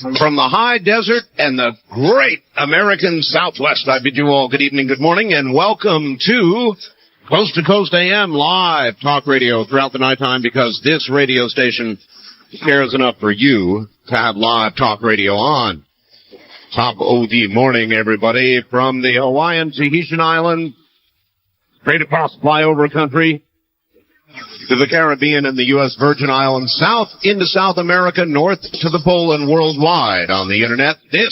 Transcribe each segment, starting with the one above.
From the high desert and the great American Southwest, I bid you all good evening, good morning, and welcome to Coast to Coast AM live talk radio throughout the nighttime, because this radio station cares enough for you to have live talk radio on. Top of the morning, everybody, from the Hawaiian Tahitian Island, straight across flyover country, to the Caribbean and the U.S. Virgin Islands, south into South America, north to the pole, and worldwide on the Internet. This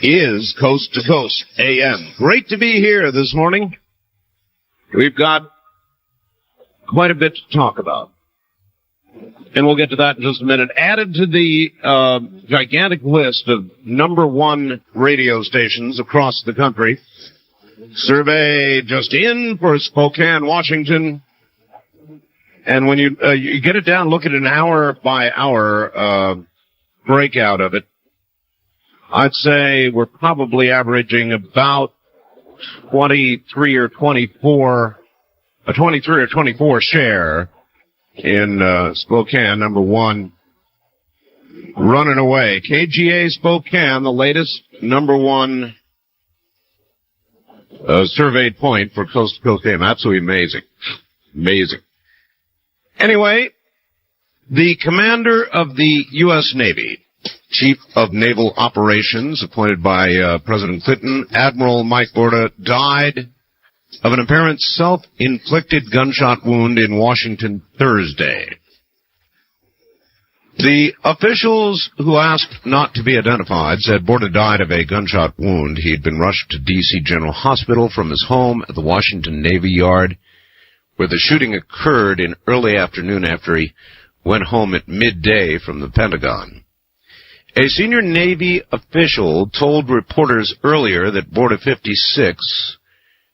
is Coast to Coast AM. Great to be here this morning. We've got quite a bit to talk about, and we'll get to that in just a minute. Added to the gigantic list of number one radio stations across the country, survey just in for Spokane, Washington. And when you get it down, look at an hour by hour breakout of it, I'd say we're probably averaging about 23 or 24 share in Spokane, number one, running away. KGA Spokane, the latest number one surveyed point for Coast to Coast AM. Absolutely amazing. Amazing. Anyway, the commander of the U.S. Navy, Chief of Naval Operations, appointed by President Clinton, Admiral Mike Borda, died of an apparent self-inflicted gunshot wound in Washington Thursday. The officials who asked not to be identified said Borda died of a gunshot wound. He had been rushed to D.C. General Hospital from his home at the Washington Navy Yard, where the shooting occurred in early afternoon after he went home at midday from the Pentagon. A senior Navy official told reporters earlier that Borda 56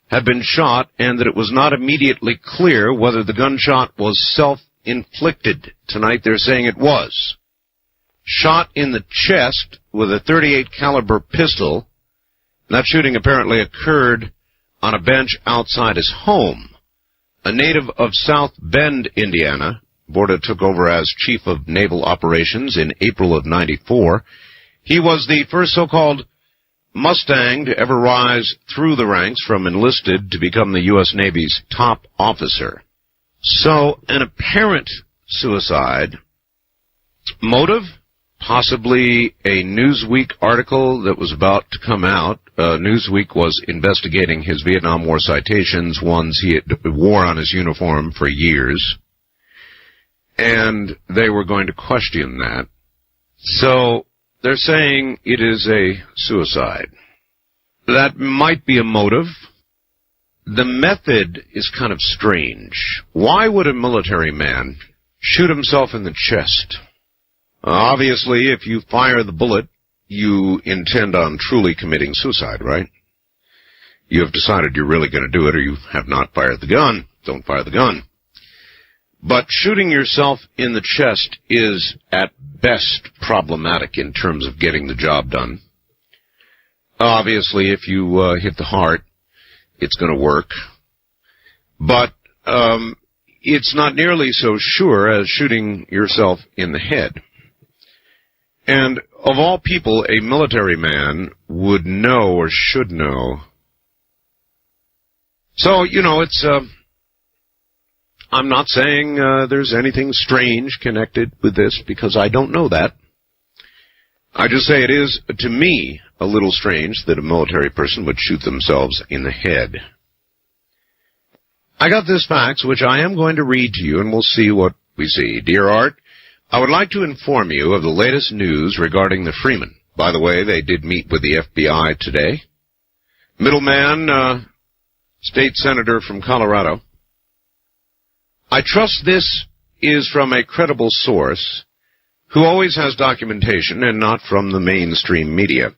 had been shot and that it was not immediately clear whether the gunshot was self-inflicted. Tonight they're saying it was. Shot in the chest with a .38 caliber pistol. That shooting apparently occurred on a bench outside his home. A native of South Bend, Indiana, Borda took over as Chief of Naval Operations in April of '94. He was the first so-called Mustang to ever rise through the ranks from enlisted to become the U.S. Navy's top officer. So, an apparent suicide. Motive? Possibly a Newsweek article that was about to come out. Newsweek was investigating his Vietnam War citations, ones he had wore on his uniform for years, and they were going to question that. So they're saying it is a suicide. That might be a motive. The method is kind of strange. Why would a military man shoot himself in the chest? Obviously, if you fire the bullet, you intend on truly committing suicide, right? You have decided you're really going to do it, or you have not fired the gun. Don't fire the gun. But shooting yourself in the chest is, at best, problematic in terms of getting the job done. Obviously, if you hit the heart, it's going to work. But it's not nearly so sure as shooting yourself in the head. And of all people, a military man would know or should know. So, it's, I'm not saying there's anything strange connected with this, because I don't know that. I just say it is, to me, a little strange that a military person would shoot themselves in the head. I got this fax, which I am going to read to you, and we'll see what we see. Dear Art, I would like to inform you of the latest news regarding the Freeman. By the way, they did meet with the FBI today. Middleman, state senator from Colorado. I trust this is from a credible source who always has documentation and not from the mainstream media.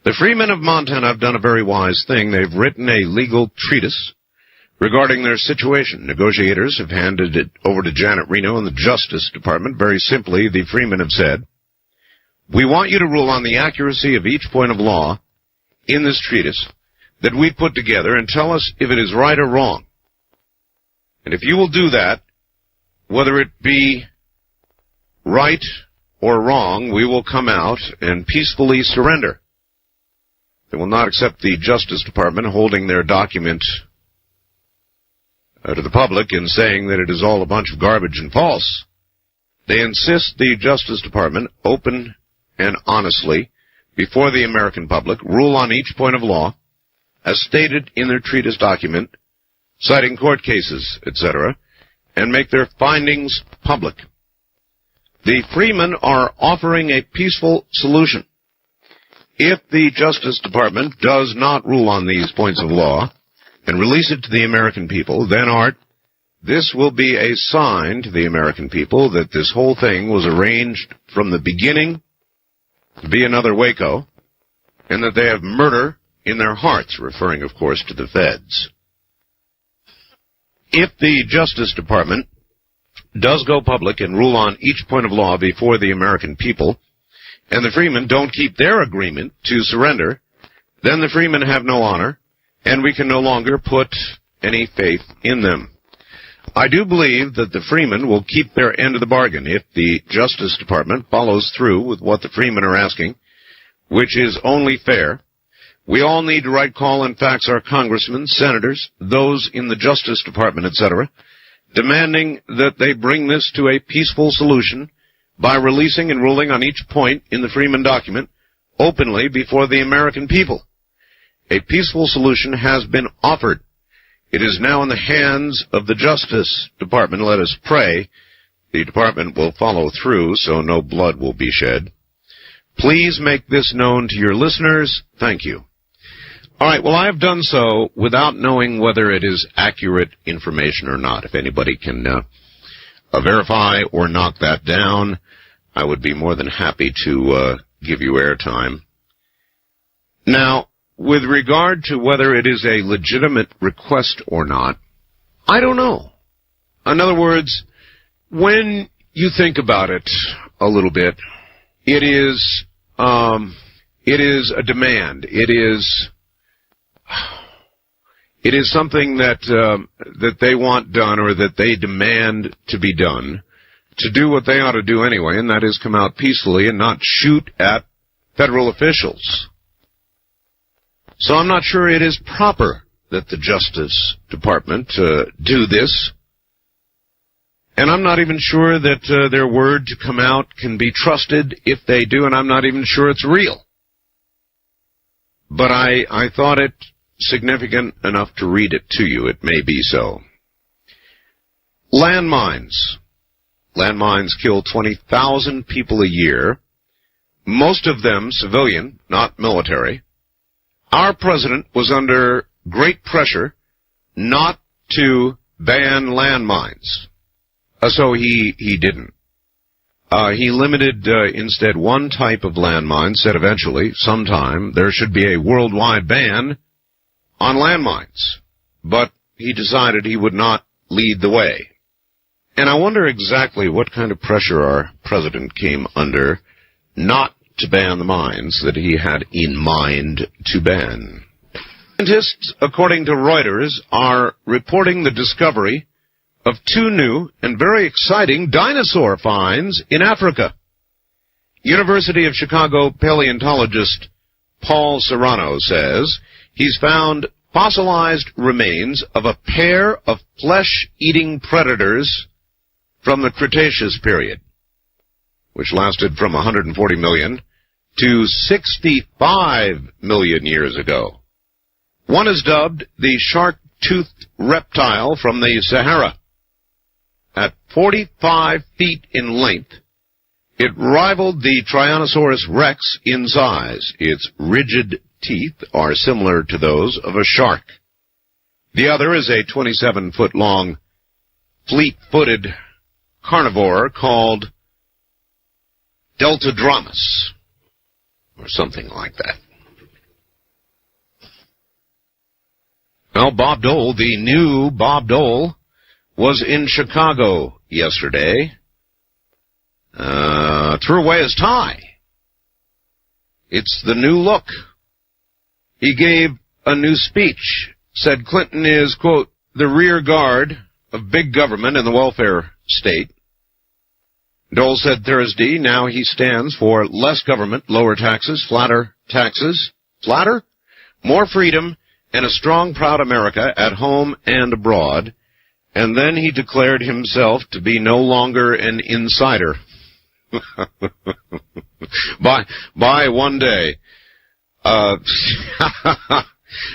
The Freemen of Montana have done a very wise thing. They've written a legal treatise regarding their situation. Negotiators have handed it over to Janet Reno and the Justice Department. Very simply, the Freemen have said, we want you to rule on the accuracy of each point of law in this treatise that we put together and tell us if it is right or wrong. And if you will do that, whether it be right or wrong, we will come out and peacefully surrender. They will not accept the Justice Department holding their document to the public and saying that it is all a bunch of garbage and false. They insist the Justice Department, open and honestly, before the American public, rule on each point of law, as stated in their treatise document, citing court cases, etc., and make their findings public. The freemen are offering a peaceful solution. If the Justice Department does not rule on these points of law and release it to the American people, then, Art, this will be a sign to the American people that this whole thing was arranged from the beginning to be another Waco, and that they have murder in their hearts, referring, of course, to the feds. If the Justice Department does go public and rule on each point of law before the American people, and the freemen don't keep their agreement to surrender, then the freemen have no honor, and we can no longer put any faith in them. I do believe that the freemen will keep their end of the bargain if the Justice Department follows through with what the freemen are asking, which is only fair. We all need to write call and fax our congressmen, senators, those in the Justice Department, etc., demanding that they bring this to a peaceful solution by releasing and ruling on each point in the Freeman document openly before the American people. A peaceful solution has been offered. It is now in the hands of the Justice Department. Let us pray the department will follow through so no blood will be shed. Please make this known to your listeners. Thank you. All right, well, I have done so without knowing whether it is accurate information or not. If anybody can verify or knock that down, I would be more than happy to give you airtime. Now, with regard to whether it is a legitimate request or not, I don't know. In other words, when you think about it a little bit, it is a demand. It is something that they want done or that they demand to be done, to do what they ought to do anyway, and that is come out peacefully and not shoot at federal officials. So I'm not sure it is proper that the Justice Department do this. And I'm not even sure that their word to come out can be trusted if they do, and I'm not even sure it's real. But I thought it significant enough to read it to you. It may be so. Landmines. Landmines kill 20,000 people a year, most of them civilian, not military. Our president was under great pressure not to ban landmines, so he didn't. He limited instead one type of landmine, said eventually, sometime, there should be a worldwide ban on landmines. But he decided he would not lead the way. And I wonder exactly what kind of pressure our president came under not to ban the mines that he had in mind to ban. Scientists, according to Reuters, are reporting the discovery of two new and very exciting dinosaur finds in Africa. University of Chicago paleontologist Paul Serrano says he's found fossilized remains of a pair of flesh-eating predators from the Cretaceous period, which lasted from 140 million to 65 million years ago. One is dubbed the shark-toothed reptile from the Sahara. At 45 feet in length, it rivaled the Tyrannosaurus rex in size. Its rigid teeth are similar to those of a shark. The other is a 27-foot-long, fleet-footed carnivore called Deltadromus, or something like that. Well, Bob Dole, the new Bob Dole, was in Chicago yesterday. Threw away his tie. It's the new look. He gave a new speech, said Clinton is, quote, the rear guard of big government and the welfare state. Dole said Thursday now he stands for less government, lower taxes, flatter taxes, more freedom, and a strong, proud America at home and abroad. And then he declared himself to be no longer an insider. by one day.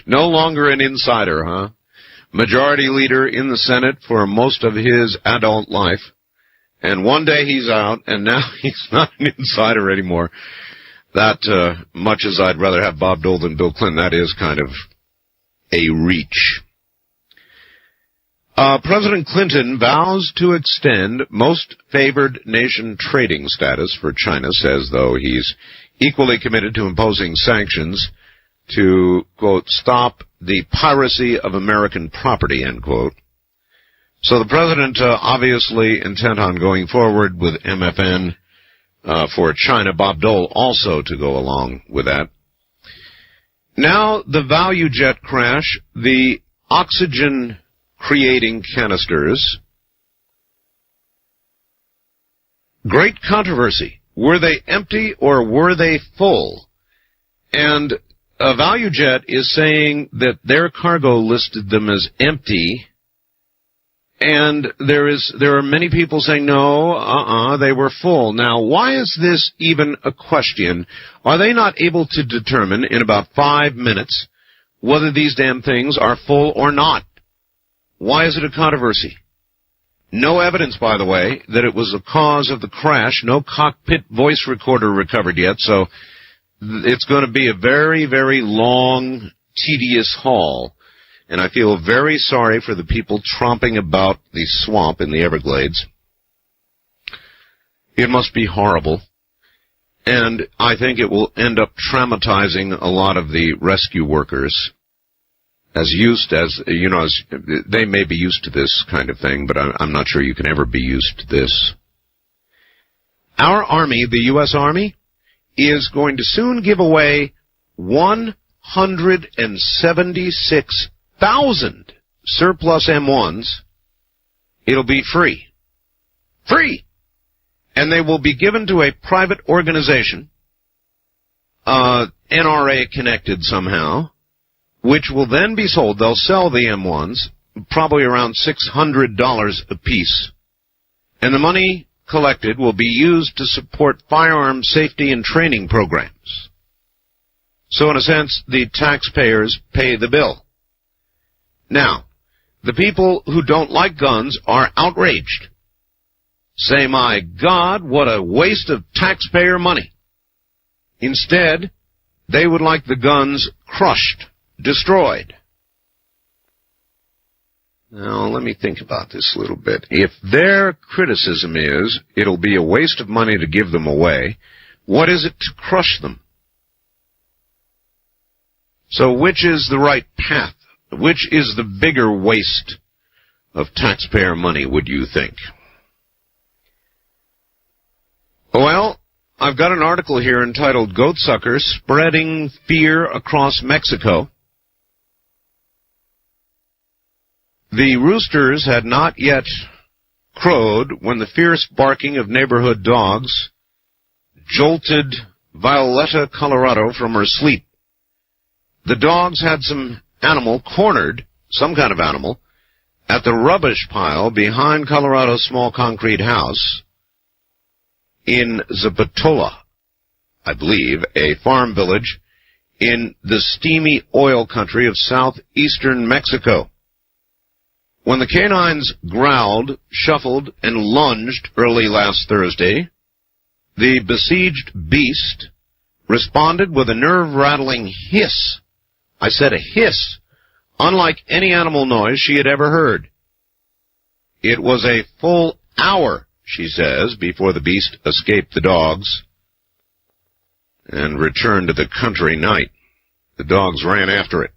No longer an insider, huh? Majority leader in the Senate for most of his adult life. And one day he's out, and now he's not an insider anymore. That, much as I'd rather have Bob Dole than Bill Clinton, that is kind of a reach. President Clinton vows to extend most favored nation trading status for China, says, though, he's equally committed to imposing sanctions to, quote, stop the piracy of American property, end quote. So the president obviously intent on going forward with MFN for China. Bob Dole also to go along with that. Now the value jet crash, the oxygen-creating canisters. Great controversy. Were they empty or were they full? And ValueJet is saying that their cargo listed them as empty. And there are many people saying, no, they were full. Now, why is this even a question? Are they not able to determine in about 5 minutes whether these damn things are full or not? Why is it a controversy? No evidence, by the way, that it was the cause of the crash. No cockpit voice recorder recovered yet, so it's going to be a very, very long, tedious haul. And I feel very sorry for the people tromping about the swamp in the Everglades. It must be horrible. And I think it will end up traumatizing a lot of the rescue workers. They may be used to this kind of thing, but I'm not sure you can ever be used to this. Our Army, the U.S. Army, is going to soon give away 176,000 surplus M1s. It'll be free. Free! And they will be given to a private organization, NRA connected somehow, which will then be sold. They'll sell the M1s, probably around $600 a piece. And the money collected will be used to support firearm safety and training programs. So in a sense, the taxpayers pay the bill. Now, the people who don't like guns are outraged. Say, my God, what a waste of taxpayer money. Instead, they would like the guns crushed, destroyed. Now, let me think about this a little bit. If their criticism is it'll be a waste of money to give them away, what is it to crush them? So which is the right path? Which is the bigger waste of taxpayer money, would you think? Well, I've got an article here entitled Goatsucker Spreading Fear Across Mexico. The roosters had not yet crowed when the fierce barking of neighborhood dogs jolted Violeta, Colorado, from her sleep. The dogs had some animal cornered, some kind of animal, at the rubbish pile behind Colorado's small concrete house in Zapatola, I believe, a farm village in the steamy oil country of southeastern Mexico. When the canines growled, shuffled, and lunged early last Thursday, the besieged beast responded with a nerve-rattling hiss. I said a hiss, unlike any animal noise she had ever heard. It was a full hour, she says, before the beast escaped the dogs and returned to the country night. The dogs ran after it.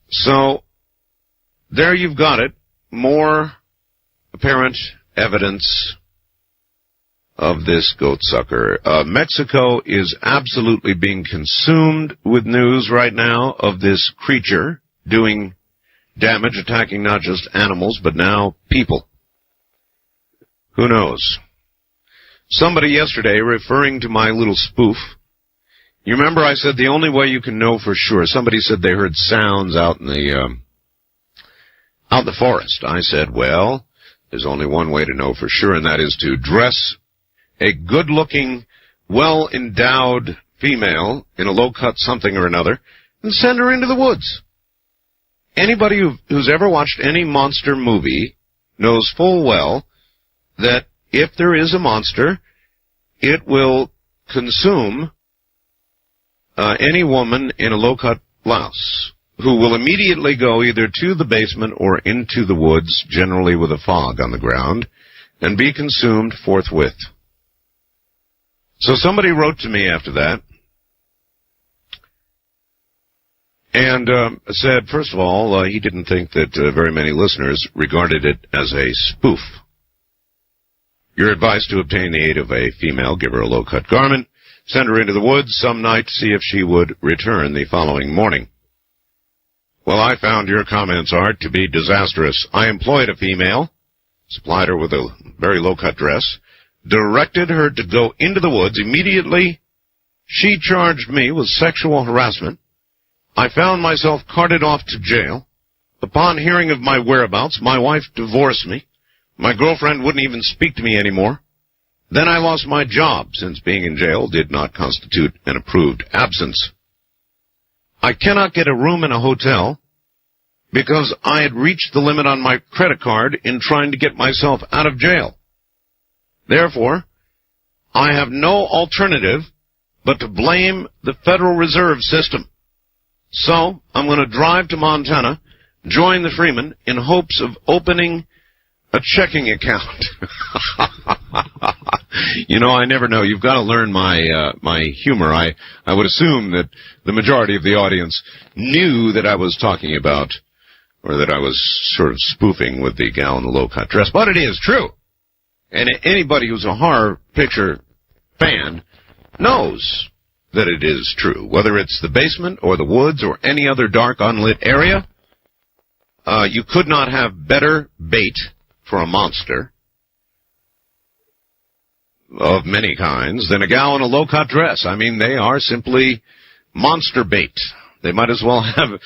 So, there you've got it. More apparent evidence of this goatsucker. Mexico is absolutely being consumed with news right now of this creature doing damage, attacking not just animals, but now people Who knows? Somebody yesterday, referring to my little spoof, you remember I said the only way you can know for sure, somebody said they heard sounds out in the forest. I said, well, there's only one way to know for sure, and that is to dress a good-looking, well-endowed female in a low-cut something or another and send her into the woods. Anybody who's ever watched any monster movie knows full well that if there is a monster, it will consume any woman in a low-cut blouse who will immediately go either to the basement or into the woods, generally with a fog on the ground, and be consumed forthwith. So somebody wrote to me after that and said, first of all, he didn't think that very many listeners regarded it as a spoof. Your advice to obtain the aid of a female, give her a low-cut garment, send her into the woods some night to see if she would return the following morning. Well, I found your comments, Art, to be disastrous. I employed a female, supplied her with a very low-cut dress, directed her to go into the woods immediately. She charged me with sexual harassment. I found myself carted off to jail. Upon hearing of my whereabouts, my wife divorced me. My girlfriend wouldn't even speak to me anymore. Then I lost my job, since being in jail did not constitute an approved absence. I cannot get a room in a hotel because I had reached the limit on my credit card in trying to get myself out of jail. Therefore, I have no alternative but to blame the Federal Reserve System. So, I'm going to drive to Montana, join the Freemen, in hopes of opening a checking account. You know, I never know. You've got to learn my humor. I would assume that the majority of the audience knew that I was talking about, or that I was sort of spoofing with the gal in the low-cut dress. But it is true. And anybody who's a horror picture fan knows that it is true. Whether it's the basement or the woods or any other dark, unlit area, you could not have better bait for a monster of many kinds than a gal in a low-cut dress. I mean, they are simply monster bait. They might as well have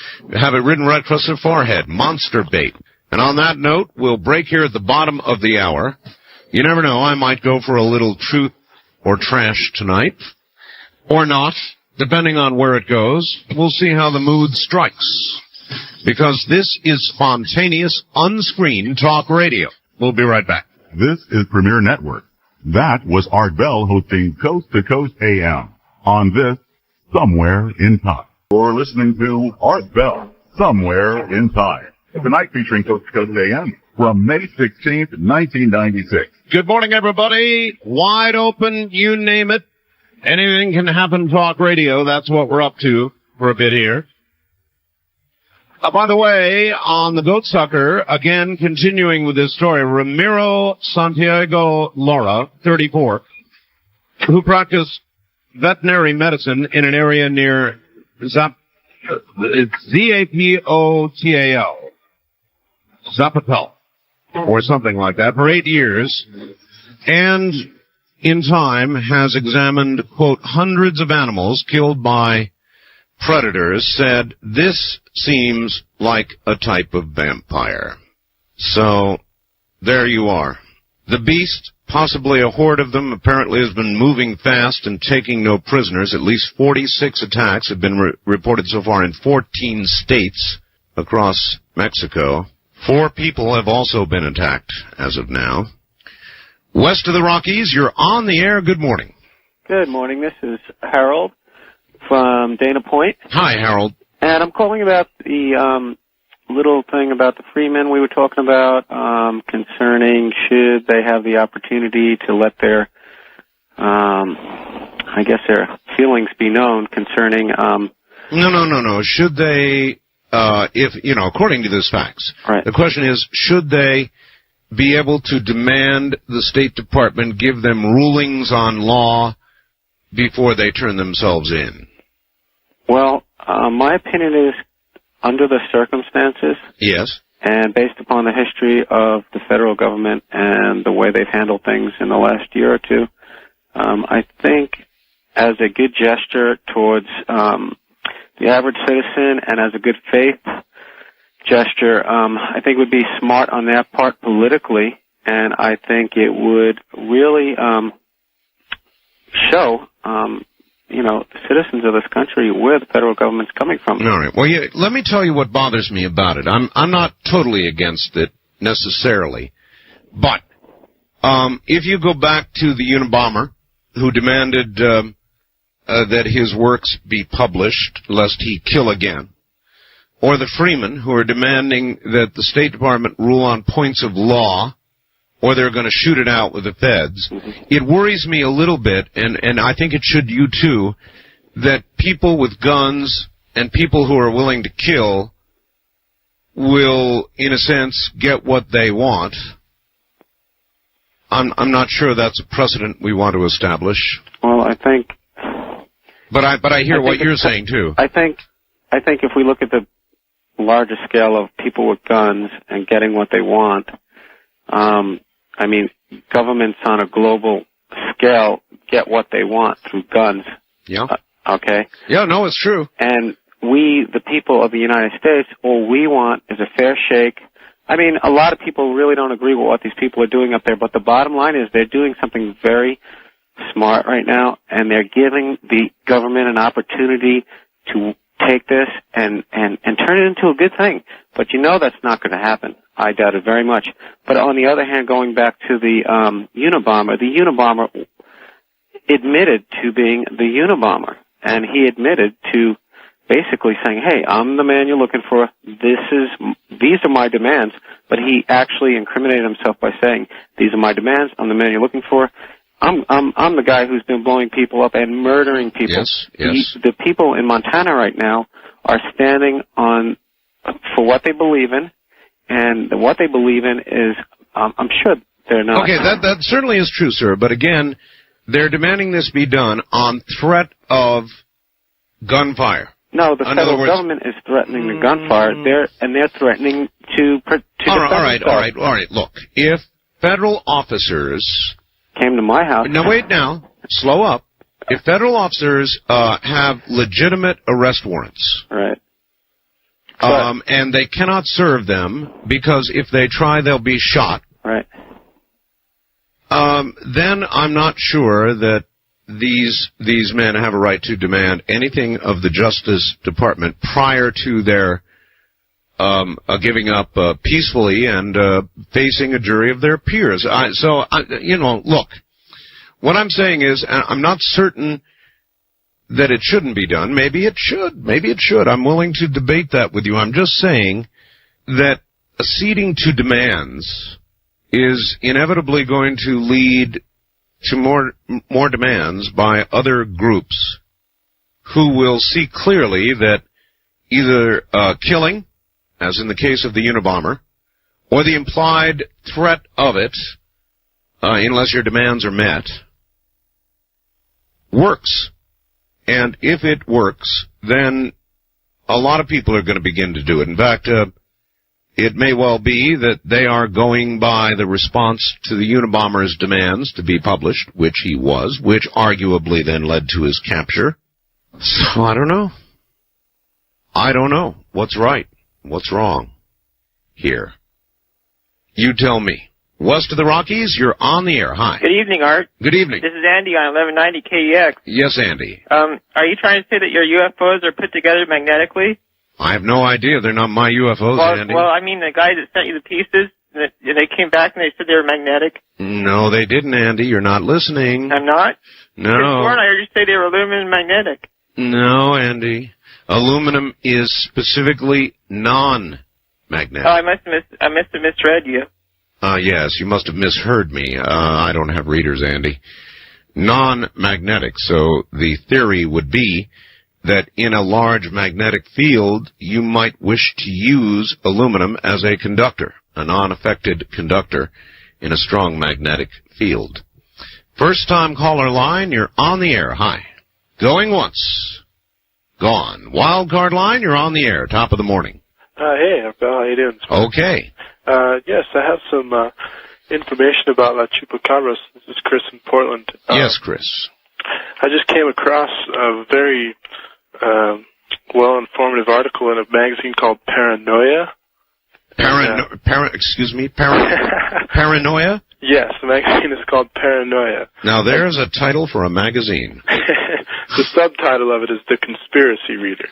it written right across their forehead, monster bait. And on that note, we'll break here at the bottom of the hour. You never know, I might go for a little truth or trash tonight, or not, depending on where it goes. We'll see how the mood strikes, because this is spontaneous, unscreened talk radio. We'll be right back. This is Premier Network. That was Art Bell hosting Coast to Coast AM on this Somewhere in Time. You're listening to Art Bell, Somewhere in Time. Tonight featuring Coast to Coast AM from May 16th, 1996. Good morning, everybody. Wide open, you name it. Anything can happen, talk radio. That's what we're up to for a bit here. By the way, on the Goatsucker, again, continuing with this story, Ramiro Santiago Lara, 34, who practiced veterinary medicine in an area near Z-A-P-O-T-A-L, Zapotal, or something like that, for 8 years, and in time has examined, quote, hundreds of animals killed by predators, said this seems like a type of vampire. So, there you are. The beast, possibly a horde of them, apparently has been moving fast and taking no prisoners. At least 46 attacks have been reported so far in 14 states across Mexico. 4 people have also been attacked as of now. West of the Rockies, you're on the air. Good morning. Good morning. This is Harold from Dana Point. Hi, Harold. And I'm calling about the little thing about the Freemen we were talking about, concerning should they have the opportunity to let their, I guess their feelings be known concerning, No. Should they, according to these facts, right. The question is, should they be able to demand the State Department give them rulings on law before they turn themselves in? Well, my opinion is, under the circumstances, yes, And based upon the history of the federal government and the way they've handled things in the last year or two, I think as a good gesture towards the average citizen and as a good faith gesture, I think it would be smart on their part politically, and I think it would really show the citizens of this country where the federal government's coming from. All right. Well, let me tell you what bothers me about it. I'm not totally against it necessarily, but if you go back to the Unabomber who demanded that his works be published lest he kill again, or the Freemen who are demanding that the State Department rule on points of law, or they're going to shoot it out with the feds, it worries me a little bit, and I think it should you too, that people with guns and people who are willing to kill will, in a sense, get what they want. I'm not sure that's a precedent we want to establish. Well, I think... But I hear what you're saying, too. I think if we look at the larger scale of people with guns and getting what they want, governments on a global scale get what they want through guns. Yeah. Okay? Yeah, no, it's true. And we, the people of the United States, all we want is a fair shake. A lot of people really don't agree with what these people are doing up there, but the bottom line is they're doing something very smart right now, and they're giving the government an opportunity to take this and turn it into a good thing. But that's not going to happen. I doubt it very much. But on the other hand, going back to the Unabomber admitted to being the Unabomber, and he admitted to basically saying, hey, I'm the man you're looking for. These are my demands. But he actually incriminated himself by saying, these are my demands. I'm the man you're looking for. I'm the guy who's been blowing people up and murdering people. Yes, yes. The people in Montana right now are standing on for what they believe in, and what they believe in is, I'm sure they're not. Okay, that certainly is true, sir. But again, they're demanding this be done on threat of gunfire. No, the federal government is threatening the gunfire. They're threatening to all right. Look, if federal officers came to my house. Now, slow up. If federal officers have legitimate arrest warrants, right, and they cannot serve them because if they try, they'll be shot, right, then I'm not sure that these men have a right to demand anything of the Justice Department prior to their giving up peacefully and facing a jury of their peers. Look, what I'm saying is I'm not certain that it shouldn't be done. Maybe it should. I'm willing to debate that with you. I'm just saying that acceding to demands is inevitably going to lead to more demands by other groups who will see clearly that either killing, as in the case of the Unabomber, or the implied threat of it, unless your demands are met, works. And if it works, then a lot of people are going to begin to do it. In fact, it may well be that they are going by the response to the Unabomber's demands to be published, which he was, which arguably then led to his capture. So I don't know. What's right? What's wrong here? You tell me. West of the Rockies, you're on the air. Hi. Good evening, Art. Good evening. This is Andy on 1190 KEX. Yes, Andy. Are you trying to say that your UFOs are put together magnetically? I have no idea. They're not my UFOs, Andy. Well, the guy that sent you the pieces, they came back and they said they were magnetic. No, they didn't, Andy. You're not listening. I'm not? No. I heard you say they were aluminum magnetic. No, Andy. Aluminum is specifically non-magnetic. Oh, I must have misread you. Yes, you must have misheard me. I don't have readers, Andy. Non-magnetic. So the theory would be that in a large magnetic field, you might wish to use aluminum as a conductor, a non-affected conductor in a strong magnetic field. First-time caller line, you're on the air. Hi. Going once. Gone. Wildcard line, you're on the air. Top of the morning. Hey, Art Bell, how you doing? Okay. Yes, I have some information about La Chupacabra. This is Chris in Portland. Yes, Chris. I just came across a very well-informative article in a magazine called Paranoia. Paranoia? Yes, the magazine is called Paranoia. Now, there's a title for a magazine. The subtitle of it is The Conspiracy Reader.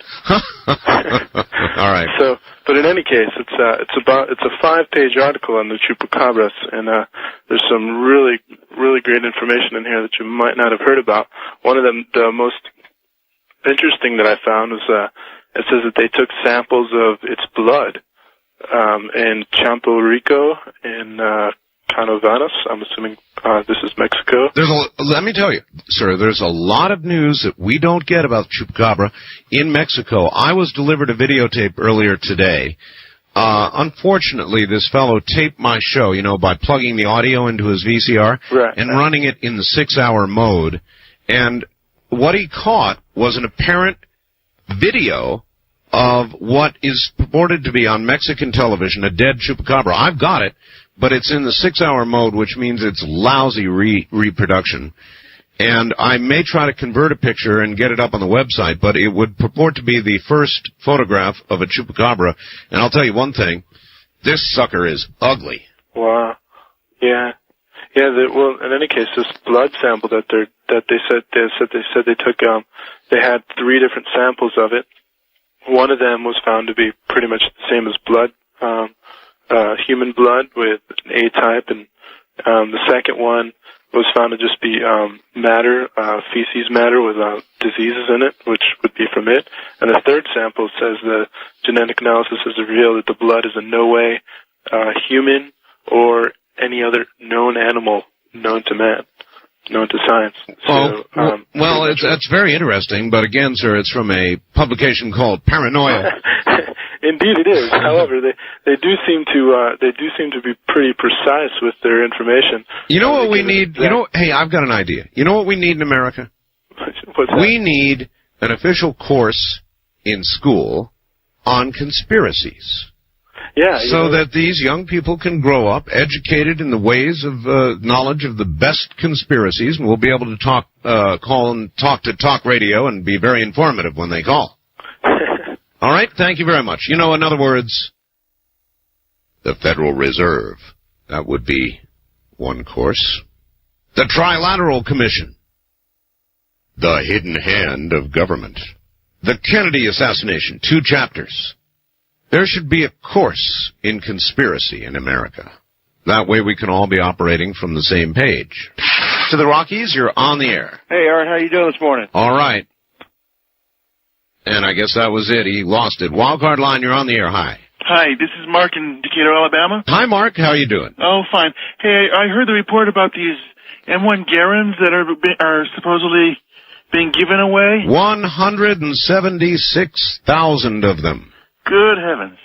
All right. So, but in any case, it's a 5-page article on the chupacabras, and there's some really great information in here that you might not have heard about. One of them, the most interesting that I found was it says that they took samples of its blood in Campo Rico in Canovanas. I'm assuming this is Mexico. Let me tell you, sir, there's a lot of news that we don't get about chupacabra in Mexico. I was delivered a videotape earlier today. Unfortunately, this fellow taped my show, by plugging the audio into his VCR and running it in the 6-hour mode. And what he caught was an apparent video of what is purported to be on Mexican television, a dead chupacabra. I've got it, but it's in the 6-hour mode, which means it's lousy reproduction. And I may try to convert a picture and get it up on the website, but it would purport to be the first photograph of a chupacabra. And I'll tell you one thing, this sucker is ugly. Wow. Yeah. Yeah, well, in any case, this blood sample that they said they took, they had 3 different samples of it. One of them was found to be pretty much the same as blood, human blood with an A type, and the second one was found to just be matter, feces matter with diseases in it, which would be from it. And the third sample says the genetic analysis has revealed that the blood is in no way human or any other known animal known to man, known to science. So, that's very interesting, but again, sir, it's from a publication called Paranoia. Indeed, it is. However, they do seem to be pretty precise with their information. You know what we need? Hey, I've got an idea. You know what we need in America? What's that? We need an official course in school on conspiracies. Yeah. So that these young people can grow up educated in the ways of knowledge of the best conspiracies, and we'll be able to call and talk to talk radio and be very informative when they call. All right, thank you very much. In other words, the Federal Reserve. That would be one course. The Trilateral Commission. The hidden hand of government. The Kennedy assassination, 2 chapters. There should be a course in conspiracy in America. That way we can all be operating from the same page. To the Rockies, you're on the air. Hey, Art, how you doing this morning? All right. And I guess that was it. He lost it. Wildcard line, you're on the air. Hi. Hi, this is Mark in Decatur, Alabama. Hi, Mark. How you doing? Oh, fine. Hey, I heard the report about these M1 Garans that are supposedly being given away. 176,000 of them. Good heavens.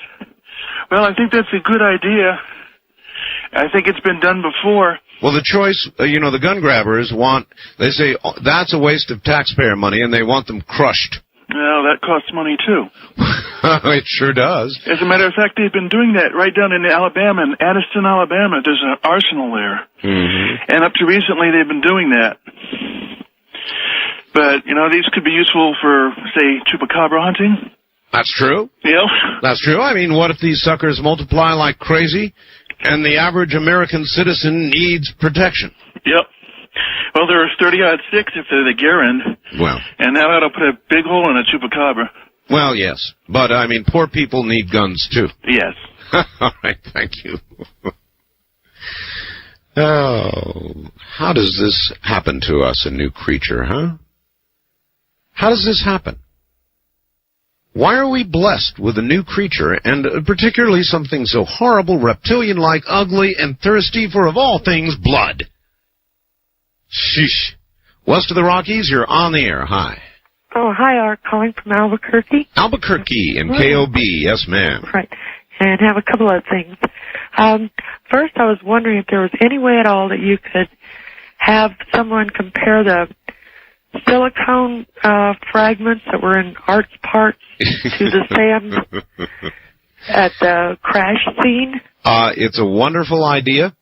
Well, I think that's a good idea. I think it's been done before. Well, the choice, the gun grabbers they say that's a waste of taxpayer money, and they want them crushed. Well, that costs money, too. It sure does. As a matter of fact, they've been doing that right down in Alabama, in Addison, Alabama. There's an arsenal there. Mm-hmm. And up to recently, they've been doing that. But, these could be useful for, say, chupacabra hunting. That's true. Yeah. That's true. I mean, what if these suckers multiply like crazy and the average American citizen needs protection? Yep. Well, there are 30-odd sticks if they're the Garin. Well. And that ought to put a big hole in a chupacabra. Well, yes. But, I mean, poor people need guns, too. Yes. All right, thank you. Oh, how does this happen to us, a new creature, huh? How does this happen? Why are we blessed with a new creature, and particularly something so horrible, reptilian-like, ugly, and thirsty for, of all things, blood? Sheesh. West of the Rockies, you're on the air. Hi. Oh, hi, Art. Calling from Albuquerque. Albuquerque in KOB. Yes, ma'am. Right. And have a couple of things. First, I was wondering if there was any way at all that you could have someone compare the silicone fragments that were in Art's parts to the sand at the crash scene? It's a wonderful idea.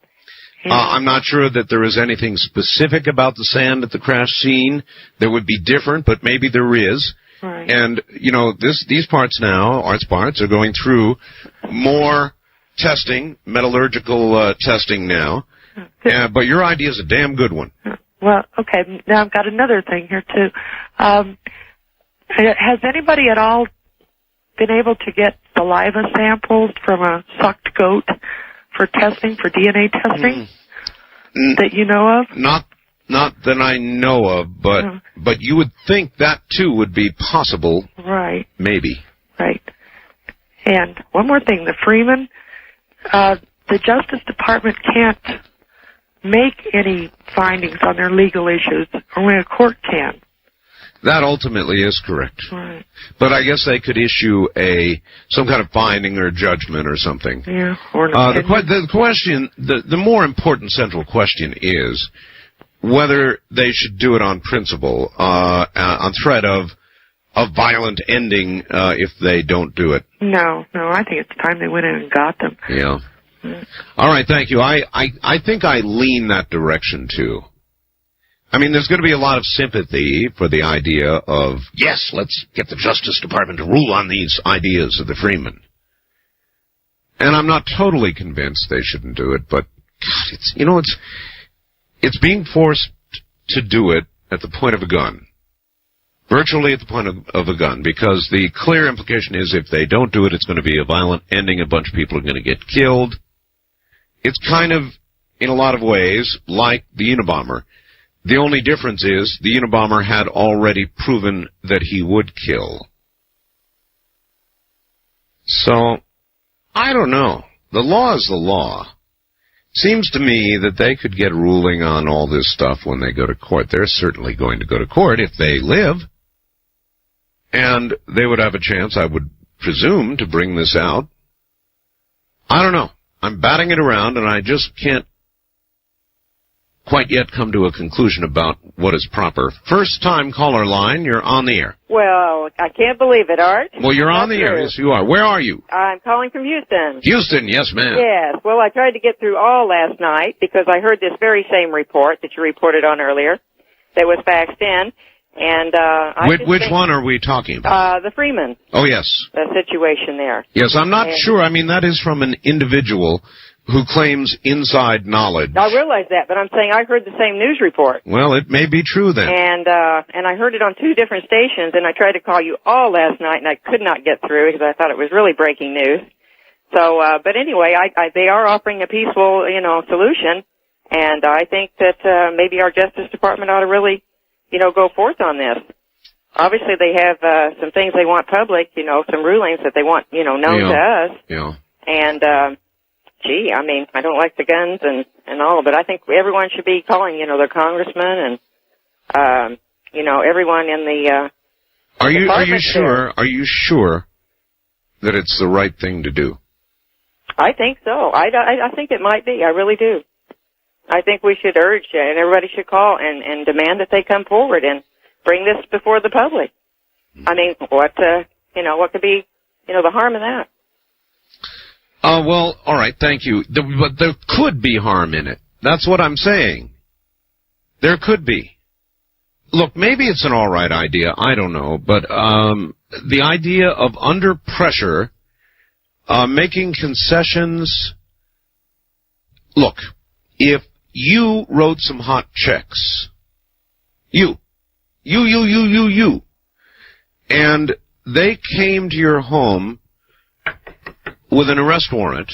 I'm not sure that there is anything specific about the sand at the crash scene that would be different, but maybe there is. Right. And, these parts now, arts parts, are going through more testing, metallurgical testing now. But your idea is a damn good one. Well, okay. Now I've got another thing here, too. Has anybody at all been able to get saliva samples from a sucked goat for testing, for DNA testing, that you know of? Not that I know of, but you would think that, too, would be possible. Right. Maybe. Right. And one more thing, the Freeman, the Justice Department can't make any findings on their legal issues, only a court can. That ultimately is correct. Right. But I guess they could issue some kind of finding or judgment or something. Yeah. Or the question, the more important central question is whether they should do it on principle, on threat of violent ending if they don't do it. No, I think it's time they went in and got them. Yeah. All right, thank you. I think I lean that direction, too. I mean, there's going to be a lot of sympathy for the idea of, yes, let's get the Justice Department to rule on these ideas of the Freeman. And I'm not totally convinced they shouldn't do it, but God, it's being forced to do it at the point of a gun. Virtually at the point of a gun, because the clear implication is if they don't do it, it's going to be a violent ending. A bunch of people are going to get killed. It's kind of, in a lot of ways, like the Unabomber. The only difference is the Unabomber had already proven that he would kill. So, I don't know. The law is the law. Seems to me that they could get ruling on all this stuff when they go to court. They're certainly going to go to court if they live. And they would have a chance, I would presume, to bring this out. I don't know. I'm batting it around, and I just can't quite yet come to a conclusion about what is proper. First-time caller line, you're on the air. Well, I can't believe it, Art. Well, you're on the air. Yes, you are. Where are you? I'm calling from Houston. Houston, yes, ma'am. Yes. Well, I tried to get through all last night because I heard this very same report that you reported on earlier that was faxed in. And which one are we talking about? The Freeman. Oh, yes. The situation there. Yes, I'm not sure. I mean, that is from an individual who claims inside knowledge. I realize that, but I'm saying I heard the same news report. Well, it may be true then. And I heard it on 2 different stations, and I tried to call you all last night, and I could not get through because I thought it was really breaking news. So, but anyway, they are offering a peaceful, solution, and I think that maybe our Justice Department ought to really, go forth on this. Obviously, they have some things they want public, some rulings that they want, known to us. Yeah. And I mean, I don't like the guns and all, but I think everyone should be calling, their congressman and, everyone in the. Are you sure? Are you sure that it's the right thing to do? I think so. I think it might be. I really do. I think we should urge, and everybody should call and demand that they come forward and bring this before the public. I mean, what could be, the harm in that? Well, all right, thank you. But there could be harm in it. That's what I'm saying. There could be. Look, maybe it's an all right idea. I don't know. But the idea of under pressure, making concessions. Look, if you wrote some hot checks, you, and they came to your home with an arrest warrant,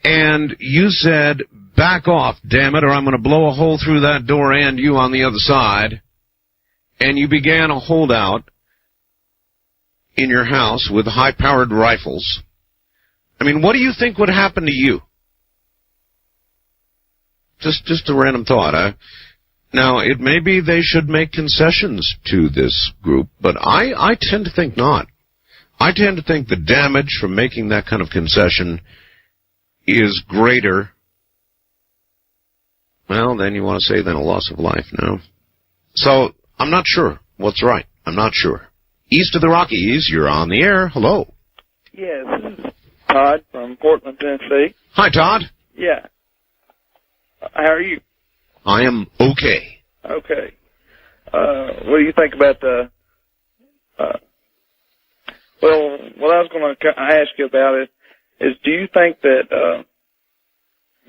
and you said, back off, damn it, or I'm going to blow a hole through that door and you on the other side, and you began a holdout in your house with high-powered rifles, I mean, what do you think would happen to you? Just a random thought. Now, it may be they should make concessions to this group, but I tend to think not. I tend to think the damage from making that kind of concession is greater, well, then you want to say than a loss of life, no? So, I'm not sure what's right. I'm not sure. East of the Rockies, you're on the air. Hello. Yes, this is Todd from Portland, Tennessee. Hi, Todd. Yeah. How are you? I am okay. Okay. What do you think about the... well, what I was going to ask you about is do you think that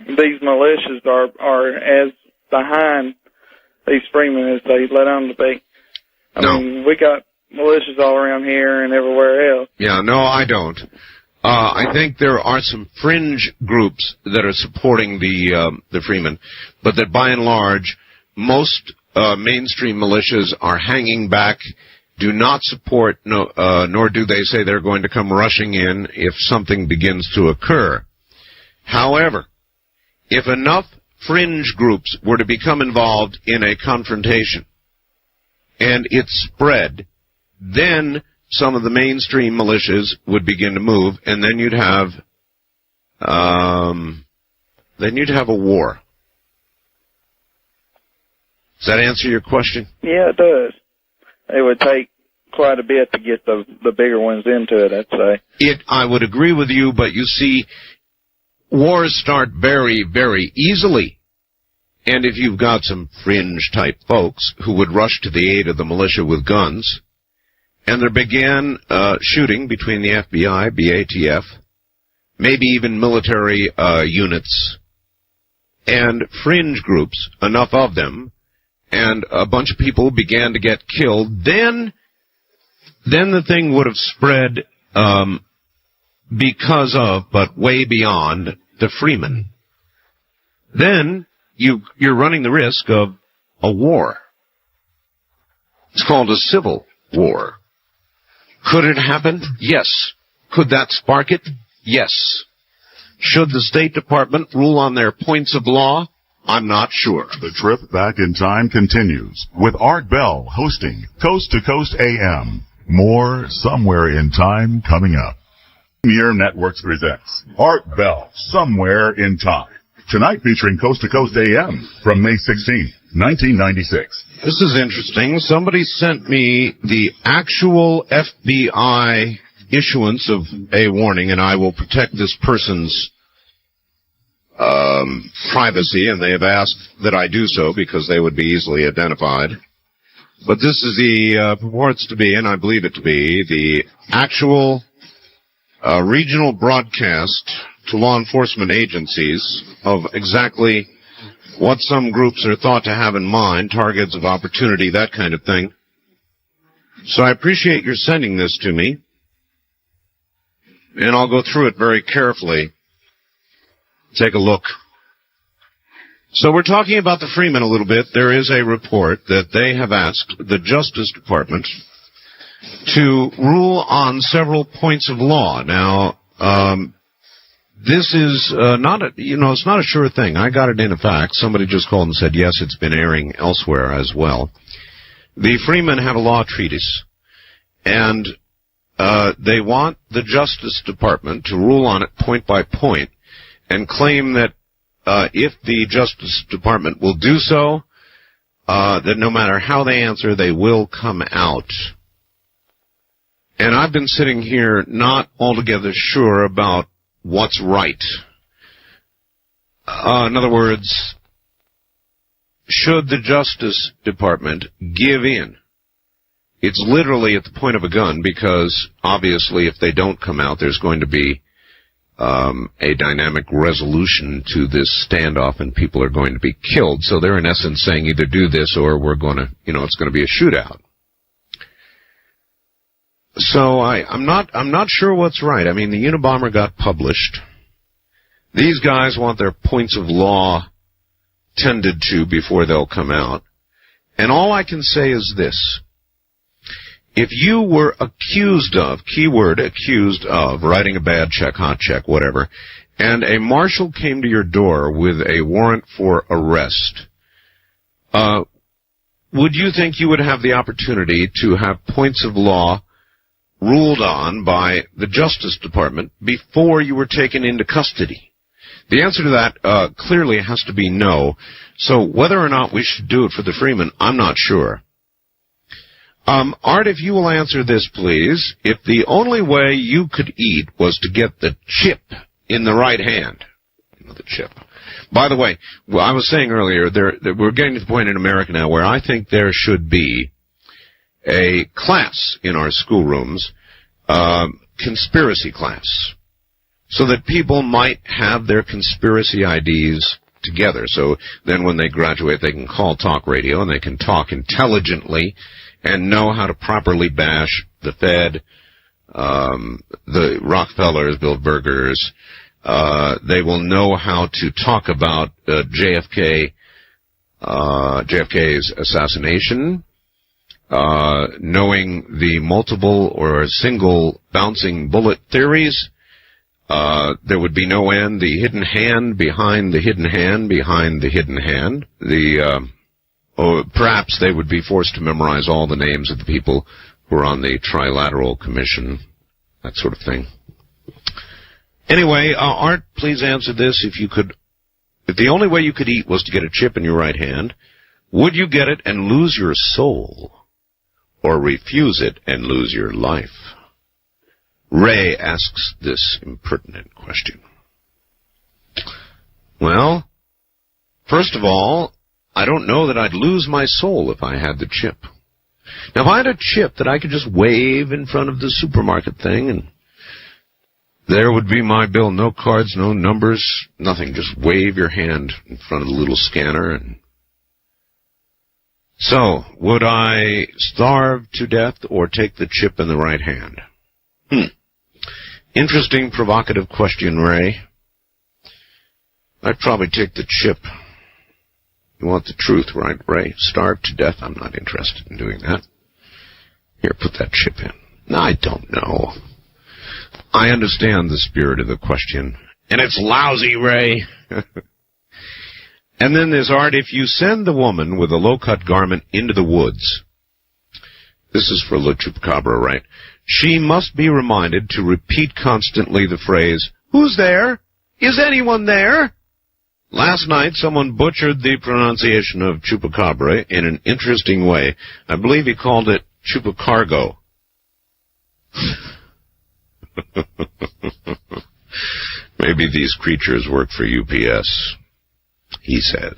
these militias are as behind these freemen as they let on to be? I mean, we got militias all around here and everywhere else. Yeah, no, I don't. I think there are some fringe groups that are supporting the freemen, but that by and large, most mainstream militias are hanging back, do not support, nor do they say they're going to come rushing in if something begins to occur. However, if enough fringe groups were to become involved in a confrontation, and it spread, then some of the mainstream militias would begin to move, and then you'd have a war. Does that answer your question? Yeah, it does. It would take quite a bit to get the bigger ones into it, I'd say. I would agree with you, but you see, wars start very, very easily. And if you've got some fringe-type folks who would rush to the aid of the militia with guns, and there began shooting between the FBI, BATF, maybe even military units, and fringe groups, enough of them, and a bunch of people began to get killed, then the thing would have spread because of, but way beyond, the freemen. Then you're running the risk of a war. It's called a civil war. Could it happen? Yes. Could that spark it? Yes. Should the State Department rule on their points of law? I'm not sure. The trip back in time continues with Art Bell hosting Coast to Coast AM. More Somewhere in Time coming up. KNYE Networks presents Art Bell Somewhere in Time. Tonight featuring Coast to Coast AM from May 16, 1996. This is interesting. Somebody sent me the actual FBI issuance of a warning, and I will protect this person's privacy, and they have asked that I do so because they would be easily identified. But this is the purports to be, and I believe it to be, the actual regional broadcast to law enforcement agencies of exactly what some groups are thought to have in mind, targets of opportunity, that kind of thing. So I appreciate your sending this to me, and I'll go through it very carefully. Take a look. So we're talking about the Freemen a little bit. There is a report that they have asked the Justice Department to rule on several points of law. Now, this is it's not a sure thing. I got it in a fax. Somebody just called and said, yes, it's been airing elsewhere as well. The Freemen have a law treatise, and they want the Justice Department to rule on it point by point and claim that if the Justice Department will do so, that no matter how they answer, they will come out. And I've been sitting here not altogether sure about what's right. In other words, should the Justice Department give in? It's literally at the point of a gun, because obviously if they don't come out, there's going to be a dynamic resolution to this standoff, and people are going to be killed. So they're in essence saying either do this or we're going to, it's going to be a shootout. So I'm not sure what's right. I mean, the Unabomber got published. These guys want their points of law tended to before they'll come out. And all I can say is this. If you were accused of, keyword accused of, writing a bad check, hot check, whatever, and a marshal came to your door with a warrant for arrest, would you think you would have the opportunity to have points of law ruled on by the Justice Department before you were taken into custody? The answer to that clearly has to be no. So whether or not we should do it for the Freemen, I'm not sure. Art, if you will answer this, please. If the only way you could eat was to get the chip in the right hand, the chip. By the way, I was saying earlier, we're getting to the point in America now where I think there should be a class in our schoolrooms, conspiracy class, so that people might have their conspiracy IDs together. So then when they graduate, they can call talk radio and they can talk intelligently and know how to properly bash the Fed, the Rockefellers, Bilderbergers. They will know how to talk about JFK's assassination, knowing the multiple or single bouncing bullet theories. There would be no end. The hidden hand behind the hidden hand behind the hidden hand. Perhaps they would be forced to memorize all the names of the people who are on the Trilateral Commission, that sort of thing. Anyway, Art, please answer this. If the only way you could eat was to get a chip in your right hand, would you get it and lose your soul, or refuse it and lose your life? Ray asks this impertinent question. Well, first of all, I don't know that I'd lose my soul if I had the chip. Now, if I had a chip that I could just wave in front of the supermarket thing, and there would be my bill, no cards, no numbers, nothing, just wave your hand in front of the little scanner. And so, would I starve to death or take the chip in the right hand? Interesting, provocative question, Ray. I'd probably take the chip. You want the truth, right, Ray? Starve to death? I'm not interested in doing that. Here, put that chip in. No, I don't know. I understand the spirit of the question. And it's lousy, Ray. And then there's Art. If you send the woman with a low-cut garment into the woods, this is for La Chupacabra, right? She must be reminded to repeat constantly the phrase, "Who's there? Is anyone there?" Last night, someone butchered the pronunciation of chupacabra in an interesting way. I believe he called it chupacargo. Maybe these creatures work for UPS, he says.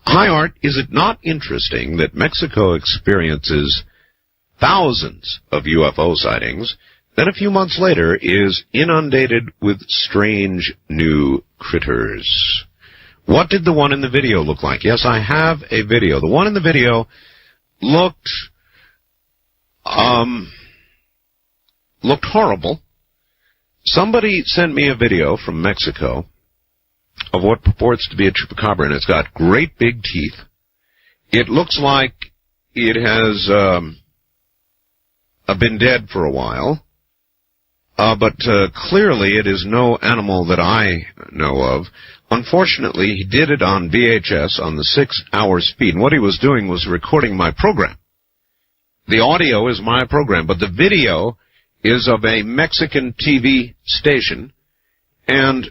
Hi, Art. Is it not interesting that Mexico experiences thousands of UFO sightings, then a few months later is inundated with strange new critters? What did the one in the video look like? Yes, I have a video. The one in the video looked horrible. Somebody sent me a video from Mexico of what purports to be a chupacabra, and it's got great big teeth. It looks like it has been dead for a while, but clearly it is no animal that I know of. Unfortunately, he did it on VHS on the 6-hour speed, and what he was doing was recording my program. The audio is my program, but the video is of a Mexican TV station, and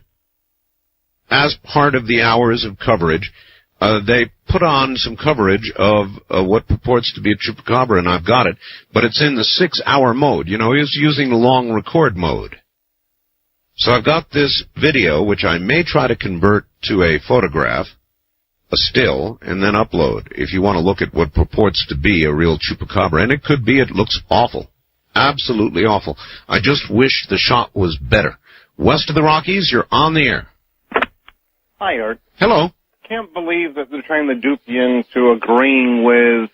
as part of the hours of coverage, they put on some coverage of what purports to be a chupacabra, and I've got it, but it's in the 6-hour mode. You know, he's using the long record mode. So I've got this video, which I may try to convert to a photograph, a still, and then upload, if you want to look at what purports to be a real chupacabra. And it could be, it looks awful. Absolutely awful. I just wish the shot was better. West of the Rockies, you're on the air. Hi, Art. Hello. Can't believe that they're trying to dupe you into agreeing with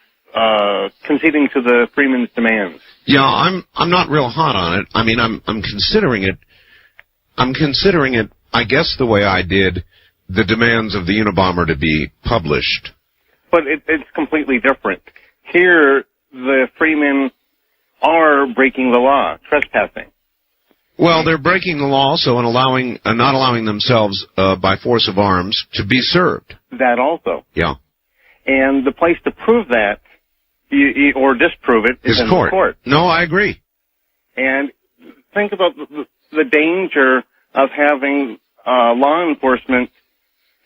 conceding to the Freeman's demands. Yeah, I'm not real hot on it. I mean, I'm considering it. I'm considering it, I guess, the way I did the demands of the Unabomber to be published. But it's completely different. Here, the Freemen are breaking the law, trespassing. Well, they're breaking the law also and not allowing themselves by force of arms to be served. That also. Yeah. And the place to prove that or disprove it is in the court. No, I agree. And think about the danger of having law enforcement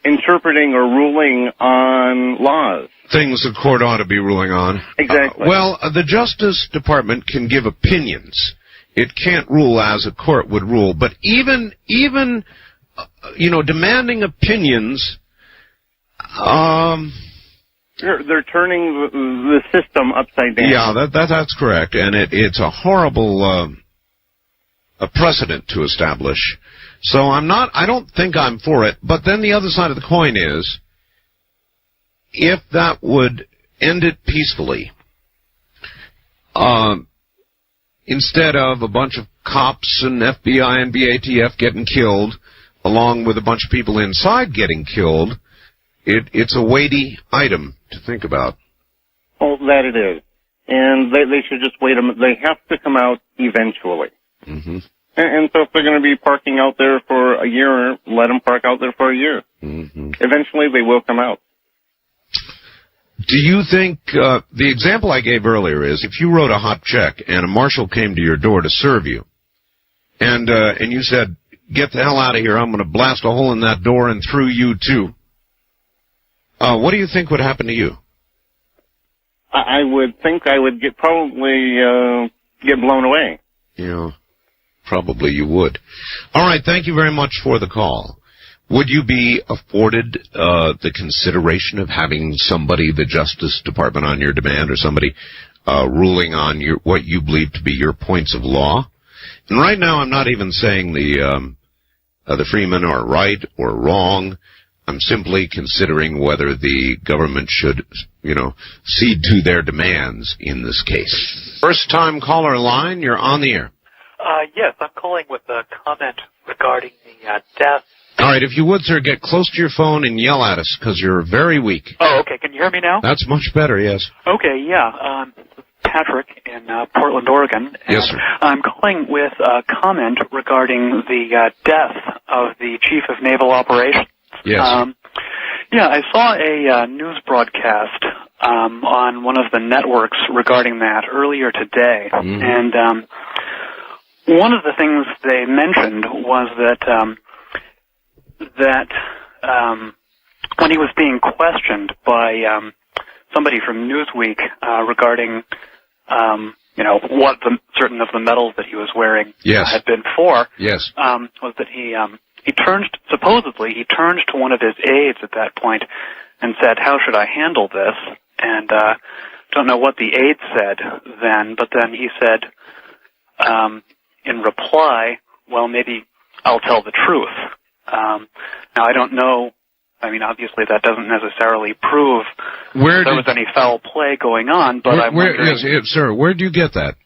interpreting or ruling on laws. Things the court ought to be ruling on. Exactly. The Justice Department can give opinions. It can't rule as a court would rule. But even demanding opinions, they're turning the system upside down. Yeah, that's correct, and it's a horrible a precedent to establish. So I don't think I'm for it. But then the other side of the coin is, if that would end it peacefully, instead of a bunch of cops and FBI and BATF getting killed, along with a bunch of people inside getting killed, it's a weighty item to think about. Oh, that it is. And they should just wait a minute. They have to come out eventually. Mm-hmm. And so if they're going to be parking out there for a year, let them park out there for a year. Mm-hmm. Eventually they will come out. Do you think, the example I gave earlier is, if you wrote a hot check and a marshal came to your door to serve you, and you said, get the hell out of here, I'm going to blast a hole in that door and through you too, what do you think would happen to you? I would think I would probably get blown away. Yeah, probably you would. All right, thank you very much for the call. Would you be afforded the consideration of having somebody, the Justice Department, on your demand, or somebody ruling on what you believe to be your points of law? And right now, I'm not even saying the freemen are right or wrong. I'm simply considering whether the government should, cede to their demands in this case. First-time caller line, you're on the air. Yes, I'm calling with a comment regarding the death. All right, if you would, sir, get close to your phone and yell at us, because you're very weak. Oh, okay. Can you hear me now? That's much better, yes. Okay, yeah. Patrick in Portland, Oregon. Yes, sir. I'm calling with a comment regarding the death of the Chief of Naval Operations. Yes. I saw a news broadcast on one of the networks regarding that earlier today. Mm-hmm. And one of the things they mentioned was that when he was being questioned by somebody from Newsweek regarding what certain of the medals that he was wearing had been for, was that he turned to one of his aides at that point and said, "How should I handle this?" And don't know what the aide said then, but then he said in reply, "Well, maybe I'll tell the truth." Now, I don't know. I mean, obviously, that doesn't necessarily prove there was any foul play going on, but I'm wondering... Yes, sir, where do you get that?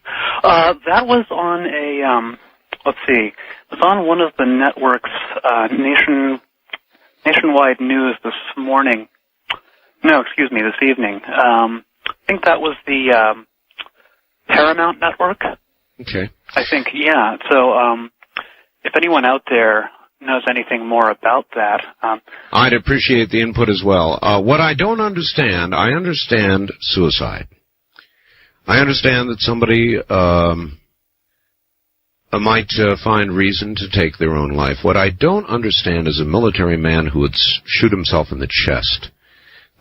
That was on let's see, it was on one of the networks, Nationwide News this morning. No, excuse me, this evening. I think that was the Paramount Network. Okay. I think, yeah. So, if anyone out there knows anything more about that. I'd appreciate the input as well. What I don't understand, I understand suicide. I understand that somebody might find reason to take their own life. What I don't understand is a military man who would shoot himself in the chest.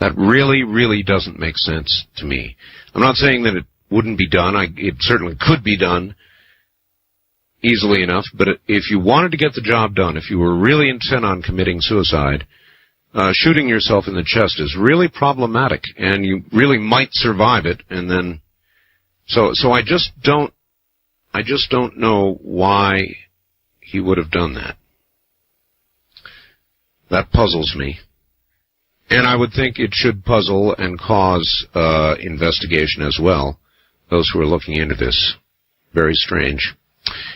That really, really doesn't make sense to me. I'm not saying that it wouldn't be done. It certainly could be done easily enough, but if you wanted to get the job done, if you were really intent on committing suicide, shooting yourself in the chest is really problematic, and you really might survive it, and then, so I just don't know why he would have done that. That puzzles me. And I would think it should puzzle and cause investigation as well, those who are looking into this. Very strange.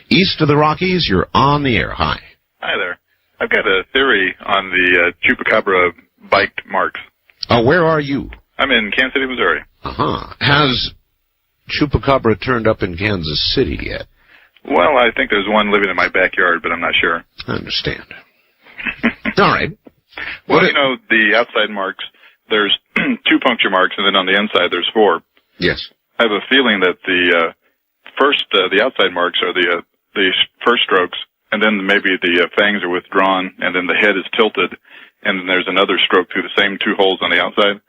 East of the Rockies, you're on the air. Hi. Hi there. I've got a theory on the chupacabra bite marks. Where are you? I'm in Kansas City, Missouri. Uh-huh. Has chupacabra turned up in Kansas City yet? Well, I think there's one living in my backyard, but I'm not sure. I understand. All right. Well, the outside marks, there's 2 puncture marks, and then on the inside there's 4. Yes. I have a feeling that the outside marks are the first strokes, and then maybe the fangs are withdrawn, and then the head is tilted, and then there's another stroke through the same 2 holes on the outside,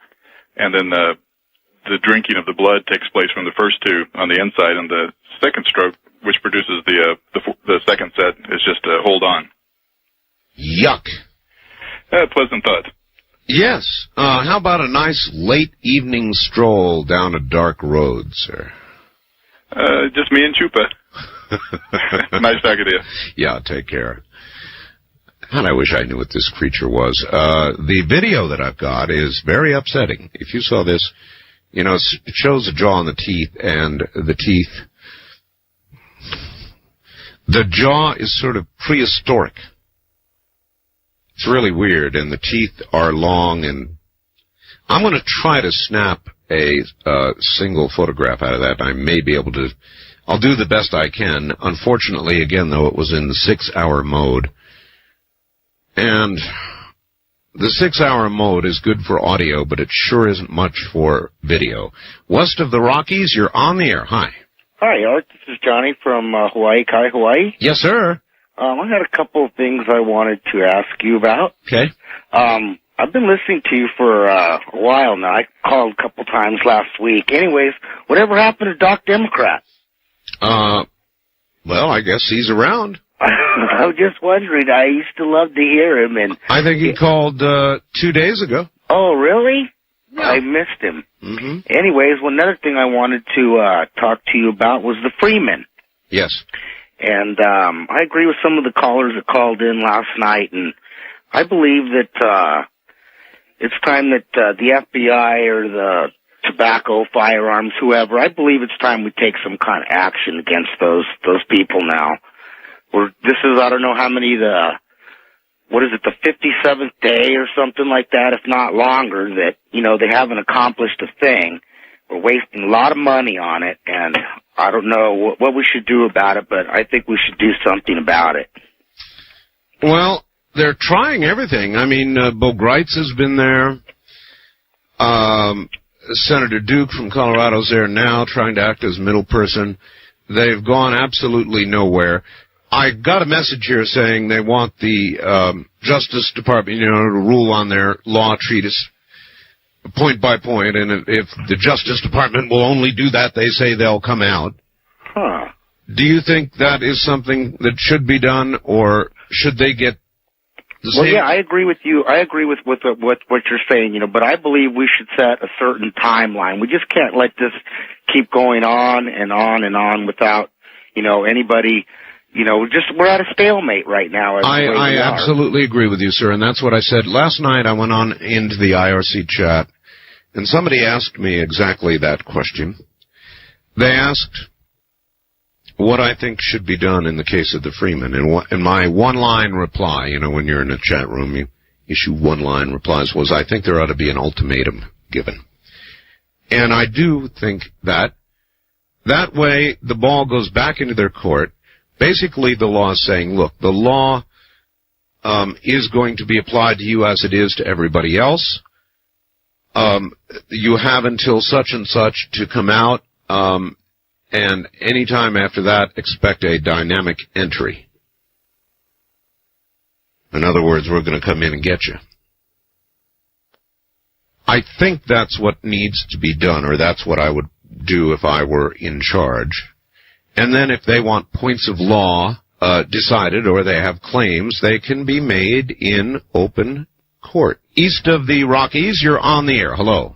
and then the drinking of the blood takes place from the first 2 on the inside, and the second stroke, which produces the second set, is just a hold on. Yuck. Pleasant thought. Yes. How about a nice late evening stroll down a dark road, sir? Just me and Chupa. Nice talking to you. Yeah, take care. And I wish I knew what this creature was. The video that I've got is very upsetting. If you saw this, you know, it shows the jaw and the teeth, and the teeth. The jaw is sort of prehistoric. It's really weird, and the teeth are long, and I'm going to try to snap a single photograph out of that. I may be able to. I'll do the best I can. Unfortunately, again, though, it was in the 6-hour mode. And the 6-hour mode is good for audio, but it sure isn't much for video. West of the Rockies, you're on the air. Hi. Hi, Art. This is Johnny from Hawaii, Kai, Hawaii. Yes, sir. I had a couple of things I wanted to ask you about. Okay. I've been listening to you for a while now. I called a couple times last week. Anyways, whatever happened to Doc Democrat? Well, I guess he's around. I was just wondering. I used to love to hear him. And I think he called 2 days ago. Oh, really? Yeah. I missed him. Mm-hmm. Anyways, another thing I wanted to talk to you about was the Freeman. Yes. And I agree with some of the callers that called in last night, and I believe that it's time that the FBI or the tobacco, firearms, whoever, I believe it's time we take some kind of action against those people now. This is, I don't know how many, the 57th day or something like that, if not longer, that, you know, they haven't accomplished a thing. We're wasting a lot of money on it, and I don't know what we should do about it, but I think we should do something about it. Well, they're trying everything. I mean, Bo Greitz has been there. Senator Duke from Colorado's there now, trying to act as middle person. They've gone absolutely nowhere. I got a message here saying they want the Justice Department, you know, to rule on their law treatise point by point, and if the Justice Department will only do that, they say they'll come out. Huh. Do you think that is something that should be done, or should they get the same? Well, yeah, I agree with you. I agree with what you're saying, you know, but I believe we should set a certain timeline. We just can't let this keep going on and on and on without, you know, anybody, you know, we're at a stalemate right now. I absolutely agree with you, sir, and that's what I said. Last night I went on into the IRC chat, and somebody asked me exactly that question. They asked what I think should be done in the case of the Freeman. And my one-line reply, you know, when you're in a chat room, you issue one-line replies, was I think there ought to be an ultimatum given. And I do think that way the ball goes back into their court. Basically, the law is saying, look, the law is going to be applied to you as it is to everybody else. You have until such and such to come out, and any time after that, expect a dynamic entry. In other words, we're going to come in and get you. I think that's what needs to be done, or that's what I would do if I were in charge. And then if they want points of law decided, or they have claims, they can be made in open court. East of the Rockies, you're on the air. Hello.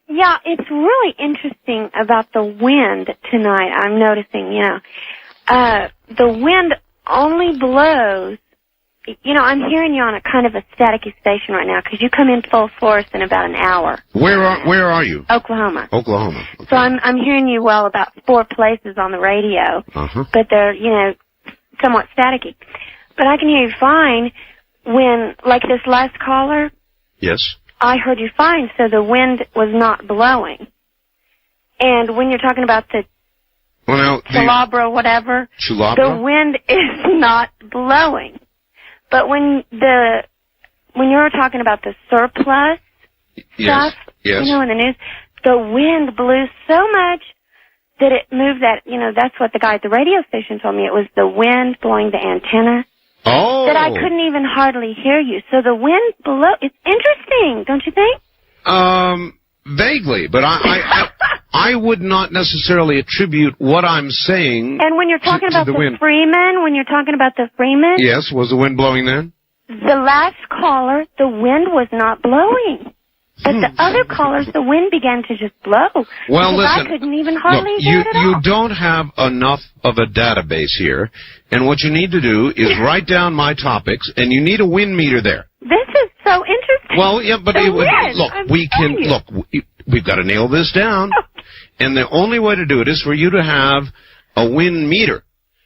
Yeah, it's really interesting about the wind tonight. I'm noticing, you know, the wind only blows. You know, I'm hearing you on a kind of a staticky station right now because you come in full force in about an hour. Where are you? Oklahoma. Oklahoma. Okay. So I'm hearing you well about 4 places on the radio, but they're, you know, somewhat staticky. But I can hear you fine when, like this last caller. Yes. I heard you fine, so the wind was not blowing. And when you're talking about the Chulabra, whatever, the wind is not blowing. But when you're talking about the surplus stuff, you know, in the news, the wind blew so much that it moved that, you know, that's what the guy at the radio station told me. It was the wind blowing the antenna that I couldn't even hardly hear you. So the wind below, it's interesting, don't you think? Vaguely, but I would not necessarily attribute what I'm saying. And when you're talking about the Freeman, yes, was the wind blowing then? The last caller, the wind was not blowing. But the other callers, the wind began to just blow. Well, listen, I couldn't even hardly hear it at all. You don't have enough of a database here, and what you need to do is write down my topics, and you need a wind meter there. This is so interesting. Well, yeah, but we've got to nail this down, and the only way to do it is for you to have a wind meter,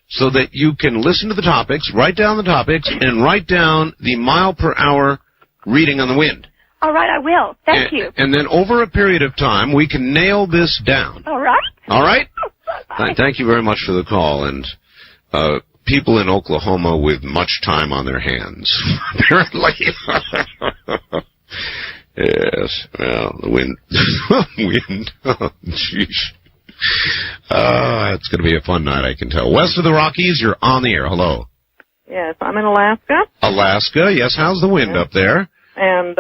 so that you can listen to the topics, write down the topics, and write down the mile per hour reading on the wind. All right, I will. Thank you. And then over a period of time, we can nail this down. All right. All right? Thank you very much for the call. And people in Oklahoma with much time on their hands, apparently. Yes, well, the wind. Oh, jeez. It's going to be a fun night, I can tell. West of the Rockies, you're on the air. Hello. Yes, I'm in Alaska. Alaska, yes. How's the wind up there? And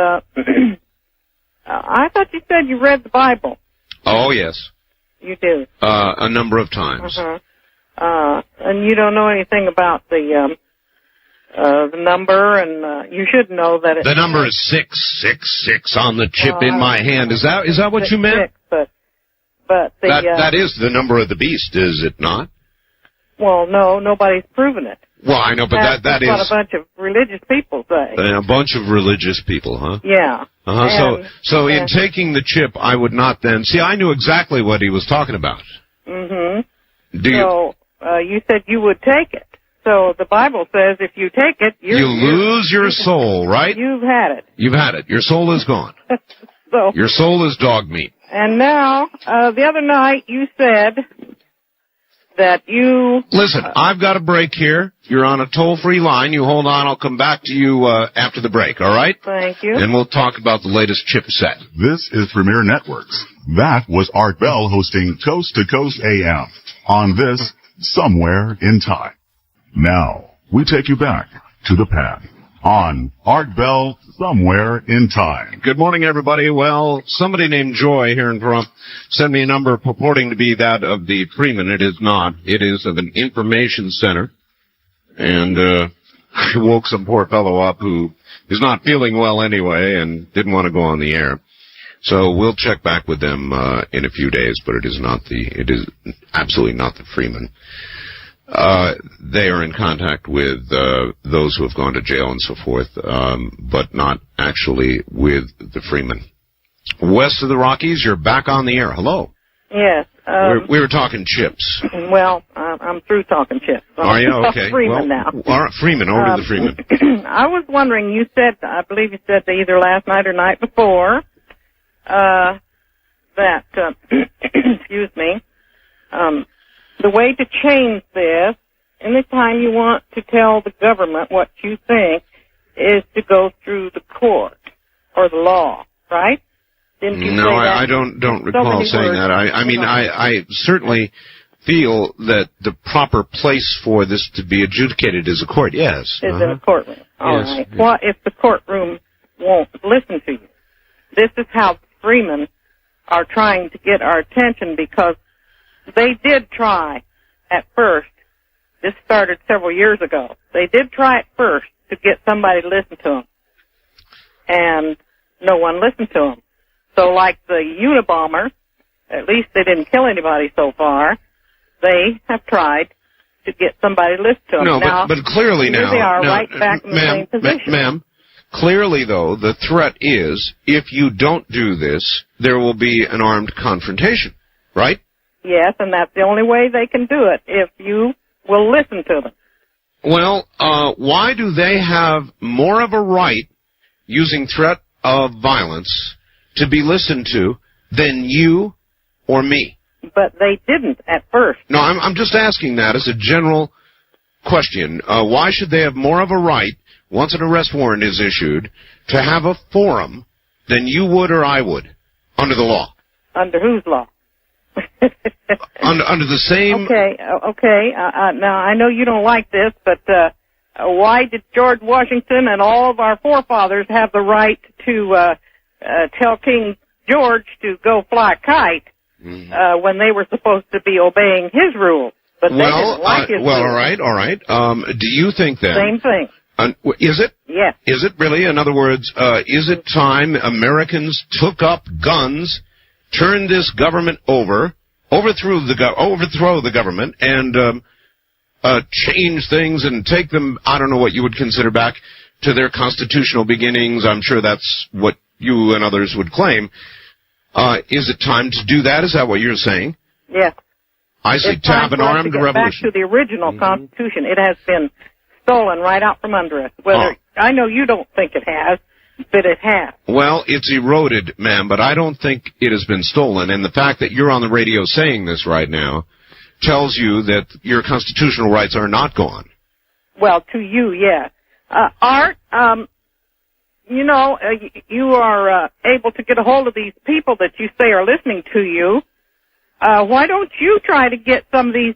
I thought you said you read the Bible. Oh, yes. You do? A number of times. And you don't know anything about the number, and you should know that the number is 666 on the chip in my hand. Is that what you meant? But that is the number of the beast, is it not? Well, no, nobody's proven it. Well, I know, but that is what a bunch of religious people say. A bunch of religious people, huh? Yeah. So in taking the chip, I would not then see. I knew exactly what he was talking about. You said you would take it. So the Bible says if you take it, you lose your soul, right? You've had it. You've had it. Your soul is gone. Your soul is dog meat. And now, the other night you said that you... Listen, I've got a break here. You're on a toll-free line. You hold on. I'll come back to you after the break, all right? Thank you. And we'll talk about the latest chipset. This is Premier Networks. That was Art Bell hosting Coast to Coast AM on this Somewhere in Time. Now, we take you back to the past on Art Bell Somewhere in Time. Good morning, everybody. Well, somebody named Joy here in Pahrump sent me a number purporting to be that of the Freeman. It is not. It is of an information center. And I woke some poor fellow up who is not feeling well anyway and didn't want to go on the air. So we'll check back with them in a few days, but it is absolutely not the Freeman. They are in contact with those who have gone to jail and so forth, but not actually with the Freeman. West of the Rockies, you're back on the air. Hello. Yes. We were talking chips. Well, I'm through talking chips. Are you? Okay. Freeman now. All right, Freeman, over to the Freeman. I was wondering, I believe you said either last night or night before, that, excuse me, the way to change this, anytime you want to tell the government what you think, is to go through the court or the law, right? Didn't you say that? I don't recall saying that. I certainly feel that the proper place for this to be adjudicated is a court, yes. Is in a courtroom. All right. What if the courtroom won't listen to you? This is how Freeman are trying to get our attention, because they did try at first. This started several years ago. They did try at first to get somebody to listen to them. And no one listened to them. So like the Unabomber, at least they didn't kill anybody so far, they have tried to get somebody to listen to them. No, now, but clearly here now... they are right back in the same position. Ma'am, clearly, though, the threat is, if you don't do this, there will be an armed confrontation, right? Yes, and that's the only way they can do it, if you will listen to them. Well, why do they have more of a right, using threat of violence, to be listened to than you or me? But they didn't at first. No, I'm just asking that as a general question. Why should they have more of a right, once an arrest warrant is issued, to have a forum than you would or I would, under the law? Under whose law? under the same... Okay. Now, I know you don't like this, but why did George Washington and all of our forefathers have the right to tell King George to go fly a kite when they were supposed to be obeying his rules? But they didn't like his rules. All right. Do you think then? Same thing. Is it? Yes. Is it really? In other words, is it time Americans took up guns, turned this government overthrow the government, and change things and take them, I don't know what you would consider, back to their constitutional beginnings? I'm sure that's what you and others would claim. Is it time to do that? Is that what you're saying? Yes. I see. To have an armed revolution. Back to the original Constitution. It has been stolen right out from under us. I know you don't think it has, but it has. Well, it's eroded, ma'am, but I don't think it has been stolen. And the fact that you're on the radio saying this right now tells you that your constitutional rights are not gone. Well, to you, yeah. Art, you know, you are able to get a hold of these people that you say are listening to you. Why don't you try to get some of these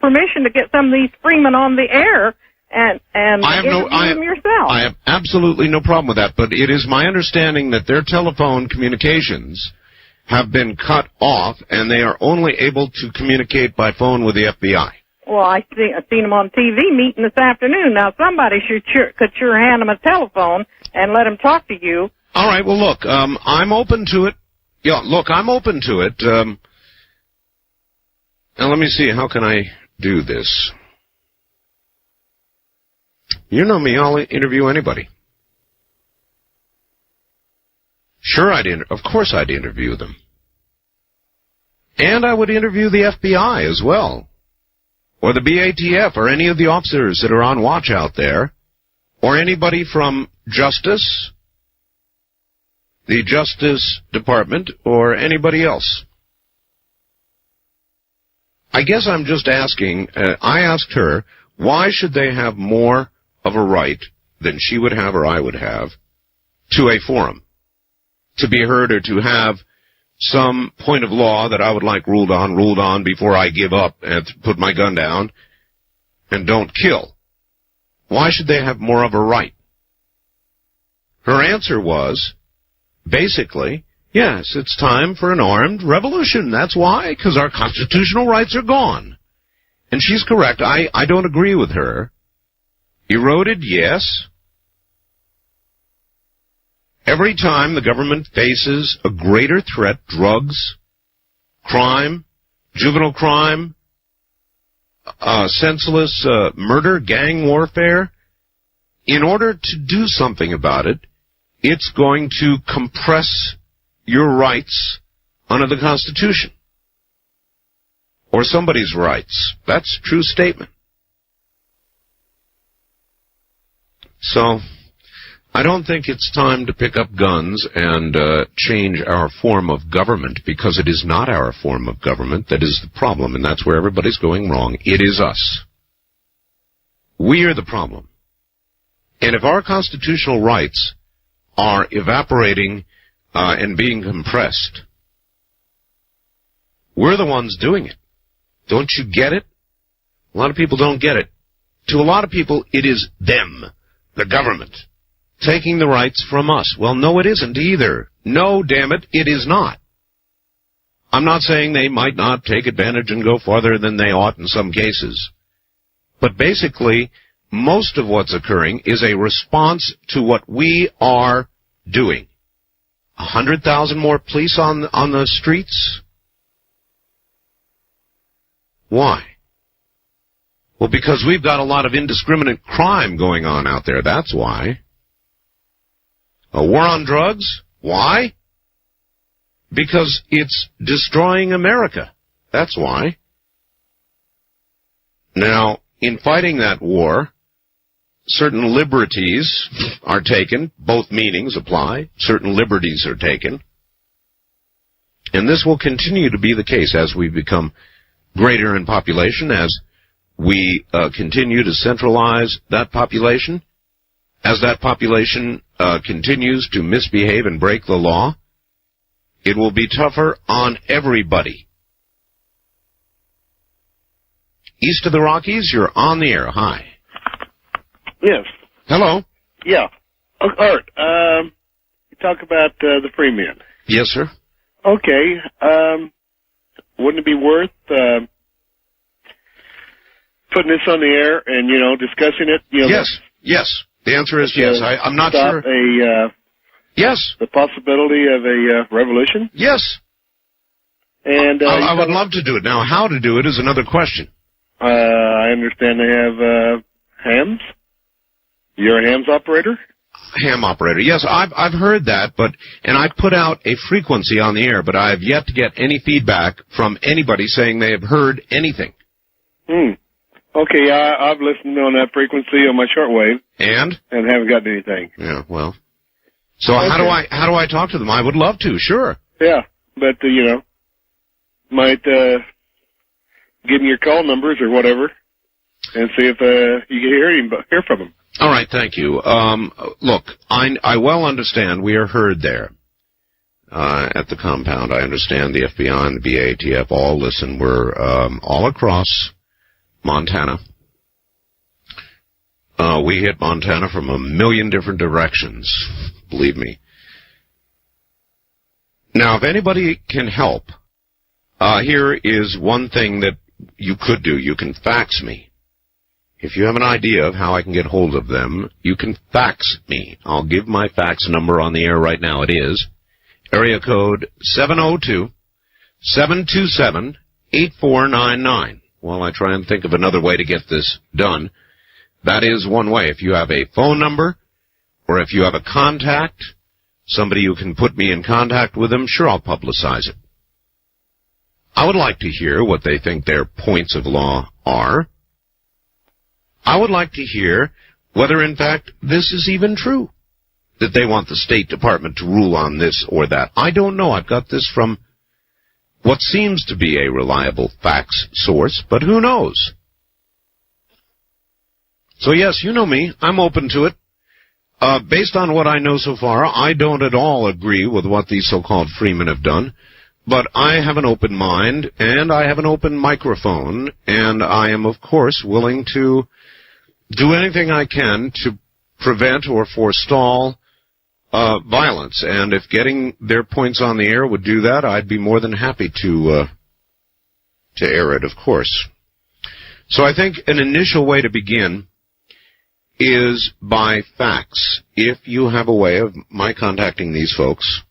permission to get some of these freemen on the air and interview them yourself? I have absolutely no problem with that, but it is my understanding that their telephone communications have been cut off, and they are only able to communicate by phone with the FBI. Well, I've seen them on TV meeting this afternoon. Now, somebody could sure hand them a telephone and let them talk to you. All right, well, look, I'm open to it. Yeah, look, I'm open to it. Now, let me see, how can I do this? You know me, I'll interview anybody. Sure, of course I'd interview them. And I would interview the FBI as well, or the BATF, or any of the officers that are on watch out there, or anybody from Justice, the Justice Department, or anybody else. I guess I'm just asking, I asked her, why should they have more of a right than she would have or I would have to a forum, to be heard or to have some point of law that I would like ruled on before I give up and put my gun down and don't kill? Why should they have more of a right? Her answer was, basically, yes, it's time for an armed revolution. That's why, because our constitutional rights are gone. And she's correct. I don't agree with her. Eroded, yes. Every time the government faces a greater threat, drugs, crime, juvenile crime, senseless murder, gang warfare, in order to do something about it, it's going to compress your rights under the Constitution. Or somebody's rights. That's a true statement. So, I don't think it's time to pick up guns and change our form of government, because it is not our form of government that is the problem, and that's where everybody's going wrong. It is us. We are the problem. And if our constitutional rights are evaporating and being compressed, we're the ones doing it. Don't you get it? A lot of people don't get it. To a lot of people, it is them, the government, taking the rights from us. Well, no, it isn't either. No, damn it, it is not. I'm not saying they might not take advantage and go farther than they ought in some cases. But basically, most of what's occurring is a response to what we are doing. 100,000 more police on the streets? Why? Well, because we've got a lot of indiscriminate crime going on out there, that's why. A war on drugs? Why? Because it's destroying America. That's why. Now, in fighting that war, certain liberties are taken. Both meanings apply. Certain liberties are taken. And this will continue to be the case as we become greater in population, as we continue to centralize that population, as that population continues to misbehave and break the law. It will be tougher on everybody. East of the Rockies, you're on the air. Hi. Yes. Hello. Yeah. Art, you talk about the free men. Yes, sir. Okay. Wouldn't it be worth putting this on the air and, discussing it? Yes. The answer is yes. I'm not sure. Yes. The possibility of a revolution? Yes. And I would love to do it. Now, how to do it is another question. I understand they have hams. You're a hams operator? Ham operator. Yes, I've heard that, and I put out a frequency on the air, but I have yet to get any feedback from anybody saying they have heard anything. Okay, I've listened on that frequency on my shortwave. And haven't gotten anything. Yeah, well. So okay. How do I talk to them? I would love to, sure. Yeah, but might give them your call numbers or whatever, and see if you can hear from them. All right, thank you. Look, I well understand we are heard there at the compound. I understand the FBI and the BATF all listen. We're all across Montana. We hit Montana from a million different directions, believe me. Now, if anybody can help, here is one thing that you could do. You can fax me. If you have an idea of how I can get hold of them, you can fax me. I'll give my fax number on the air right now. It is area code 702-727-8499. While I try and think of another way to get this done, that is one way. If you have a phone number or if you have a contact, somebody who can put me in contact with them, sure, I'll publicize it. I would like to hear what they think their points of law are. I would like to hear whether, in fact, this is even true, that they want the State Department to rule on this or that. I don't know. I've got this from what seems to be a reliable fax source, but who knows? So, yes, you know me. I'm open to it. Based on what I know so far, I don't at all agree with what these so-called freemen have done. But I have an open mind, and I have an open microphone, and I am, of course, willing to do anything I can to prevent or forestall violence. And if getting their points on the air would do that, I'd be more than happy to air it, of course. So I think an initial way to begin is by fax. If you have a way of my contacting these folks,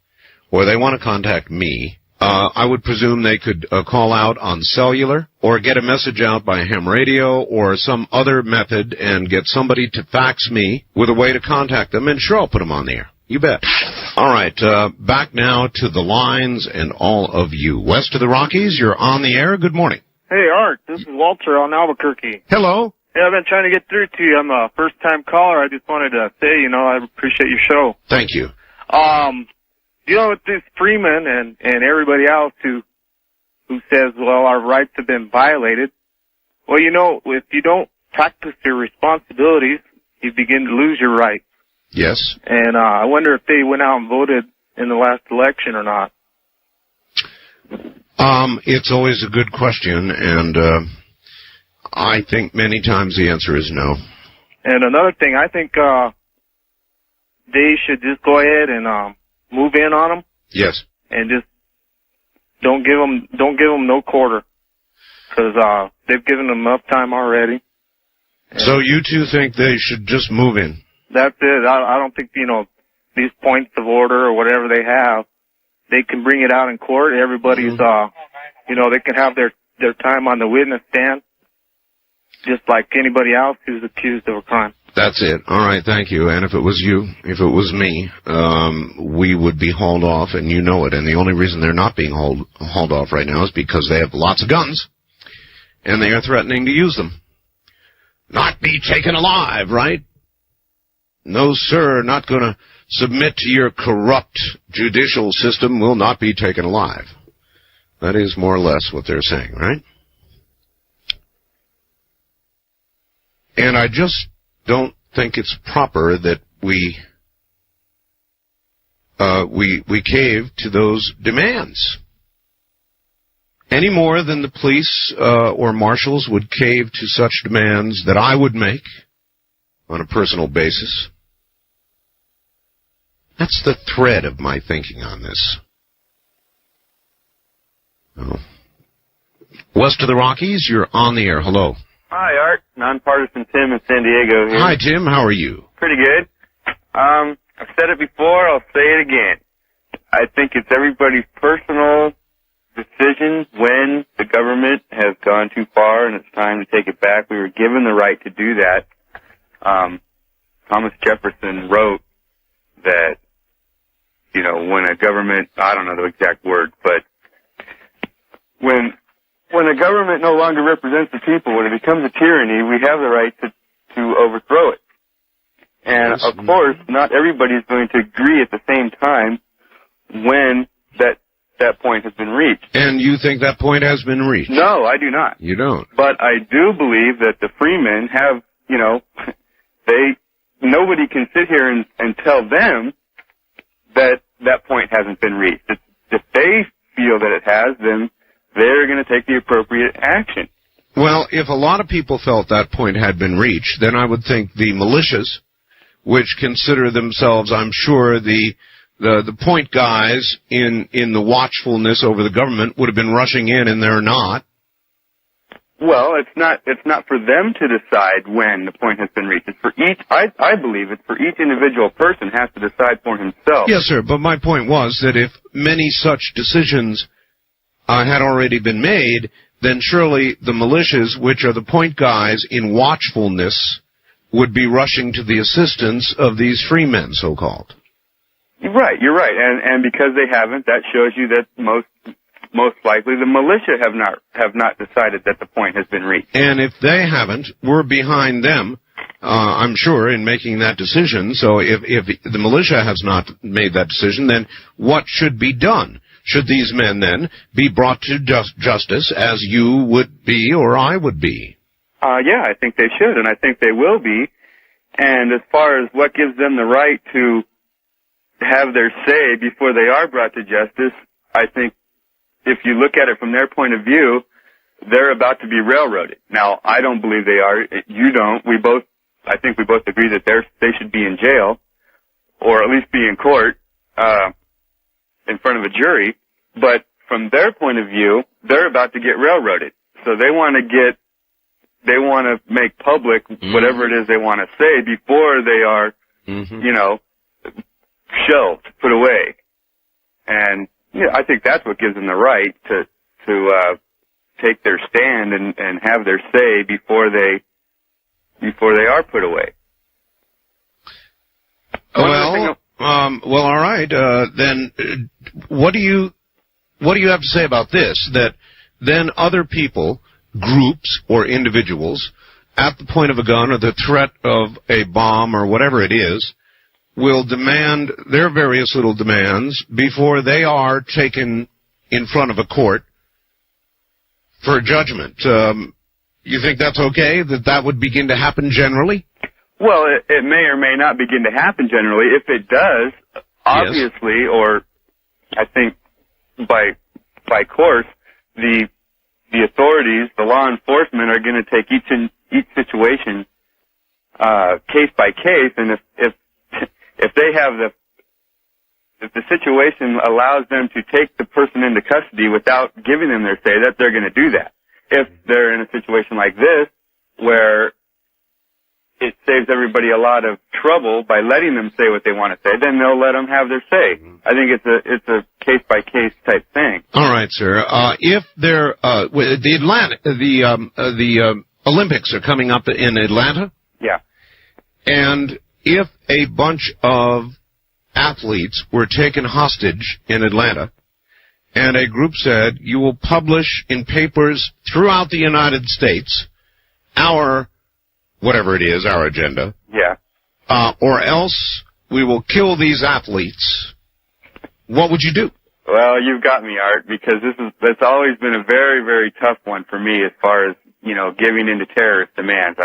or they want to contact me, I would presume they could call out on cellular or get a message out by ham radio or some other method and get somebody to fax me with a way to contact them, and sure, I'll put them on the air. You bet. All right, back now to the lines and all of you. West of the Rockies, you're on the air. Good morning. Hey, Art, this is Walter on Albuquerque. Hello. Yeah, I've been trying to get through to you. I'm a first-time caller. I just wanted to say, I appreciate your show. Thank you. With this Freeman and everybody else who says, well, our rights have been violated, well, if you don't practice your responsibilities, you begin to lose your rights. Yes. And I wonder if they went out and voted in the last election or not. It's always a good question, and I think many times the answer is no. And another thing, I think they should just go ahead and move in on them. Yes. And just don't give them no quarter, because they've given them enough time already. So you two think they should just move in? That's it. I don't think these points of order or whatever they have, they can bring it out in court. Everybody's they can have their time on the witness stand, just like anybody else who's accused of a crime. That's it. All right, thank you. And if it was me, we would be hauled off, and you know it. And the only reason they're not being hauled off right now is because they have lots of guns, and they are threatening to use them. Not be taken alive, right? No, sir, not going to submit to your corrupt judicial system, will not be taken alive. That is more or less what they're saying, right? And I just don't think it's proper that we cave to those demands any more than the police or marshals would cave to such demands that I would make on a personal basis. That's the thread of my thinking on this. Oh. West of the Rockies, you're on the air. Hello. Hi, Art. Nonpartisan Tim in San Diego here. Hi, Tim. How are you? Pretty good. I've said it before. I'll say it again. I think it's everybody's personal decision when the government has gone too far and it's time to take it back. We were given the right to do that. Thomas Jefferson wrote that, you know, when a government, I don't know the exact word, but when a government no longer represents the people, when it becomes a tyranny, we have the right to overthrow it. And, of course, not everybody is going to agree at the same time when that point has been reached. And you think that point has been reached? No, I do not. You don't? But I do believe that the freemen have, you know, nobody can sit here and tell them that point hasn't been reached. If they feel that it has, then they're going to take the appropriate action. Well, if a lot of people felt that point had been reached, then I would think the militias, which consider themselves, I'm sure, the point guys in the watchfulness over the government, would have been rushing in, and they're not. Well, it's not for them to decide when the point has been reached. It's for each, I believe it's for each individual person has to decide for himself. Yes, sir, but my point was that if many such decisions had already been made, then surely the militias, which are the point guys in watchfulness, would be rushing to the assistance of these free men, so-called. You're right. And because they haven't, that shows you that most likely the militia have not decided that the point has been reached. And if they haven't, we're behind them, I'm sure, in making that decision. So if the militia has not made that decision, then what should be done? Should these men then be brought to justice as you would be or I would be? Yeah, I think they should, and I think they will be. And as far as what gives them the right to have their say before they are brought to justice, I think if you look at it from their point of view, they're about to be railroaded. Now, I don't believe they are. You don't. I think we both agree that they should be in jail, or at least be in court, in front of a jury. But from their point of view, they're about to get railroaded. So they want to make public whatever it is they want to say before they are, you know, shelved, put away. And yeah, I think that's what gives them the right to take their stand and have their say before they are put away. Well, all right. Then, what do you have to say about this? That then other people, groups or individuals, at the point of a gun or the threat of a bomb or whatever it is, will demand their various little demands before they are taken in front of a court for judgment. You think that's okay, that would begin to happen generally? Well, it may or may not begin to happen generally. If it does, obviously, yes. Or I think by course, the authorities, the law enforcement, are going to take each situation case by case, and if the situation allows them to take the person into custody without giving them their say, that they're going to do that. If they're in a situation like this, where it saves everybody a lot of trouble by letting them say what they want to say, then they'll let them have their say. I think it's a case by case type thing. All right, sir. If the Olympics are coming up in Atlanta, yeah, and if a bunch of athletes were taken hostage in Atlanta, and a group said, you will publish in papers throughout the United States our, whatever it is, our agenda. Yeah. Or else we will kill these athletes. What would you do? Well, you've got me, Art, because that's always been a very, very tough one for me as far as, you know, giving in to terrorist demands.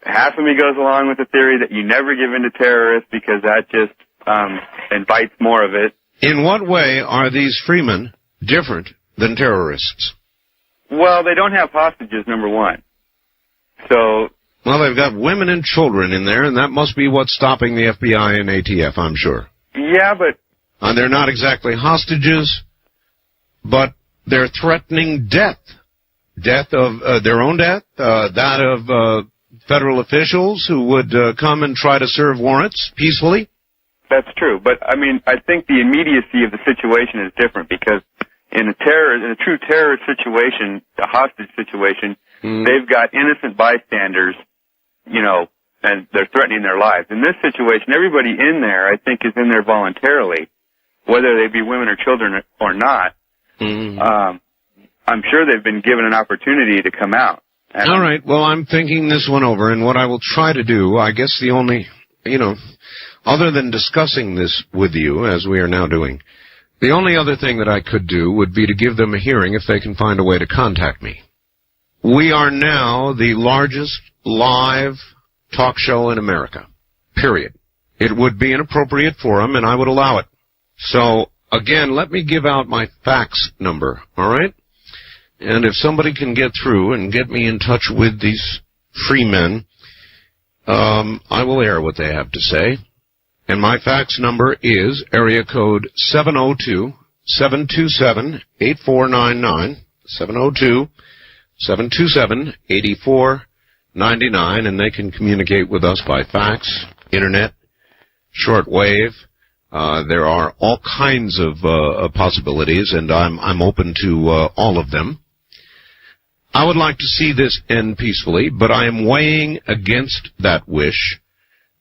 Half of me goes along with the theory that you never give in to terrorists because that just invites more of it. In what way are these freemen different than terrorists? Well, they don't have hostages, number one. So Well, they've got women and children in there, and that must be what's stopping the FBI and ATF, I'm sure. Yeah, but... They're not exactly hostages, but they're threatening death. Death of their own death, that of federal officials who would come and try to serve warrants peacefully. That's true, but I mean, I think the immediacy of the situation is different because in a true terrorist situation, a hostage situation, they've got innocent bystanders, you know, and they're threatening their lives. In this situation, everybody in there, I think, is in there voluntarily, whether they be women or children or not. I'm sure they've been given an opportunity to come out. All right. Well, I'm thinking this one over, and what I will try to do, I guess the only, other than discussing this with you, as we are now doing, the only other thing that I could do would be to give them a hearing if they can find a way to contact me. We are now the largest live talk show in America, period. It would be an appropriate forum, and I would allow it. So, again, let me give out my fax number, all right? And if somebody can get through and get me in touch with these free men, I will air what they have to say. And my fax number is area code 702-727-8499, 702-727-8499, and they can communicate with us by fax, internet, shortwave. There are all kinds of possibilities, and I'm open to all of them. I would like to see this end peacefully, but I am weighing against that wish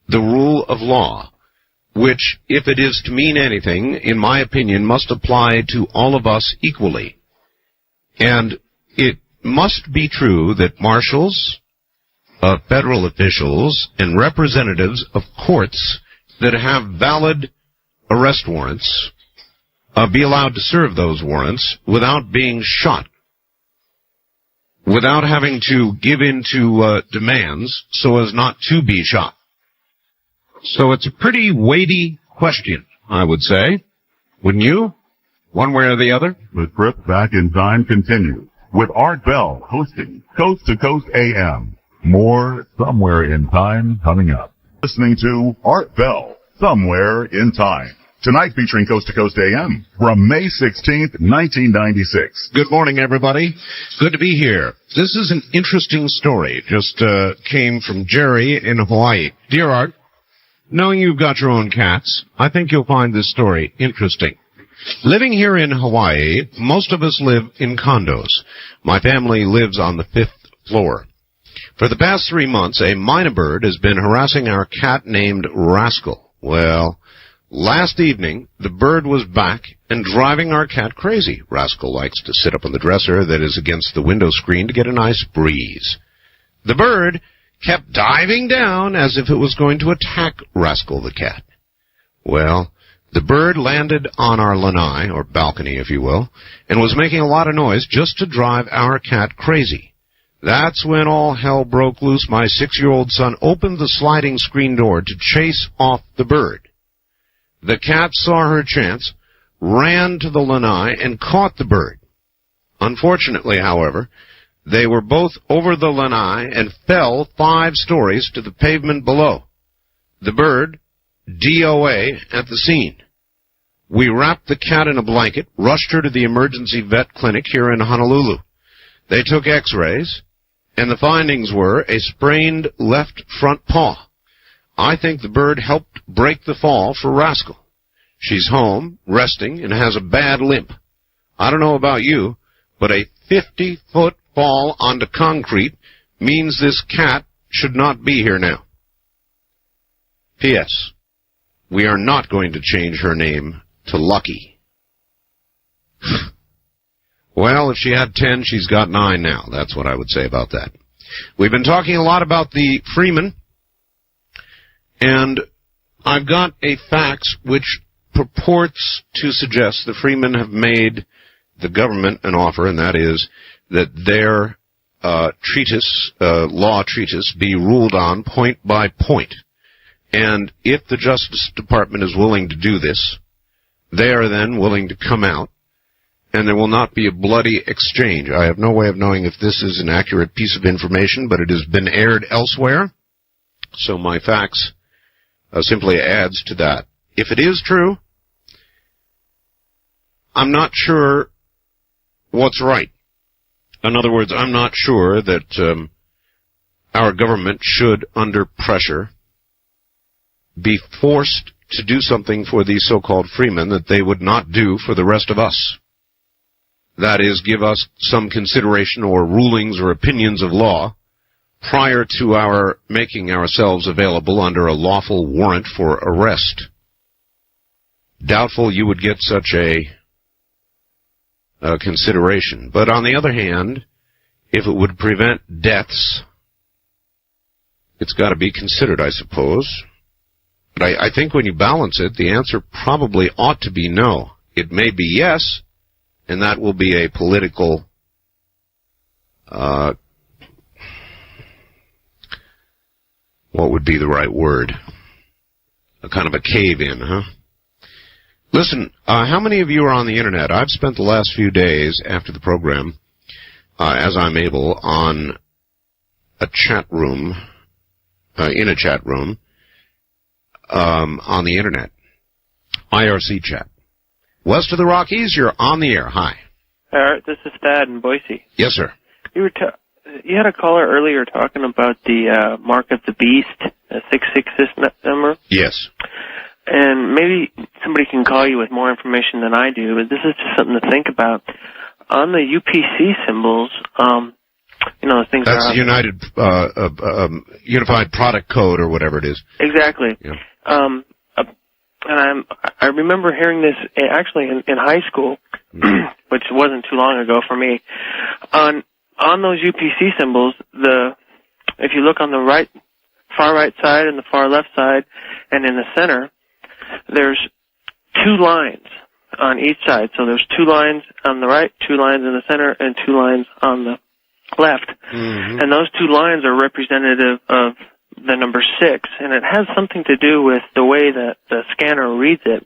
the rule of law, which, if it is to mean anything, in my opinion, must apply to all of us equally. And it must be true that marshals, federal officials, and representatives of courts that have valid arrest warrants be allowed to serve those warrants without being shot, without having to give in to demands so as not to be shot. So it's a pretty weighty question, I would say. Wouldn't you? One way or the other? The trip back in time continues with Art Bell hosting Coast to Coast AM. More Somewhere in Time coming up. Listening to Art Bell, Somewhere in Time. Tonight featuring Coast to Coast AM from May 16th, 1996. Good morning, everybody. Good to be here. This is an interesting story. Just came from Jerry in Hawaii. Dear Art, knowing you've got your own cats, I think you'll find this story interesting. Living here in Hawaii, most of us live in condos. My family lives on the 5th floor. For the past 3 months, a mynah bird has been harassing our cat named Rascal. Well, last evening, the bird was back and driving our cat crazy. Rascal likes to sit up on the dresser that is against the window screen to get a nice breeze. The bird kept diving down as if it was going to attack Rascal the cat. Well, the bird landed on our lanai, or balcony if you will, and was making a lot of noise just to drive our cat crazy. That's when all hell broke loose. My 6-year-old son opened the sliding screen door to chase off the bird. The cat saw her chance, ran to the lanai, and caught the bird. Unfortunately, however, they were both over the lanai and fell 5 stories to the pavement below. The bird, DOA, at the scene. We wrapped the cat in a blanket, rushed her to the emergency vet clinic here in Honolulu. They took x-rays, and the findings were a sprained left front paw. I think the bird helped break the fall for Rascal. She's home, resting, and has a bad limp. I don't know about you, but a 50-foot fall onto concrete means this cat should not be here now. P.S. We are not going to change her name to Lucky. Well, if she had 10, she's got 9 now. That's what I would say about that. We've been talking a lot about the Freeman, and I've got a fax which purports to suggest the Freemen have made the government an offer, and that is that their law treatise be ruled on point by point. And if the Justice Department is willing to do this, they are then willing to come out and there will not be a bloody exchange. I have no way of knowing if this is an accurate piece of information, but it has been aired elsewhere, so my facts simply adds to that. If it is true, I'm not sure what's right. In other words, I'm not sure that our government should, under pressure, be forced to do something for these so-called freemen that they would not do for the rest of us. That is, give us some consideration or rulings or opinions of law prior to our making ourselves available under a lawful warrant for arrest. Doubtful you would get such a consideration. But on the other hand, if it would prevent deaths, it's got to be considered, I suppose. But I think when you balance it, the answer probably ought to be no. It may be yes, and that will be a political what would be the right word? A kind of a cave-in, huh? Listen, how many of you are on the Internet? I've spent the last few days after the program, as I'm able, on a chat room, in a chat room, on the Internet. IRC chat. West of the Rockies, you're on the air. Hi. This is Thad in Boise. Yes, sir. You had a caller earlier talking about the mark of the beast, the 666 number. Yes. And maybe somebody can call you with more information than I do, but this is just something to think about. On the UPC symbols, things that's the Unified Product Code or whatever it is. Exactly. Yeah. And I remember hearing this actually in high school, which wasn't too long ago for me. On those UPC symbols, if you look on the far right side and the far left side, and in the center, there's 2 lines on each side. So there's 2 lines on the right, 2 lines in the center, and 2 lines on the left. Mm-hmm. And those 2 lines are representative of the number 6, and it has something to do with the way that the scanner reads it.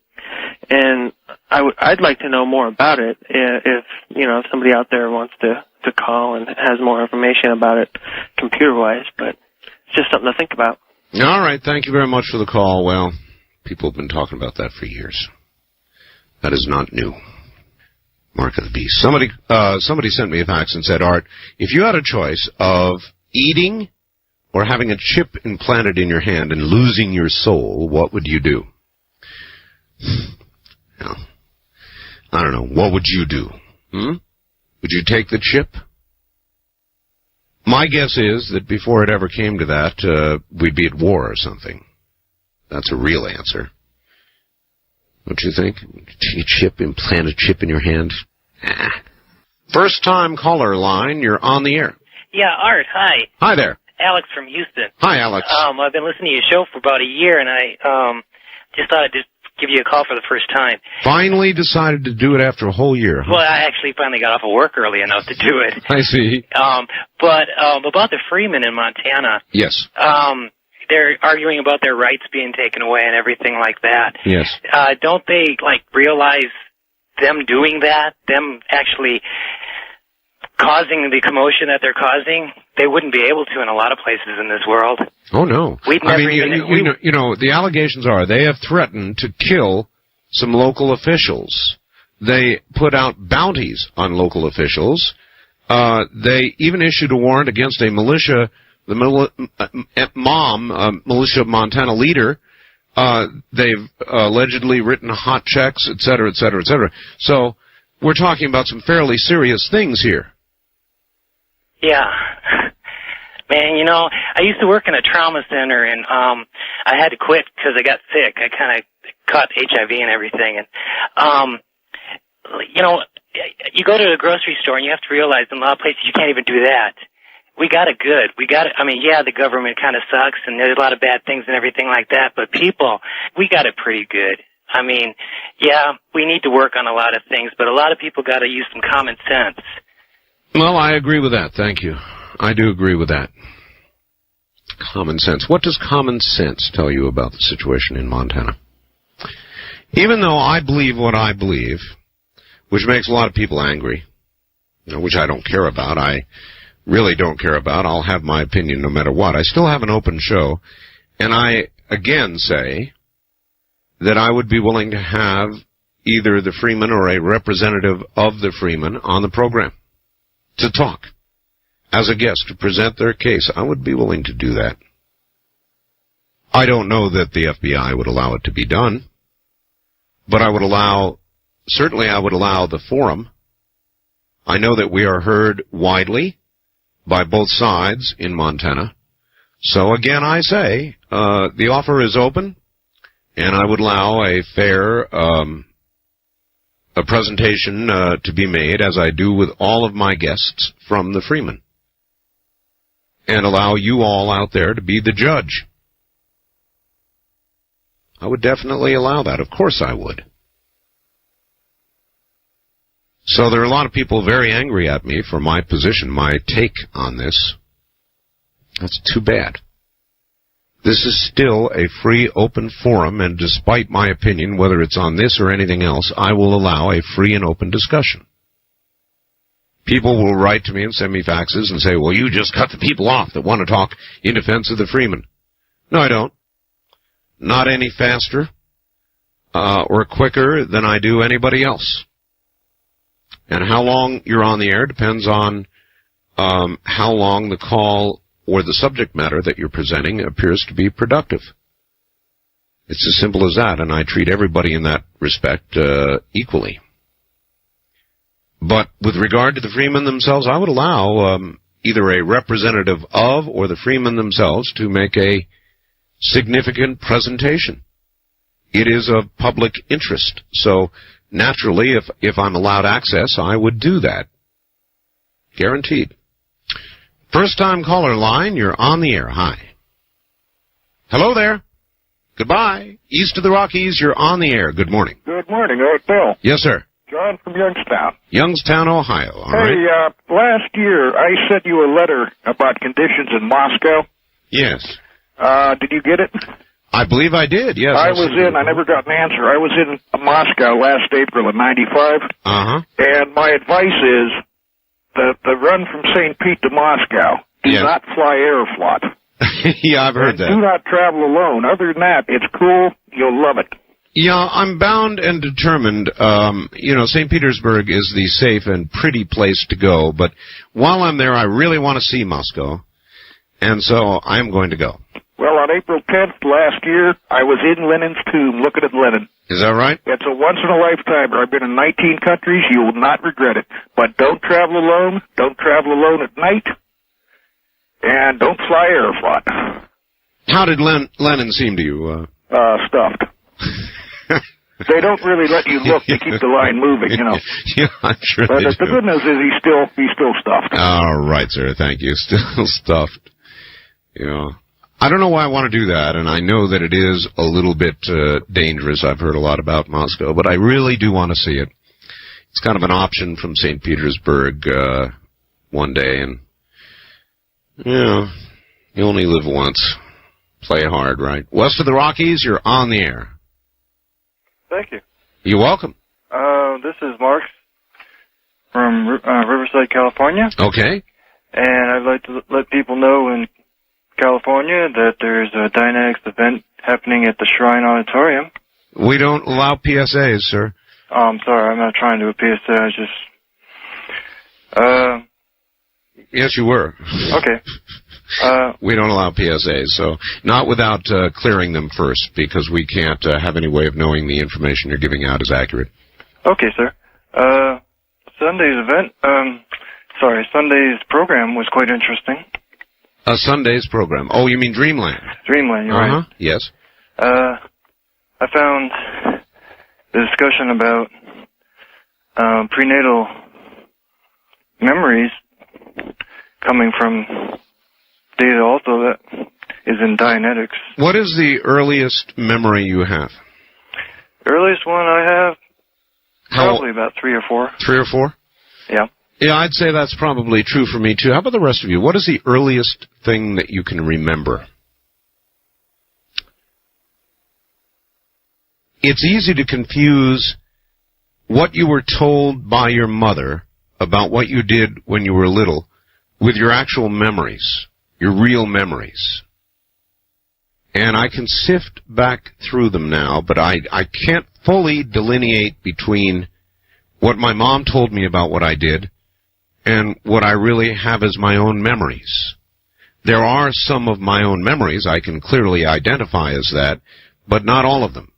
And I'd like to know more about it if somebody out there wants to call and has more information about it computer-wise, but it's just something to think about. All right, thank you very much for the call. Well, people have been talking about that for years. That is not new. Mark of the beast. Somebody sent me a fax and said, Art, if you had a choice of eating or having a chip implanted in your hand and losing your soul, what would you do? No. I don't know. What would you do? Would you take the chip? My guess is that before it ever came to that, we'd be at war or something. That's a real answer. Don't you think? Implant a chip in your hand? First time caller line, you're on the air. Yeah, Art, hi. Hi there. Alex from Houston. Hi, Alex. I've been listening to your show for about a year, and I just thought I'd just give you a call for the first time. Finally decided to do it after a whole year, huh? Well, I actually finally got off of work early enough to do it. I see. But about the freemen in Montana. Yes. They're arguing about their rights being taken away and everything like that. Yes. Don't they, realize them doing that, them actually causing the commotion that they're causing? They wouldn't be able to in a lot of places in this world. Oh, no. The allegations are they have threatened to kill some local officials. They put out bounties on local officials. They even issued a warrant against a militia, militia Montana leader. They've allegedly written hot checks, et cetera, et cetera, et cetera. So we're talking about some fairly serious things here. Yeah. Man, I used to work in a trauma center, and I had to quit because I got sick. I kind of caught HIV and everything. And, you go to the grocery store, and you have to realize in a lot of places you can't even do that. We got it good. The government kind of sucks, and there's a lot of bad things and everything like that, but people, we got it pretty good. We need to work on a lot of things, but a lot of people got to use some common sense. Well, I agree with that. Thank you. I do agree with that. Common sense. What does common sense tell you about the situation in Montana? Even though I believe what I believe, which makes a lot of people angry, which I don't care about. I really don't care about. I'll have my opinion no matter what. I still have an open show, and I again say that I would be willing to have either the Freeman or a representative of the Freeman on the program to talk as a guest, to present their case. I would be willing to do that. I don't know that the FBI would allow it to be done, but I would allow the forum. I know that we are heard widely by both sides in Montana. So again, I say, the offer is open, and I would allow a fair, a presentation, to be made, as I do with all of my guests from the Freeman. And allow you all out there to be the judge. I would definitely allow that. Of course I would. So there are a lot of people very angry at me for my position, my take on this. That's too bad. This is still a free, open forum, and despite my opinion, whether it's on this or anything else, I will allow a free and open discussion. People will write to me and send me faxes and say, well, you just cut the people off that want to talk in defense of the Freeman. No, I don't. Not any faster or quicker than I do anybody else. And how long you're on the air depends on how long the call or the subject matter that you're presenting appears to be productive. It's as simple as that, and I treat everybody in that respect equally. But with regard to the Freemen themselves, I would allow either a representative of or the Freemen themselves to make a significant presentation. It is of public interest. So naturally, if I'm allowed access, I would do that. Guaranteed. First-time caller line, you're on the air. Hi. Hello there. Goodbye. East of the Rockies, you're on the air. Good morning. Good morning, Art Bill. Yes, sir. John from Youngstown. Youngstown, Ohio. All right. Last year I sent you a letter about conditions in Moscow. Yes. Did you get it? I believe I did, yes. I never got an answer. I was in Moscow last April of 95. Uh-huh. And my advice is the run from St. Pete to Moscow, do not fly Aeroflot. Yeah, I've heard that. Do not travel alone. Other than that, it's cool. You'll love it. Yeah, I'm bound and determined. St. Petersburg is the safe and pretty place to go, but while I'm there, I really want to see Moscow, and so I'm going to go. Well, on April 10th last year, I was in Lenin's tomb looking at Lenin. Is that right? It's a once-in-a-lifetime. I've been in 19 countries. You will not regret it. But don't travel alone. Don't travel alone at night. And don't fly Aeroflot. How did Lenin seem to you? Stuffed. They don't really let you look to keep the line moving, you know. Yeah, I'm sure but they do. The good news is he's still stuffed. All right, sir. Thank you. Still stuffed. I don't know why I want to do that, and I know that it is a little bit dangerous. I've heard a lot about Moscow, but I really do want to see it. It's kind of an option from St. Petersburg one day, and, you only live once. Play hard, right? West of the Rockies, you're on the air. Thank you. You're welcome. This is Mark from Riverside, California. Okay. And I'd like to let people know in California that there's a Dynetics event happening at the Shrine Auditorium. We don't allow PSAs, sir. Oh, I'm sorry. I'm not trying to do a PSA. I just... Yes, you were. Okay. We don't allow PSAs, so not without clearing them first, because we can't have any way of knowing the information you're giving out is accurate. Okay, sir. Sunday's program was quite interesting. Sunday's program. Oh, you mean Dreamland? Dreamland, you're right. Yes. I found the discussion about prenatal memories coming from data also that is in Dynetics. What is the earliest memory you have? Earliest one I have, probably about 3 or 4. 3 or 4? Yeah. Yeah, I'd say that's probably true for me, too. How about the rest of you? What is the earliest thing that you can remember? It's easy to confuse what you were told by your mother about what you did when you were little with your actual memories, your real memories. And I can sift back through them now, but I can't fully delineate between what my mom told me about what I did and what I really have as my own memories. There are some of my own memories I can clearly identify as that, but not all of them.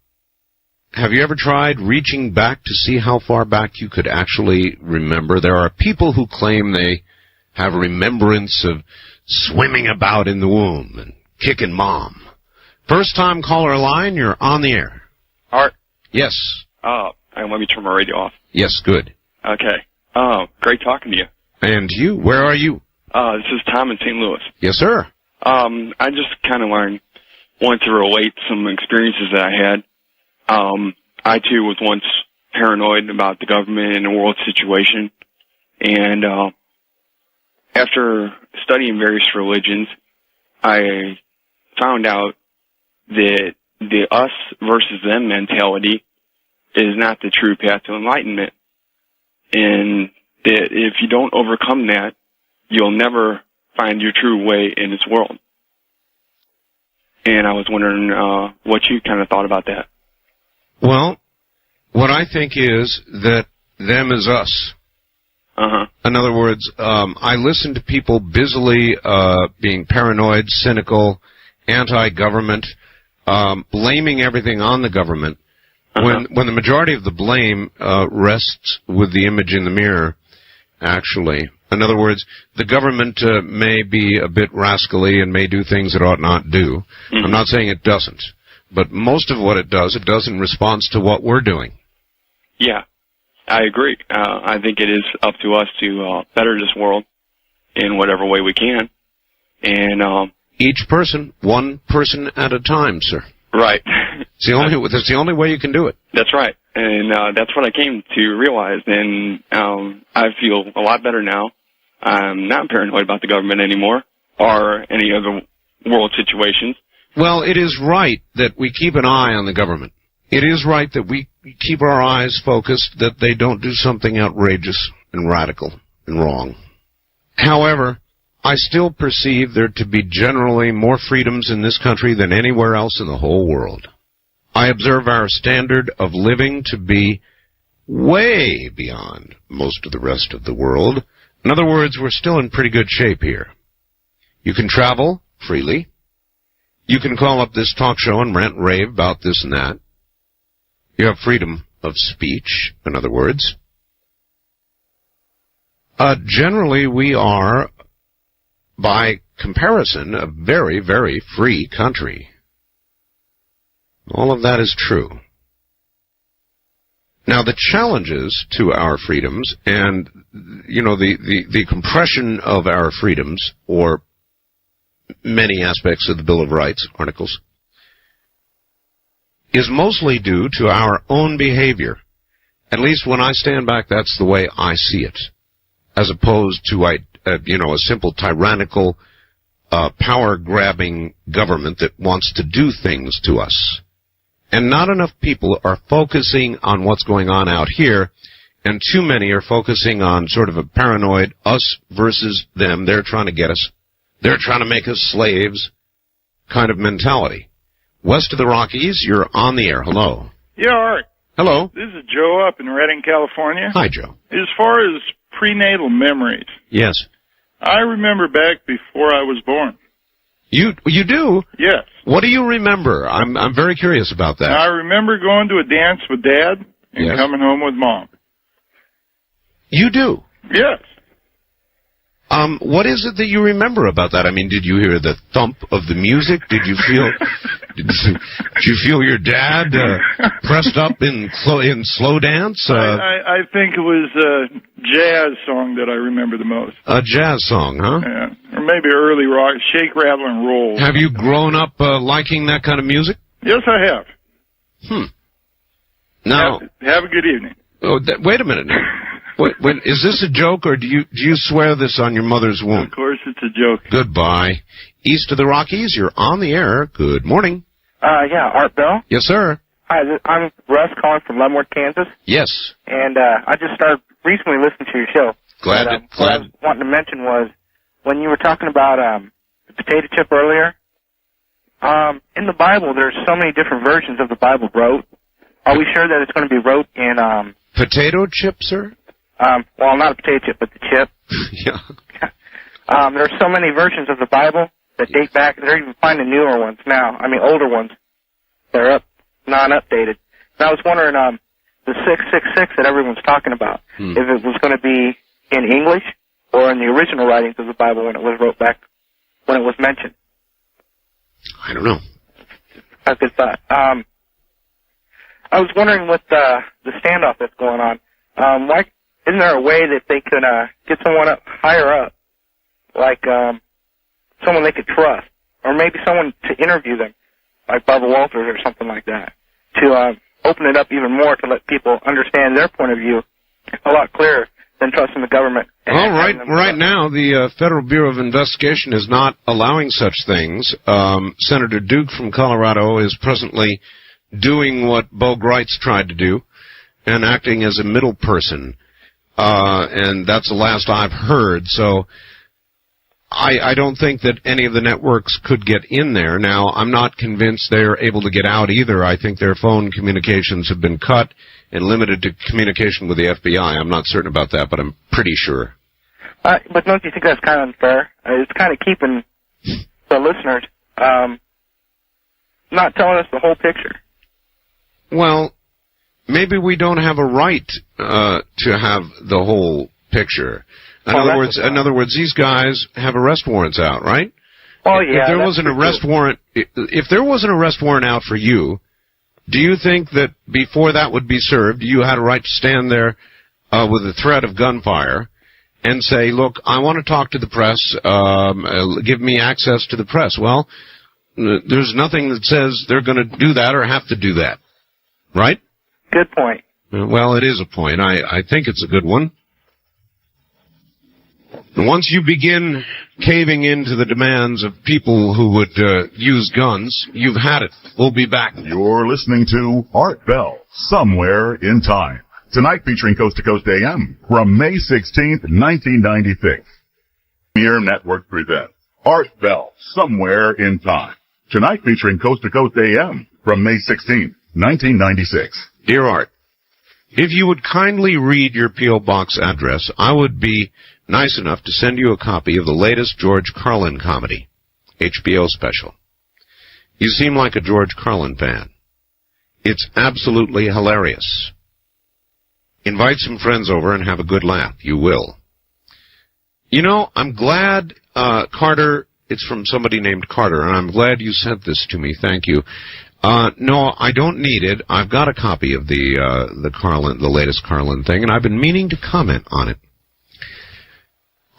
Have you ever tried reaching back to see how far back you could actually remember? There are people who claim they have remembrance of swimming about in the womb and kicking mom. First-time caller line, you're on the air. Art? Yes. And let me turn my radio off. Yes, good. Okay. Great talking to you. And you? Where are you? This is Tom in St. Louis. Yes, sir. I just kind of wanted to relate some experiences that I had. I, too, was once paranoid about the government and the world situation. And after studying various religions, I found out that the us versus them mentality is not the true path to enlightenment. And that if you don't overcome that, you'll never find your true way in this world. And I was wondering what you kind of thought about that. Well, what I think is that them is us. Uh-huh. In other words, I listen to people busily being paranoid, cynical, anti-government, blaming everything on the government. Uh-huh. When the majority of the blame rests with the image in the mirror, actually. In other words, the government may be a bit rascally and may do things it ought not do. Mm-hmm. I'm not saying it doesn't. But most of what it does in response to what we're doing. Yeah, I agree. I think it is up to us to better this world in whatever way we can. And each person, one person at a time, sir. Right. That's the only way you can do it. That's right. And that's what I came to realize. And I feel a lot better now. I'm not paranoid about the government anymore or any other world situations. Well, it is right that we keep an eye on the government. It is right that we keep our eyes focused that they don't do something outrageous and radical and wrong. However, I still perceive there to be generally more freedoms in this country than anywhere else in the whole world. I observe our standard of living to be way beyond most of the rest of the world. In other words, we're still in pretty good shape here. You can travel freely. You can call up this talk show and rant and rave about this and that. You have freedom of speech, in other words. Generally, we are, by comparison, a very, very free country. All of that is true. Now, the challenges to our freedoms and, the compression of our freedoms, or many aspects of the Bill of Rights articles, is mostly due to our own behavior. At least when I stand back, that's the way I see it, as opposed to a simple tyrannical, power-grabbing government that wants to do things to us. And not enough people are focusing on what's going on out here, and too many are focusing on sort of a paranoid us versus them. They're trying to get us. They're trying to make us slaves kind of mentality. West of the Rockies, you're on the air. Hello. Yeah, Art. Hello. This is Joe up in Redding, California. Hi, Joe. As far as prenatal memories. Yes. I remember back before I was born. You do? Yes. What do you remember? I'm very curious about that. I remember going to a dance with Dad and coming home with Mom. You do? Yes. What is it that you remember about that? I mean, did you hear the thump of the music? Did you feel your dad pressed up in slow dance? I think it was a jazz song that I remember the most. A jazz song, huh? Yeah, or maybe early rock, shake, rattle, and roll. Have you grown up liking that kind of music? Yes, I have. Now, have a good evening. Oh, wait a minute now. Wait, is this a joke, or do you swear this on your mother's womb? Of course, it's a joke. Goodbye. East of the Rockies, you're on the air. Good morning. Yeah, Art Bell? Yes, sir. Hi, I'm Russ calling from Leavenworth, Kansas. Yes. And I just started recently listening to your show. Glad. What I was wanting to mention was when you were talking about the potato chip earlier. In the Bible, there's so many different versions of the Bible wrote. Are we sure that it's going to be wrote in potato chip, sir? Well, not a potato chip, but the chip. Yeah. There's so many versions of the Bible that date back. They're even finding newer ones now. I mean, older ones. They're non-updated. And I was wondering, the 666 that everyone's talking about, if it was going to be in English or in the original writings of the Bible when it was wrote back, when it was mentioned. I don't know. That's a good thought. I was wondering with the standoff that's going on, why isn't there a way that they could get someone up higher up, like someone they could trust, or maybe someone to interview them, like Barbara Walters or something like that, to open it up even more to let people understand their point of view a lot clearer than trusting the government. Well, right now, the Federal Bureau of Investigation is not allowing such things. Senator Duke from Colorado is presently doing what Bo Greitz tried to do and acting as a middle person. And that's the last I've heard. So I don't think that any of the networks could get in there. Now, I'm not convinced they're able to get out either. I think their phone communications have been cut and limited to communication with the FBI. I'm not certain about that, but I'm pretty sure. But don't you think that's kind of unfair? It's kind of keeping the listeners not telling us the whole picture. Well, maybe we don't have a right to have the whole picture. In other words, these guys have arrest warrants out, right? Oh yeah. If there was an arrest warrant, if there was an arrest warrant out for you, do you think that before that would be served, you had a right to stand there with the threat of gunfire and say, "Look, I want to talk to the press. Give me access to the press." Well, there's nothing that says they're going to do that or have to do that, right? Good point. Well, it is a point. I think it's a good one. Once you begin caving into the demands of people who would use guns, you've had it. We'll be back. You're listening to Art Bell, Somewhere in Time. Tonight featuring Coast to Coast AM from May 16th, 1996. Premier Network presents Art Bell, Somewhere in Time. Tonight featuring Coast to Coast AM from May 16th, 1996. Dear Art, if you would kindly read your P.O. Box address, I would be nice enough to send you a copy of the latest George Carlin comedy, HBO special. You seem like a George Carlin fan. It's absolutely hilarious. Invite some friends over and have a good laugh. You will. You know, I'm glad, Carter, it's from somebody named Carter, and I'm glad you sent this to me. Thank you. No, I don't need it. I've got a copy of the latest Carlin thing, and I've been meaning to comment on it.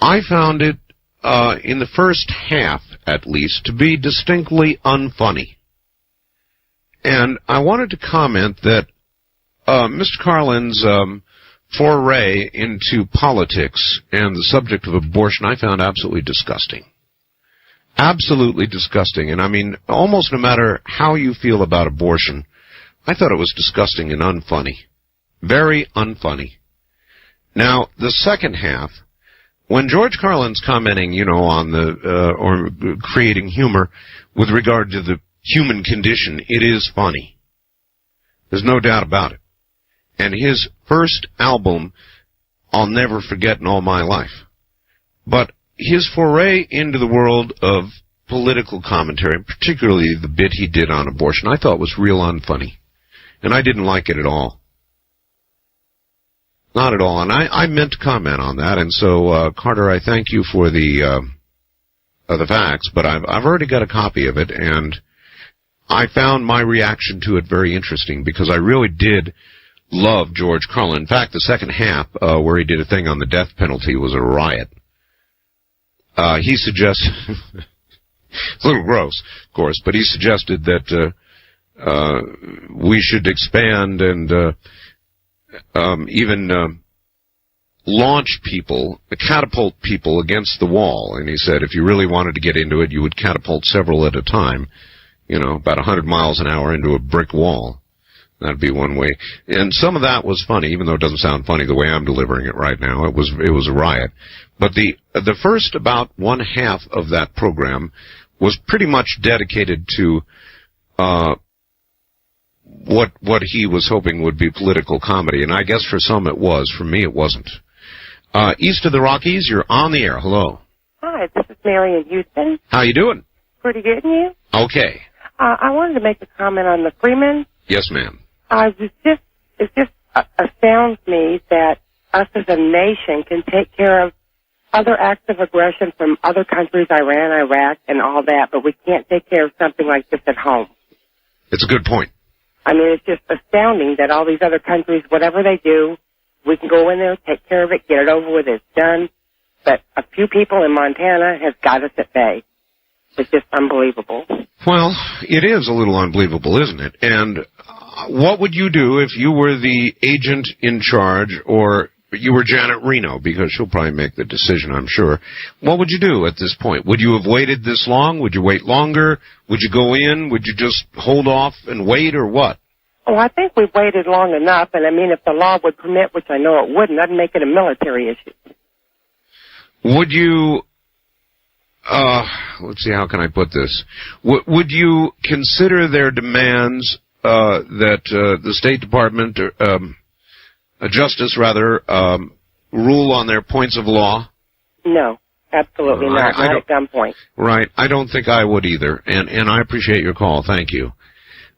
I found it, in the first half, at least, to be distinctly unfunny. And I wanted to comment that Mr. Carlin's foray into politics and the subject of abortion I found absolutely disgusting. Absolutely disgusting. And I mean, almost no matter how you feel about abortion, I thought it was disgusting and unfunny. Very unfunny. Now, the second half, when George Carlin's commenting, on or creating humor with regard to the human condition, it is funny. There's no doubt about it. And his first album, I'll never forget in all my life. But his foray into the world of political commentary, particularly the bit he did on abortion, I thought was real unfunny. And I didn't like it at all. Not at all. And I meant to comment on that. And so, Carter, I thank you for the facts, but I've already got a copy of it, and I found my reaction to it very interesting because I really did love George Carlin. In fact, the second half, where he did a thing on the death penalty, was a riot. He suggests, it's a little gross, of course, but he suggested that we should expand and even launch people, catapult people against the wall. And he said if you really wanted to get into it, you would catapult several at a time, about 100 miles an hour into a brick wall. That'd be one way. And some of that was funny, even though it doesn't sound funny the way I'm delivering it right now. It was a riot. But the first about one half of that program was pretty much dedicated to what he was hoping would be political comedy. And I guess for some it was. For me, it wasn't. East of the Rockies, you're on the air. Hello. Hi, this is Mary in Houston. How you doing? Pretty good, and you? Okay. I wanted to make a comment on the Freeman. Yes, ma'am. It just astounds me that us as a nation can take care of other acts of aggression from other countries, Iran, Iraq, and all that, but we can't take care of something like this at home. It's a good point. I mean, it's just astounding that all these other countries, whatever they do, we can go in there, take care of it, get it over with, it's done. But a few people in Montana have got us at bay. It's just unbelievable. Well, it is a little unbelievable, isn't it? And what would you do if you were the agent in charge, or you were Janet Reno, because she'll probably make the decision, I'm sure. What would you do at this point? Would you have waited this long? Would you wait longer? Would you go in? Would you just hold off and wait, or what? Oh, I think we've waited long enough, and I mean, if the law would permit, which I know it wouldn't, I'd make it a military issue. Would you... let's see, how can I put this? Would you consider their demands that the State Department, Justice rather, rule on their points of law? No, absolutely not. Not at gunpoint. Right. I don't think I would either, and I appreciate your call. Thank you.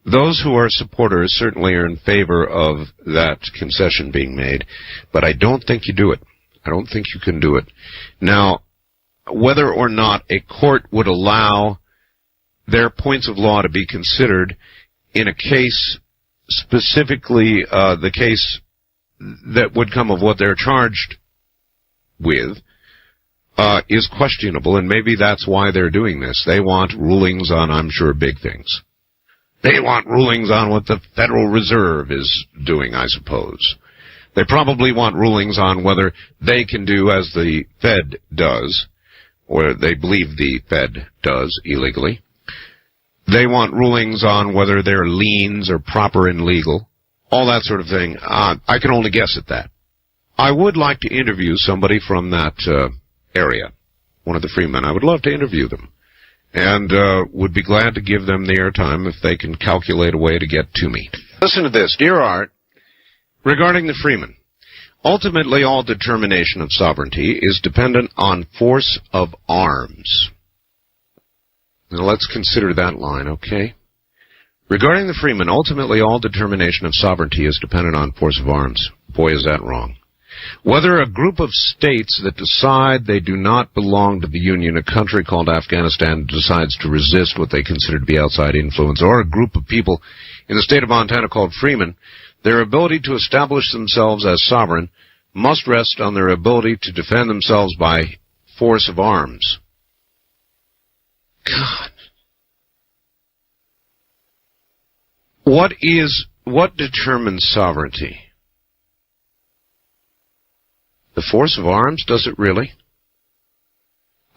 Those who are supporters certainly are in favor of that concession being made, but I don't think you do it. I don't think you can do it. Now, whether or not a court would allow their points of law to be considered in a case, specifically the case that would come of what they're charged with, is questionable, and maybe that's why they're doing this. They want rulings on, I'm sure, big things. They want rulings on what the Federal Reserve is doing, I suppose. They probably want rulings on whether they can do as the Fed does, or they believe the Fed does illegally. They want rulings on whether their liens are proper and legal, all that sort of thing. I can only guess at that. I would like to interview somebody from that area, one of the freemen. I would love to interview them, and would be glad to give them the airtime if they can calculate a way to get to me. Listen to this, dear Art. Regarding the freemen, ultimately all determination of sovereignty is dependent on force of arms. Now let's consider that line, okay? Regarding the freemen, ultimately all determination of sovereignty is dependent on force of arms. Boy, is that wrong. Whether a group of states that decide they do not belong to the Union, a country called Afghanistan decides to resist what they consider to be outside influence, or a group of people in the state of Montana called freemen, their ability to establish themselves as sovereign must rest on their ability to defend themselves by force of arms. God. What determines sovereignty? The force of arms, does it really?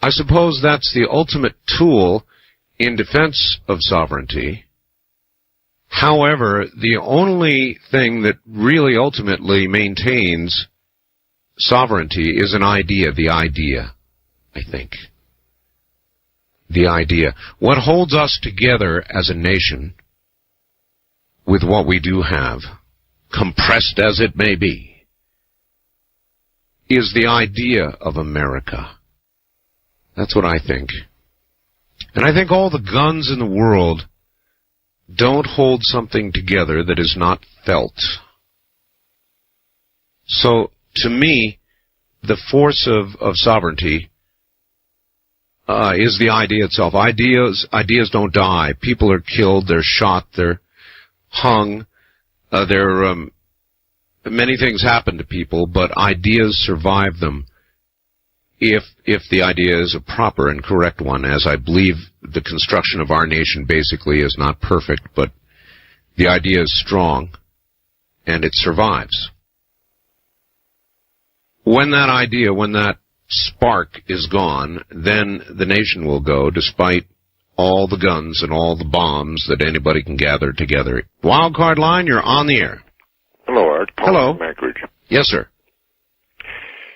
I suppose that's the ultimate tool in defense of sovereignty. However, the only thing that really ultimately maintains sovereignty is an idea, the idea, I think. The idea. What holds us together as a nation with what we do have, compressed as it may be, is the idea of America. That's what I think. And I think all the guns in the world don't hold something together that is not felt. So, to me, the force of sovereignty is the idea itself. Ideas don't die. People are killed, they're shot, they're hung, many things happen to people, but ideas survive them if the idea is a proper and correct one, as I believe the construction of our nation basically is not perfect, but the idea is strong, and it survives. When that spark is gone, then the nation will go, despite all the guns and all the bombs that anybody can gather together. Wildcard line, you're on the air. Hello, Art. Paul Hello. from Anchorage. Yes, sir.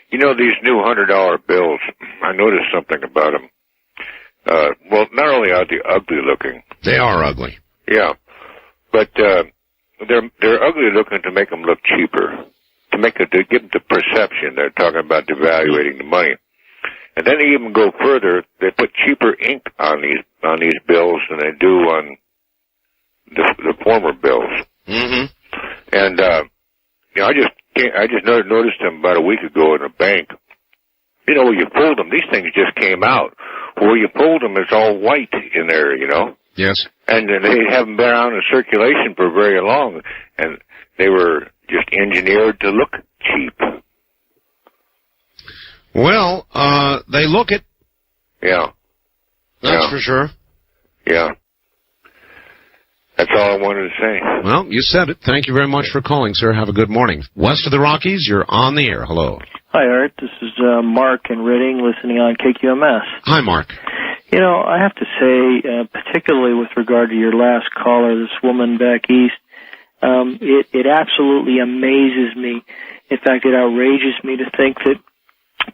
You know, these new $100 bills, I noticed something about them. Well, not only are they ugly looking. They are ugly. Yeah. But, they're ugly looking to make them look cheaper. To give them the perception they're talking about devaluating the money. And then they even go further, they put cheaper ink on these bills than they do on the former bills. Mm-hmm. And, I just noticed them about a week ago in a bank. You know, where you fold them, these things just came out. Where you fold them, it's all white in there, you know? Yes. And they haven't been out in circulation for very long, and they were just engineered to look cheap. Well, they look it. Yeah. That's for sure. Yeah. That's all I wanted to say. Well, you said it. Thank you very much for calling, sir. Have a good morning. West of the Rockies, you're on the air. Hello. Hi, Art. This is Mark in Reading, listening on KQMS. Hi, Mark. You know, I have to say, particularly with regard to your last caller, this woman back east, it absolutely amazes me. In fact, it outrages me to think that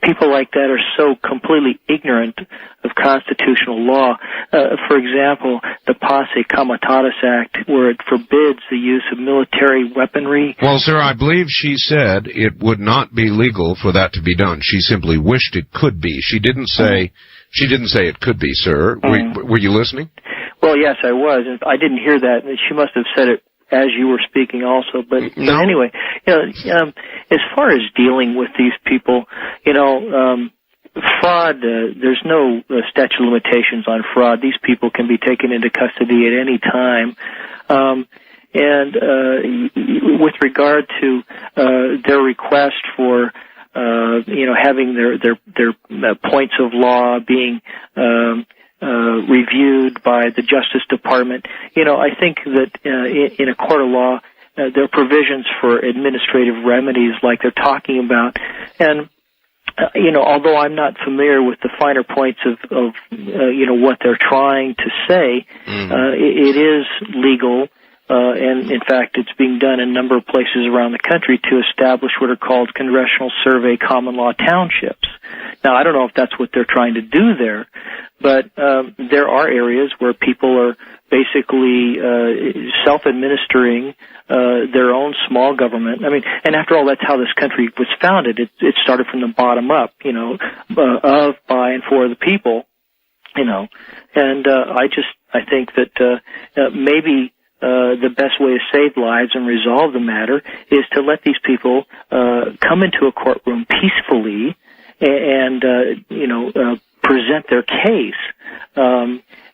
people like that are so completely ignorant of constitutional law. For example, the Posse Comitatus Act, where it forbids the use of military weaponry. Well, sir, I believe she said it would not be legal for that to be done. She simply wished it could be. She didn't say it could be, sir. Were you listening? Well, yes, I was. I didn't hear that. She must have said it as you were speaking also. But anyway, as far as dealing with these people, fraud, there's no statute of limitations on fraud. These people can be taken into custody at any time. And with regard to their request for having their points of law being reviewed by the Justice Department, I think that in a court of law, there are provisions for administrative remedies like they're talking about. And, although I'm not familiar with the finer points of what they're trying to say, it is legal. And in fact, it's being done in a number of places around the country to establish what are called Congressional Survey Common Law Townships. Now, I don't know if that's what they're trying to do there, but there are areas where people are basically self-administering their own small government. I mean, and after all, that's how this country was founded. It started from the bottom up, of, by, and for the people, And I think that maybe the best way to save lives and resolve the matter is to let these people come into a courtroom peacefully and present their case.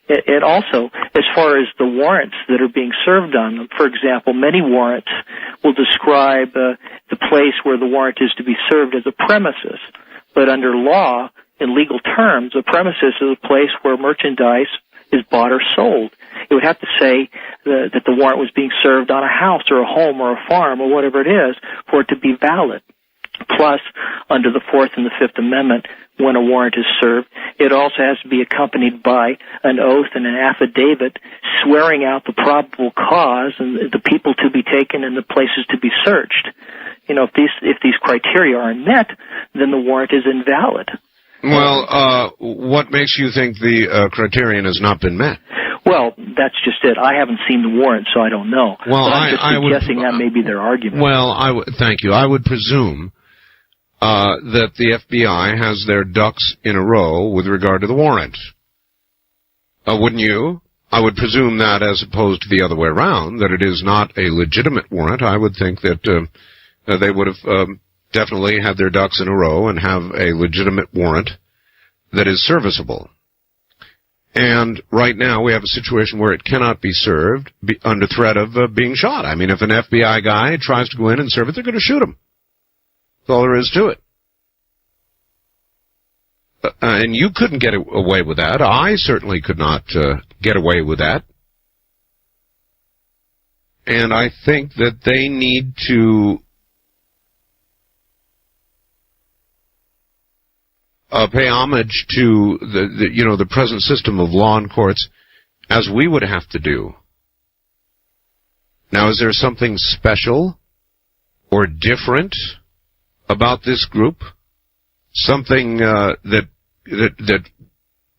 And also, as far as the warrants that are being served on them, for example, many warrants will describe the place where the warrant is to be served as a premises. But under law, in legal terms, a premises is a place where merchandise is bought or sold. It would have to say that the warrant was being served on a house or a home or a farm or whatever it is for it to be valid. Plus, under the Fourth and the Fifth Amendment, when a warrant is served, it also has to be accompanied by an oath and an affidavit swearing out the probable cause and the people to be taken and the places to be searched. If these criteria aren't met, then the warrant is invalid. Well, what makes you think the criterion has not been met? Well, that's just it. I haven't seen the warrant, so I don't know. Well, but I'm just suggesting that may be their argument. Well, thank you. I would presume that the FBI has their ducks in a row with regard to the warrant. Wouldn't you? I would presume that as opposed to the other way around, that it is not a legitimate warrant. I would think that they would have definitely had their ducks in a row and have a legitimate warrant that is serviceable. And right now we have a situation where it cannot be served under threat of being shot. I mean, if an FBI guy tries to go in and serve it, they're going to shoot him. That's all there is to it. And you couldn't get away with that. I certainly could not get away with that. And I think that they need to pay homage to the present system of law and courts as we would have to do. Now, is there something special or different about this group? Something that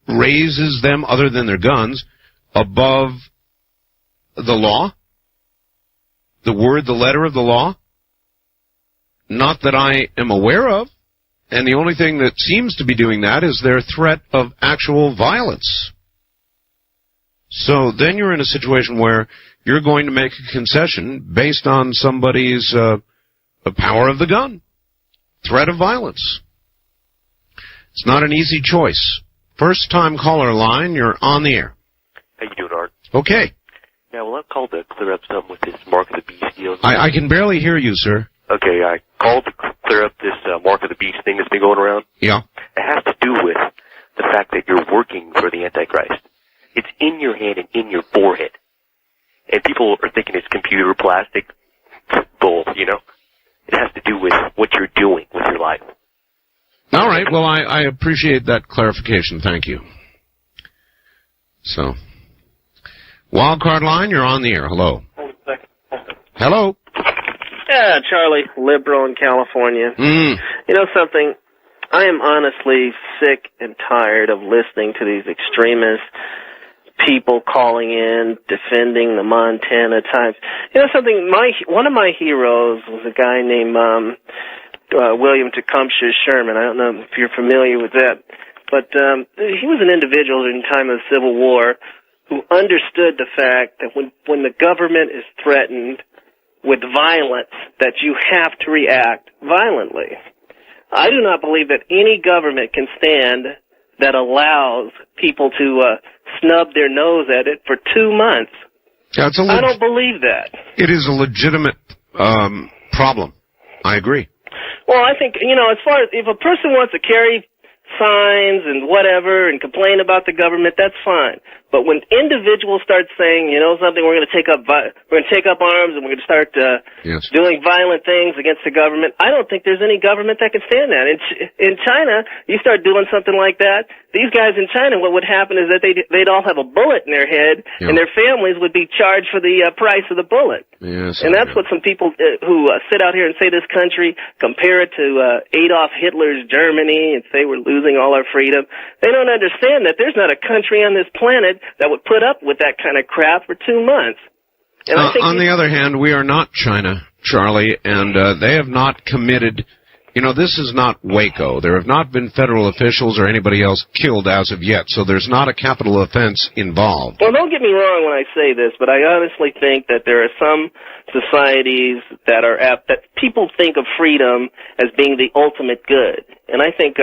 raises them, other than their guns, above the law? The word, the letter of the law? Not that I am aware of. And the only thing that seems to be doing that is their threat of actual violence. So then you're in a situation where you're going to make a concession based on somebody's the power of the gun, threat of violence. It's not an easy choice. First-time caller line, you're on the air. How you doing, Art? Okay. Yeah, well, I've called to clear up something with this Mark of the Beast deal. I can barely hear you, sir. Okay, I called to clear up this Mark of the Beast thing that's been going around. Yeah. It has to do with the fact that you're working for the Antichrist. It's in your hand and in your forehead. And people are thinking it's computer plastic bull, you know? It has to do with what you're doing with your life. All right. Well, I appreciate that clarification. Thank you. So, wildcard line, you're on the air. Hello. Hold a second. Hello. Yeah, Charlie, liberal in California. You know something? I am honestly sick and tired of listening to these extremist people calling in, defending the Montana types. You know something? One of my heroes was a guy named William Tecumseh Sherman. I don't know if you're familiar with that, but he was an individual during the time of the Civil War who understood the fact that when the government is threatened with violence, that you have to react violently. I do not believe that any government can stand that allows people to snub their nose at it for 2 months. Yeah, I don't believe that. It is a legitimate problem. I agree. Well, I think, as far as if a person wants to carry signs and whatever and complain about the government, that's fine. But when individuals start saying, something, we're going to take up arms and we're going to start doing violent things against the government, I don't think there's any government that can stand that. In China, you start doing something like that, these guys in China, what would happen is that they'd all have a bullet in their head, and their families would be charged for the price of the bullet. Yes, and that's what some people who sit out here and say this country, compare it to Adolf Hitler's Germany and say we're losing all our freedom. They don't understand that there's not a country on this planet that would put up with that kind of crap for 2 months. And I think on the other hand, we are not China, Charlie, and they have not committed. This is not Waco. There have not been federal officials or anybody else killed as of yet, so there's not a capital offense involved. Well, don't get me wrong when I say this, but I honestly think that there are some societies that people think of freedom as being the ultimate good. And I think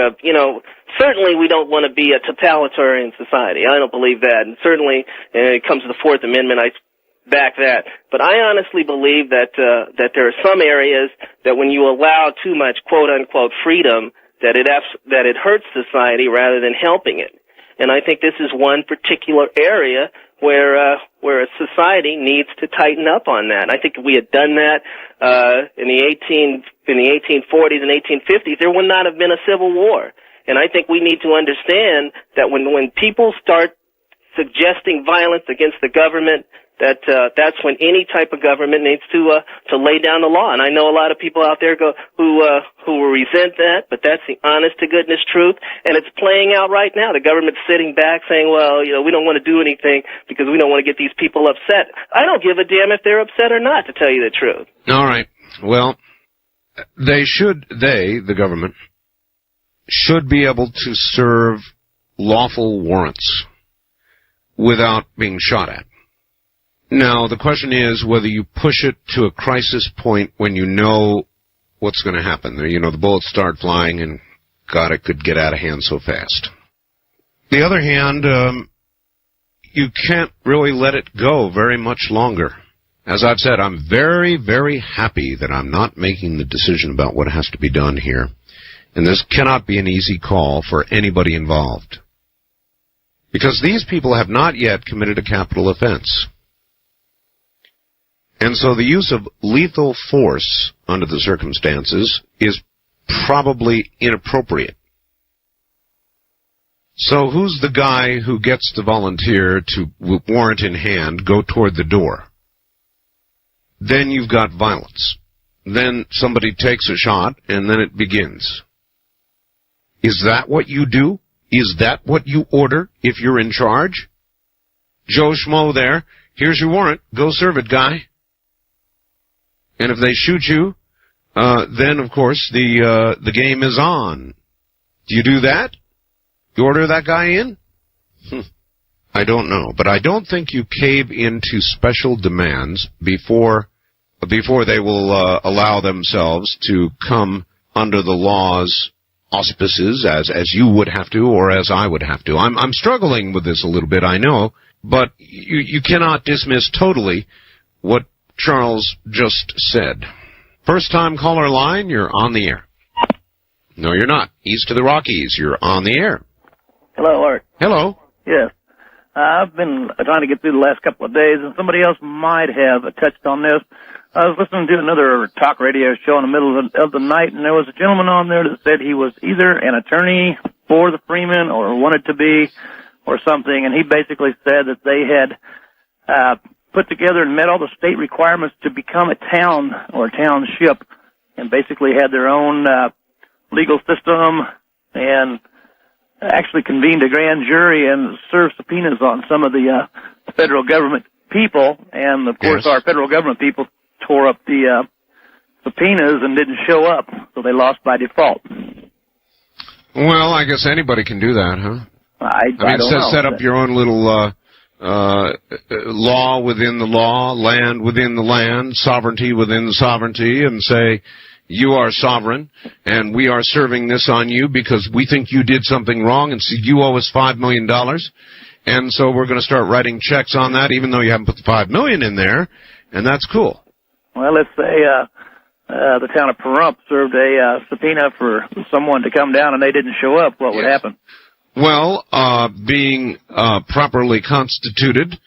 certainly we don't want to be a totalitarian society. I don't believe that. And certainly, when it comes to the Fourth Amendment, I back that. But I honestly believe that there are some areas that when you allow too much quote unquote freedom, that it hurts society rather than helping it. And I think this is one particular area where a society needs to tighten up on that. I think if we had done that in the 1840s and 1850s, there would not have been a civil war. And I think we need to understand that when people start suggesting violence against the government, that's when any type of government needs to lay down the law. And I know a lot of people out there who will resent that, but that's the honest to goodness truth, and it's playing out right now. The government's sitting back saying, well, we don't want to do anything because we don't want to get these people upset. I don't give a damn if they're upset or not, to tell you the truth. All right. Well, the government should be able to serve lawful warrants without being shot at. Now, the question is whether you push it to a crisis point when you know what's going to happen. The bullets start flying, and, God, it could get out of hand so fast. The other hand, you can't really let it go very much longer. As I've said, I'm very, very happy that I'm not making the decision about what has to be done here. And this cannot be an easy call for anybody involved. Because these people have not yet committed a capital offense. And so the use of lethal force under the circumstances is probably inappropriate. So who's the guy who gets to volunteer to, with warrant in hand, go toward the door? Then you've got violence. Then somebody takes a shot, and then it begins. Is that what you do? Is that what you order if you're in charge? Joe Schmo there, here's your warrant, go serve it, guy. And if they shoot you, then, of course, the game is on. Do you do that? You order that guy in? I don't know. But I don't think you cave into special demands before they will allow themselves to come under the law's auspices as you would have to or as I would have to. I'm struggling with this a little bit, I know, but you cannot dismiss totally what Charles just said. First time caller line, you're on the air. No, you're not. East of the Rockies, you're on the air. Hello, Art. Hello. Yes. I've been trying to get through the last couple of days, and somebody else might have touched on this. I was listening to another talk radio show in the middle of the night, and there was a gentleman on there that said he was either an attorney for the Freemen or wanted to be or something, and he basically said that they had put together and met all the state requirements to become a town or a township and basically had their own legal system and actually convened a grand jury and served subpoenas on some of the federal government people. And, of course, our federal government people tore up the subpoenas and didn't show up, so they lost by default. Well, I guess anybody can do that, huh? I don't know. Set up your own little law within the law, land within the land, sovereignty within the sovereignty, and say, you are sovereign, and we are serving this on you because we think you did something wrong, and so you owe us $5 million, and so we're going to start writing checks on that, even though you haven't put the $5 million in there, and that's cool. Well, let's say the town of Pahrump served a subpoena for someone to come down, and they didn't show up. What would happen? Well, being properly constituted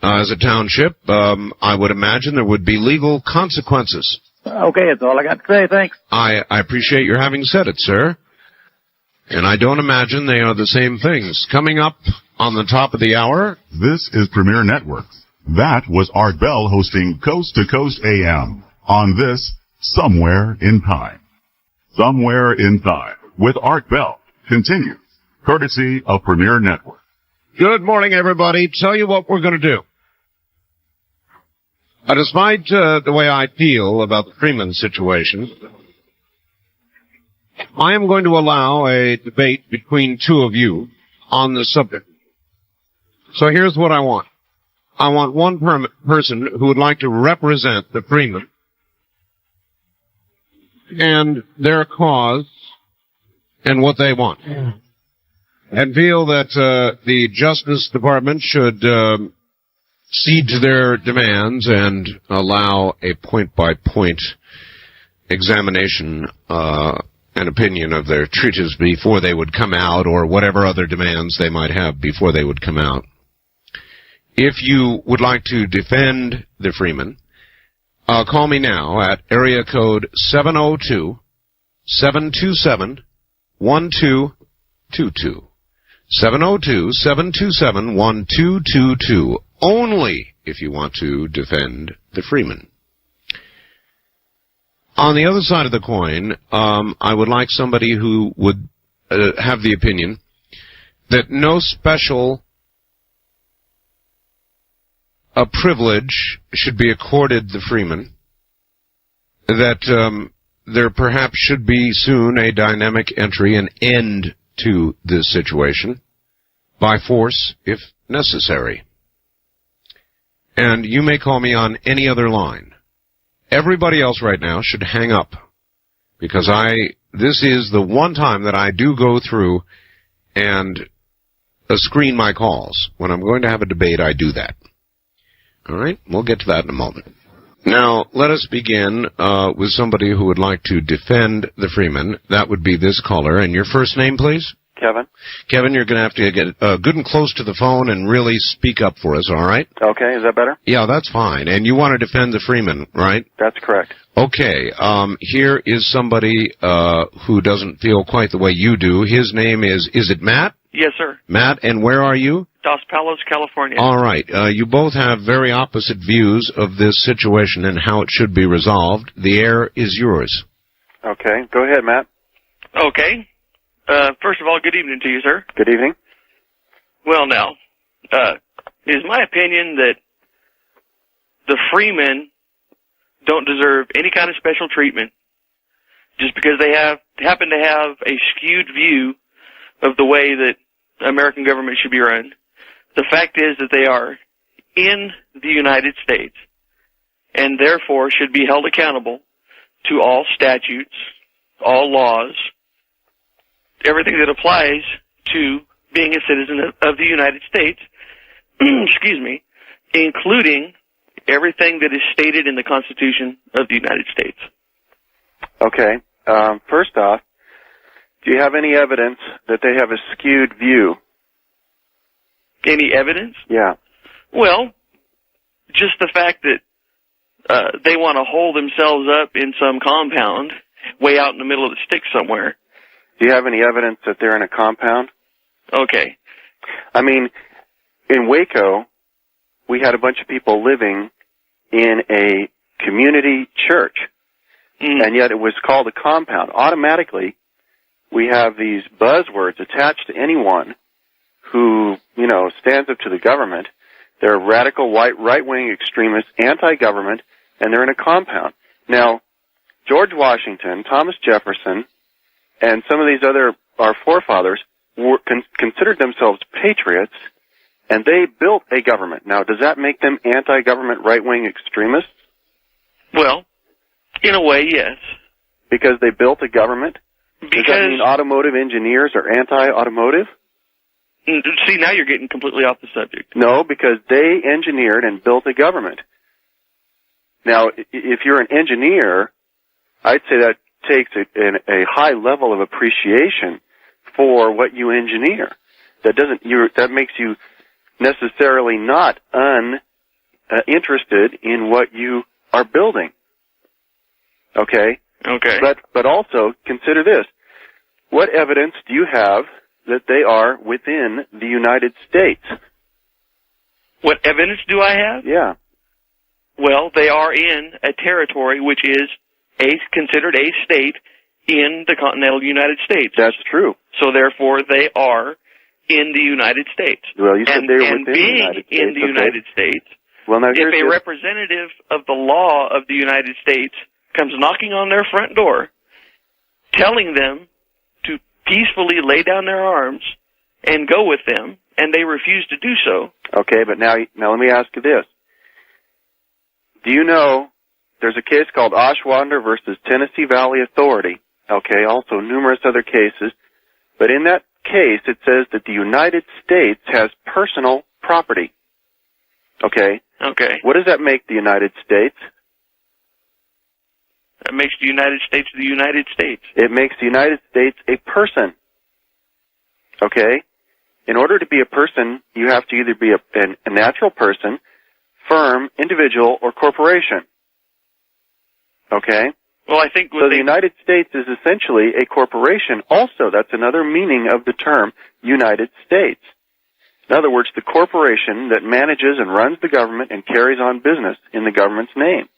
as a township, I would imagine there would be legal consequences. Okay, that's all I got to say. Thanks. I appreciate your having said it, sir. And I don't imagine they are the same things. Coming up on the top of the hour. This is Premier Networks. That was Art Bell hosting Coast to Coast AM on this Somewhere in Time. Somewhere in Time with Art Bell continues, courtesy of Premier Network. Good morning, everybody. Tell you what we're going to do. Despite the way I feel about the Freeman situation, I am going to allow a debate between two of you on the subject. So here's what I want. I want one person who would like to represent the Freeman and their cause and what they want. And feel that the Justice Department should cede to their demands and allow a point-by-point examination and opinion of their treatise before they would come out, or whatever other demands they might have before they would come out. If you would like to defend the Freeman, call me now at area code 702-727-1222. 702-727-1222. Only if you want to defend the Freeman. On the other side of the coin, I would like somebody who would have the opinion that no special privilege should be accorded the Freeman, that there perhaps should be soon a dynamic entry, an end to this situation, by force if necessary. And you may call me on any other line. Everybody else right now should hang up, because this is the one time that I do go through and screen my calls. When I'm going to have a debate, I do that. All right? We'll get to that in a moment. Now, let us begin with somebody who would like to defend the Freeman. That would be this caller. And your first name, please? Kevin. Kevin, you're going to have to get good and close to the phone and really speak up for us, all right? Okay, is that better? Yeah, that's fine. And you want to defend the Freeman, right? That's correct. Okay, here is somebody who doesn't feel quite the way you do. His name is it Matt? Yes, sir. Matt, and where are you? Dos Palos, California. All right. You both have very opposite views of this situation and how it should be resolved. The air is yours. Okay. Go ahead, Matt. Okay. First of all, good evening to you, sir. Good evening. Well, now, it is my opinion that the freemen don't deserve any kind of special treatment just because they happen to have a skewed view of the way that American government should be run. The fact is that they are in the United States and therefore should be held accountable to all statutes, all laws, everything that applies to being a citizen of the United States, excuse me, including everything that is stated in the Constitution of the United States. Okay. First off, do you have any evidence that they have a skewed view? Any evidence? Yeah. Well, just the fact that they want to hole themselves up in some compound way out in the middle of the sticks somewhere. Do you have any evidence that they're in a compound? Okay. I mean, in Waco, we had a bunch of people living in a community church, and yet it was called a compound. Automatically, we have these buzzwords attached to anyone who, you know, stands up to the government. They're radical right-wing extremists, anti-government, and they're in a compound. Now, George Washington, Thomas Jefferson, and some of these our forefathers considered themselves patriots, and they built a government. Now, does that make them anti-government right-wing extremists? Well, in a way, yes. Because they built a government? Because, does that mean automotive engineers are anti-automotive? See, now you're getting completely off the subject. No, because they engineered and built a government. Now, if you're an engineer, I'd say that takes a high level of appreciation for what you engineer. That makes you necessarily not interested in what you are building. Okay? Okay. But also, consider this. What evidence do you have that they are within the United States? What evidence do I have? Yeah. Well, they are in a territory which is considered a state in the continental United States. That's true. So therefore, they are in the United States. Well, you said they were within the being United States. in the United States, well, now if a representative of the law of the United States comes knocking on their front door, telling them to peacefully lay down their arms and go with them, and they refuse to do so. Okay, but now let me ask you this. Do you know there's a case called Oshwander versus Tennessee Valley Authority? Okay, also numerous other cases. But in that case, it says that the United States has personal property. Okay? Okay. What does that make the United States? That makes the United States the United States. It makes the United States a person. Okay? In order to be a person, you have to either be a natural person, firm, individual, or corporation. Okay? Well, I think so the United States is essentially a corporation also. That's another meaning of the term United States. In other words, the corporation that manages and runs the government and carries on business in the government's name.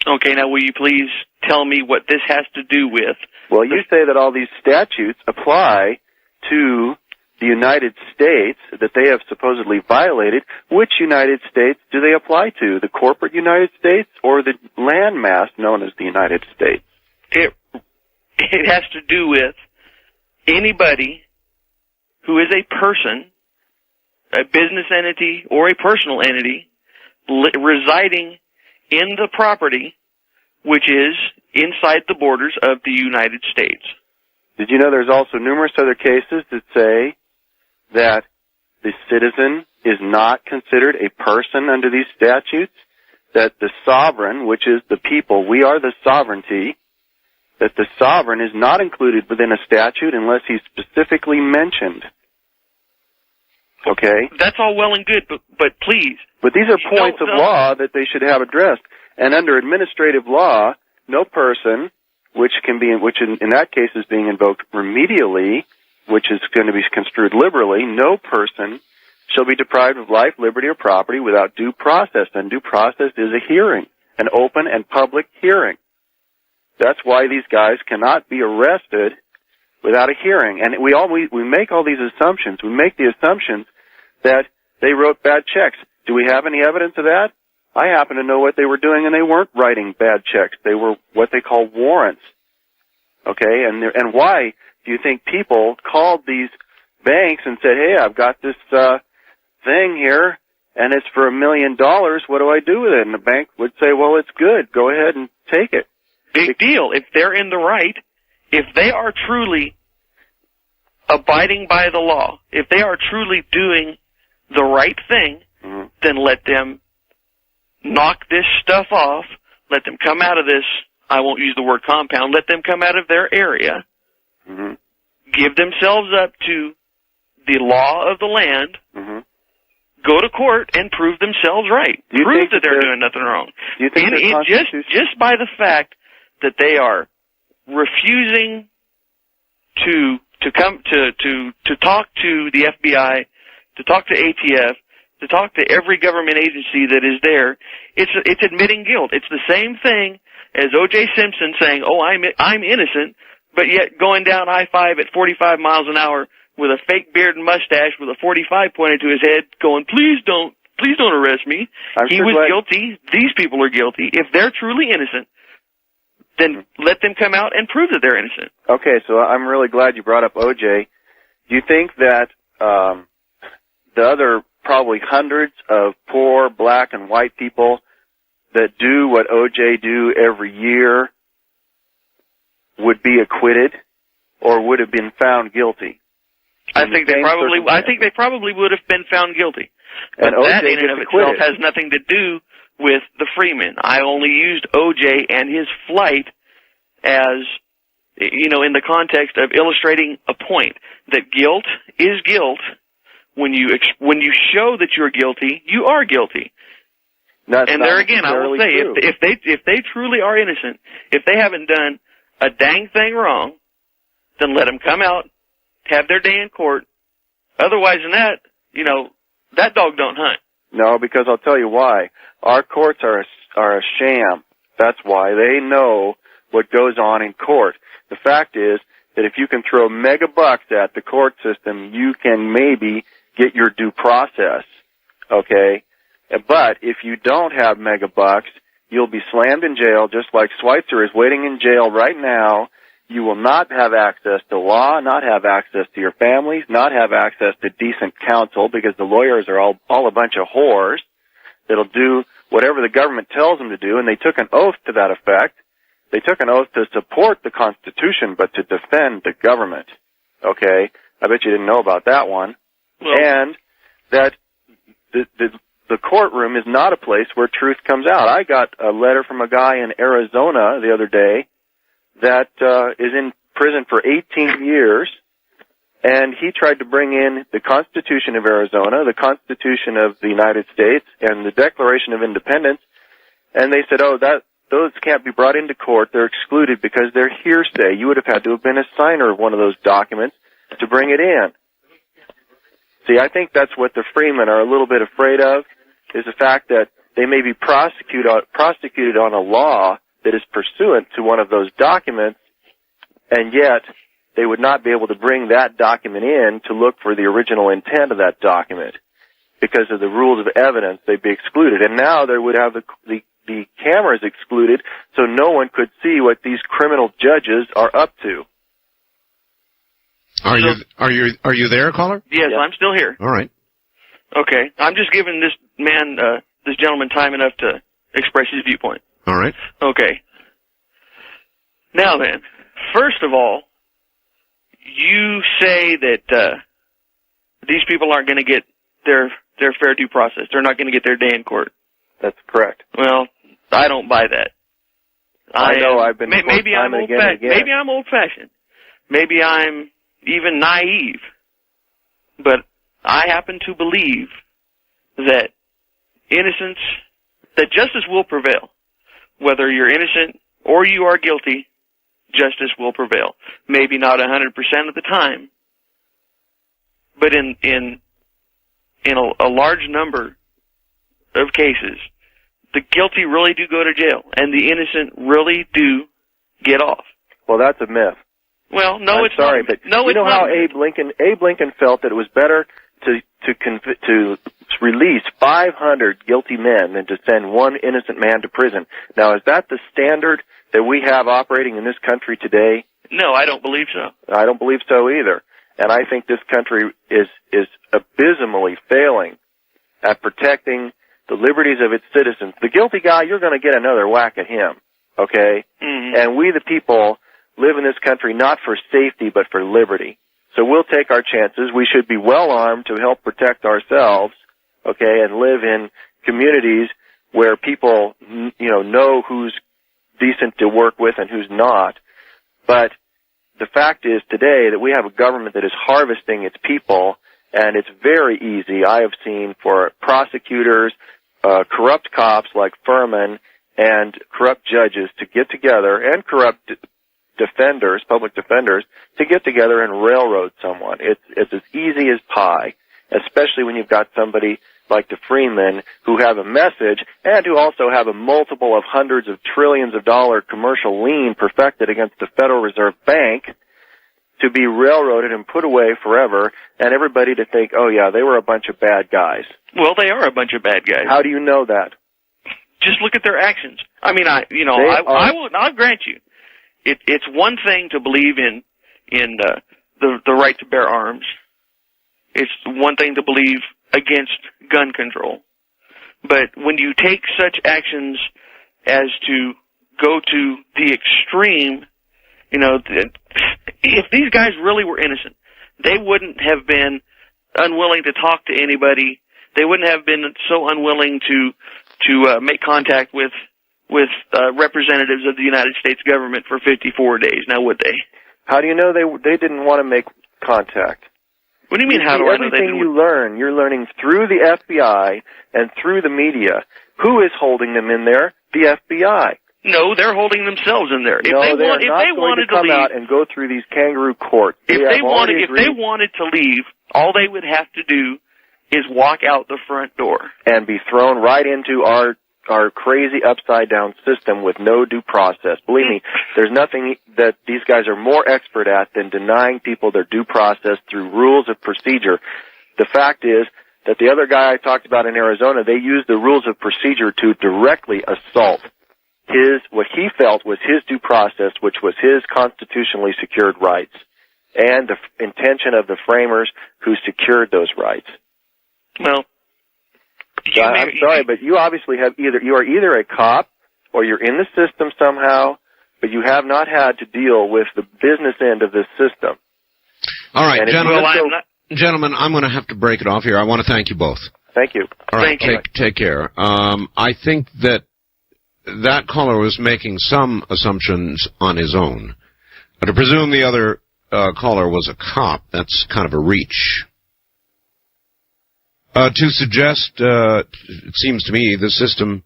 Okay, now will you please tell me what this has to do with? Well, you say that all these statutes apply to the United States that they have supposedly violated. Which United States do they apply to? The corporate United States or the landmass known as the United States? It has to do with anybody who is a person, a business entity, or a personal entity residing in the property which is inside the borders of the United States. Did you know there's also numerous other cases that say that the citizen is not considered a person under these statutes, that the sovereign, which is the people, we are the sovereignty, that the sovereign is not included within a statute unless he's specifically mentioned. Okay? That's all well and good, but please. But these are points of law that they should have addressed. And under administrative law, no person, which in that case is being invoked remedially, which is going to be construed liberally, no person shall be deprived of life, liberty, or property without due process. And due process is a hearing, an open and public hearing. That's why these guys cannot be arrested without a hearing. And we make all these assumptions. We make the assumptions that they wrote bad checks. Do we have any evidence of that? I happen to know what they were doing, and they weren't writing bad checks. They were what they call warrants. Okay, and why do you think people called these banks and said, "Hey, I've got this thing here, and it's for $1 million. What do I do with it?" And the bank would say, "Well, it's good. Go ahead and take it." Big deal. If they're in the right, if they are truly abiding by the law, if they are truly doing the right thing, then let them knock this stuff off. Let them come out of this. I won't use the word compound. Let them come out of their area. Give themselves up to the law of the land. Go to court and prove themselves right. Prove that they're doing nothing wrong. Do you think just by the fact that they are refusing to talk to the FBI, to talk to ATF, to talk to every government agency that is there, it's admitting guilt. It's the same thing as O.J. Simpson saying, "Oh, I'm innocent," but yet going down I-5 at 45 miles an hour with a fake beard and mustache with a 45 pointed to his head, going, please don't arrest me. He was guilty. These people are guilty. If they're truly innocent, then let them come out and prove that they're innocent. Okay, so I'm really glad you brought up O.J. Do you think that the other probably hundreds of poor black and white people that do what O.J. do every year would be acquitted or would have been found guilty? I think they probably would have been found guilty. But that in and of itself has nothing to do with the Freeman. I only used O.J. and his flight as, in the context of illustrating a point that guilt is guilt. When you show that you're guilty, you are guilty. And there again, I will say, if they truly are innocent, if they haven't done a dang thing wrong, then let them come out, have their day in court. Otherwise than that, that dog don't hunt. No, because I'll tell you why. Our courts are a sham. That's why. They know what goes on in court. The fact is that if you can throw mega bucks at the court system, you can maybe get your due process. Okay? But if you don't have mega bucks, you'll be slammed in jail just like Schweitzer is waiting in jail right now. You will not have access to law, not have access to your families, not have access to decent counsel because the lawyers are all a bunch of whores that'll do whatever the government tells them to do, and they took an oath to that effect. They took an oath to support the Constitution, but to defend the government. Okay? I bet you didn't know about that one. Well, and that the courtroom is not a place where truth comes out. I got a letter from a guy in Arizona the other day that is in prison for 18 years, and he tried to bring in the Constitution of Arizona, the Constitution of the United States, and the Declaration of Independence, and they said, those can't be brought into court. They're excluded because they're hearsay. You would have had to have been a signer of one of those documents to bring it in. See, I think that's what the Freemen are a little bit afraid of, is the fact that they may be prosecuted on a law that is pursuant to one of those documents, and yet they would not be able to bring that document in to look for the original intent of that document. Because of the rules of evidence, they'd be excluded. And now they would have the cameras excluded, so no one could see what these criminal judges are up to. Are you there, caller? Yes, yeah. I'm still here. All right. Okay. I'm just giving this gentleman time enough to express his viewpoint. All right. Okay. Now then, first of all, you say that these people aren't going to get their fair due process. They're not going to get their day in court. That's correct. Well, I don't buy that. I've been maybe I'm old-fashioned. Maybe I'm even naive. But I happen to believe that justice will prevail. Whether you're innocent or you are guilty, justice will prevail. Maybe not 100% of the time, But in a large number of cases, the guilty really do go to jail, and the innocent really do get off. Well, that's a myth. Well, no, I'm it's sorry, not. but No, you it's know not. how Abe Lincoln felt that it was better to release 500 guilty men than to send one innocent man to prison. Now, is that the standard that we have operating in this country today? No, I don't believe so. I don't believe so either. And I think this country is abysmally failing at protecting the liberties of its citizens. The guilty guy, you're going to get another whack at him, okay? Mm-hmm. And we the people live in this country not for safety but for liberty. So we'll take our chances. We should be well armed to help protect ourselves, okay, and live in communities where people, know who's decent to work with and who's not. But the fact is today that we have a government that is harvesting its people, and it's very easy, I have seen, for prosecutors, corrupt cops like Furman, and corrupt judges to get together, and corrupt defenders, public defenders, to get together and railroad someone. It's as easy as pie, especially when you've got somebody like the Freeman who have a message and who also have a multiple of hundreds of trillions of dollar commercial lien perfected against the Federal Reserve Bank to be railroaded and put away forever, and everybody to think, oh yeah, they were a bunch of bad guys. Well, they are a bunch of bad guys. How do you know that? Just look at their actions. I mean, I'll grant you, it's one thing to believe in the right to bear arms. It's one thing to believe against gun control. But when you take such actions as to go to the extreme, if these guys really were innocent, they wouldn't have been unwilling to talk to anybody. They wouldn't have been so unwilling to make contact with representatives of the United States government for 54 days, now would they? How do you know they didn't want to make contact? What do you mean, how do I know they didn't? Everything you're learning through the FBI and through the media. Who is holding them in there? The FBI. No, they're holding themselves in there. If they wanted to come leave, out and go through these kangaroo courts. If they wanted to leave, all they would have to do is walk out the front door and be thrown right into our crazy upside-down system with no due process. Believe me, there's nothing that these guys are more expert at than denying people their due process through rules of procedure. The fact is that the other guy I talked about in Arizona, they used the rules of procedure to directly assault what he felt was his due process, which was his constitutionally secured rights, and the intention of the framers who secured those rights. Well, I'm sorry, but you obviously you are either a cop or you're in the system somehow, but you have not had to deal with the business end of this system. All right, gentlemen, I'm going to have to break it off here. I want to thank you both. Thank you. All right, take care. I think that caller was making some assumptions on his own. But to presume the other caller was a cop, that's kind of a reach. To suggest, it seems to me, the system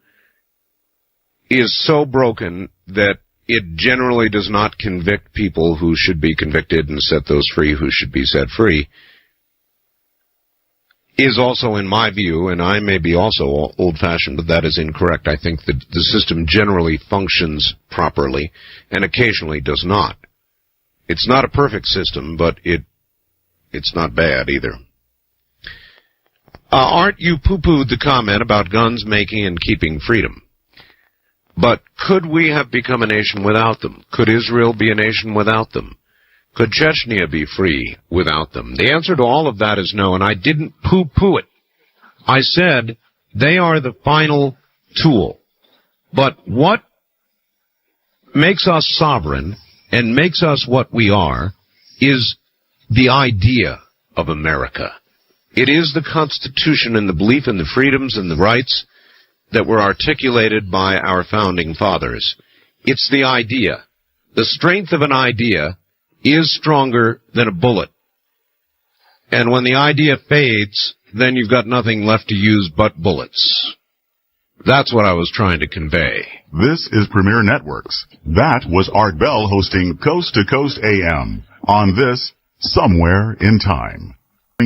is so broken that it generally does not convict people who should be convicted and set those free who should be set free, is also, in my view, and I may be also old-fashioned, but that is incorrect. I think that the system generally functions properly and occasionally does not. It's not a perfect system, but it's not bad either. Art, you poo-pooed the comment about guns making and keeping freedom. But could we have become a nation without them? Could Israel be a nation without them? Could Chechnya be free without them? The answer to all of that is no, and I didn't poo-poo it. I said they are the final tool. But what makes us sovereign and makes us what we are is the idea of America. It is the Constitution and the belief in the freedoms and the rights that were articulated by our founding fathers. It's the idea. The strength of an idea is stronger than a bullet. And when the idea fades, then you've got nothing left to use but bullets. That's what I was trying to convey. This is Premier Networks. That was Art Bell hosting Coast to Coast AM on this Somewhere in Time.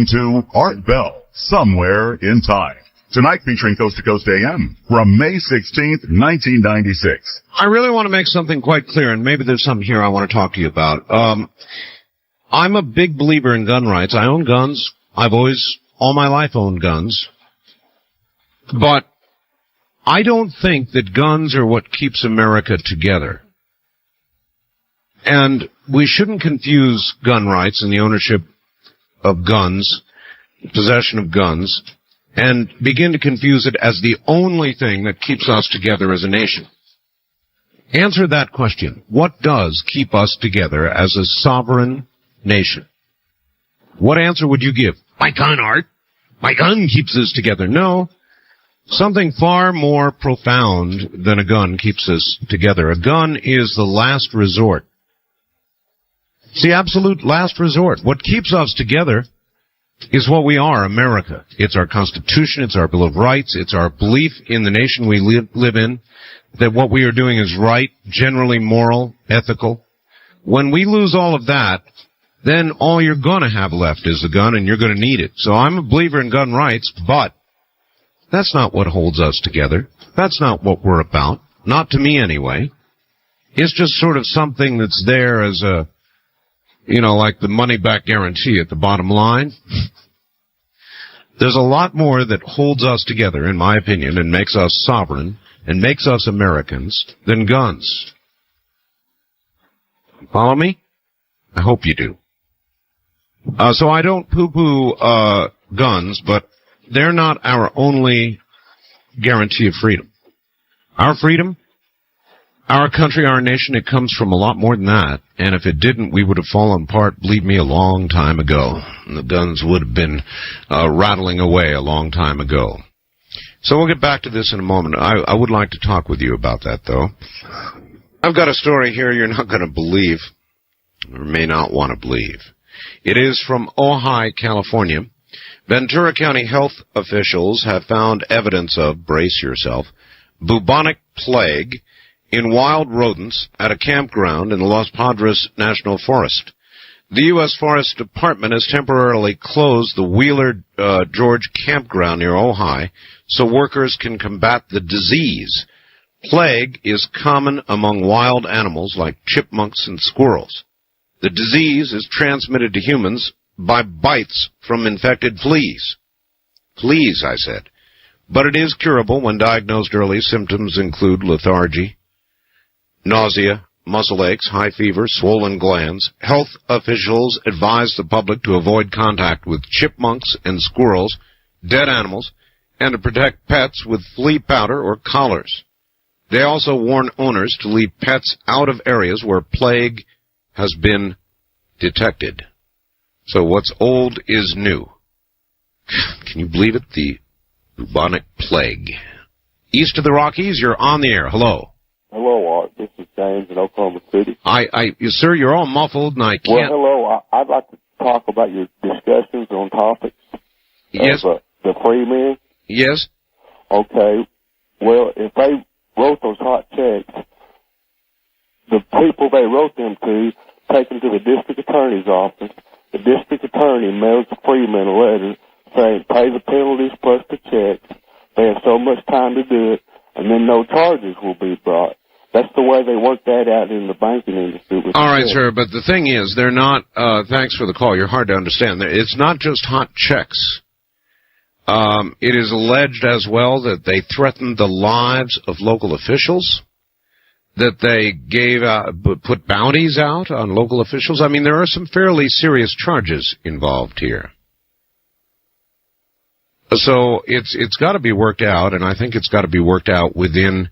To Art Bell, Somewhere in Time. Tonight featuring Coast to Coast AM from May 16th, 1996. I really want to make something quite clear, and maybe there's something here I want to talk to you about. I'm a big believer in gun rights. I own guns. I've always, all my life, owned guns. But I don't think that guns are what keeps America together. And we shouldn't confuse gun rights and the ownership of guns, possession of guns, and begin to confuse it as the only thing that keeps us together as a nation. Answer that question. What does keep us together as a sovereign nation? What answer would you give? My gun, Art. My gun keeps us together. No. Something far more profound than a gun keeps us together. A gun is the last resort. It's the absolute last resort. What keeps us together is what we are, America. It's our Constitution, it's our Bill of Rights, it's our belief in the nation we live in, that what we are doing is right, generally moral, ethical. When we lose all of that, then all you're going to have left is the gun, and you're going to need it. So I'm a believer in gun rights, but that's not what holds us together. That's not what we're about. Not to me, anyway. It's just sort of something that's there as a, like the money-back guarantee at the bottom line. There's a lot more that holds us together, in my opinion, and makes us sovereign, and makes us Americans, than guns. Follow me? I hope you do. So I don't poo-poo guns, but they're not our only guarantee of freedom. Our freedom, our country, our nation, it comes from a lot more than that. And if it didn't, we would have fallen apart, believe me, a long time ago. And the guns would have been rattling away a long time ago. So we'll get back to this in a moment. I would like to talk with you about that, though. I've got a story here you're not going to believe, or may not want to believe. It is from Ojai, California. Ventura County health officials have found evidence of, brace yourself, bubonic plague in wild rodents at a campground in the Los Padres National Forest. The U.S. Forest Department has temporarily closed the Wheeler George campground near Ojai so workers can combat the disease. Plague is common among wild animals like chipmunks and squirrels. The disease is transmitted to humans by bites from infected fleas. Fleas, I said. But it is curable when diagnosed early. Symptoms include lethargy, nausea, muscle aches, high fever, swollen glands. Health officials advise the public to avoid contact with chipmunks and squirrels, dead animals, and to protect pets with flea powder or collars. They also warn owners to leave pets out of areas where plague has been detected. So what's old is new. Can you believe it? The bubonic plague. East of the Rockies, you're on the air. Hello. Hello, Art. This is James in Oklahoma City. Sir, you're all muffled, and I can't... Well, hello. I'd like to talk about your discussions on topics. Yes. Of, the free men. Yes. Okay. Well, if they wrote those hot checks, the people they wrote them to take them to the district attorney's office. The district attorney mails the freemen a letter saying pay the penalties plus the checks. They have so much time to do it, and then no charges will be brought. That's the way they work that out in the banking industry. All right, sir, but the thing is, they're not, thanks for the call, you're hard to understand. It's not just hot checks. It is alleged as well that they threatened the lives of local officials, that they put bounties out on local officials. I mean, there are some fairly serious charges involved here. So it's got to be worked out, and I think it's got to be worked out within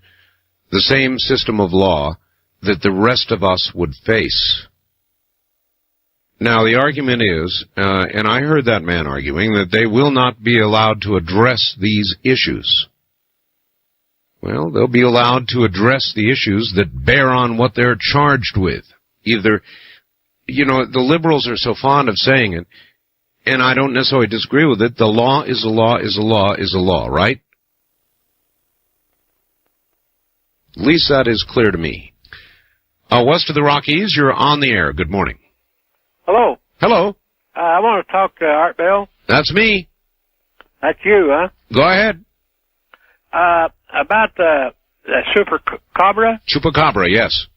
the same system of law that the rest of us would face. Now, the argument is, and I heard that man arguing, that they will not be allowed to address these issues. Well, they'll be allowed to address the issues that bear on what they're charged with. Either, the liberals are so fond of saying it, and I don't necessarily disagree with it, the law is a law is a law is a law, right? At least that is clear to me. West of the Rockies, you're on the air. Good morning. Hello. Hello. I want to talk to Art Bell. That's me. That's you, huh? Go ahead. About the chupacabra. Chupacabra, yes.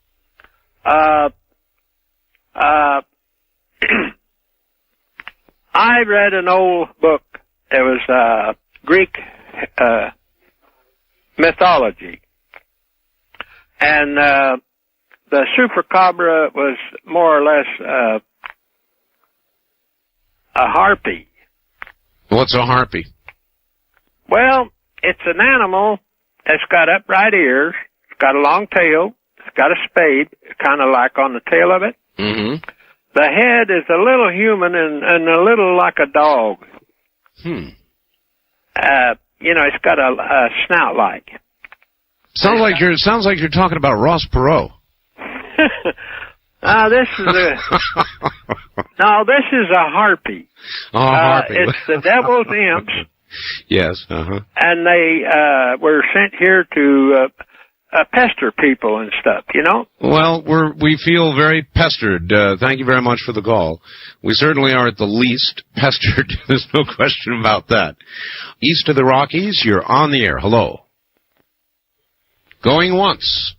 I read an old book. It was Greek mythology, and the chupacabra was more or less a harpy. What's a harpy? Well, it's an animal that's got upright ears, it's got a long tail, it's got a spade, kind of like on the tail of it. Mm-hmm. The head is a little human and a little like a dog. It's got a snout like. Sounds like you're talking about Ross Perot. This is a harpy. Oh, harpy. It's the devil's imps. Yes. Uh-huh. And they were sent here to pester people and stuff, you know? Well, we feel very pestered. Thank you very much for the call. We certainly are at the least pestered. There's no question about that. East of the Rockies, you're on the air. Hello. Going once.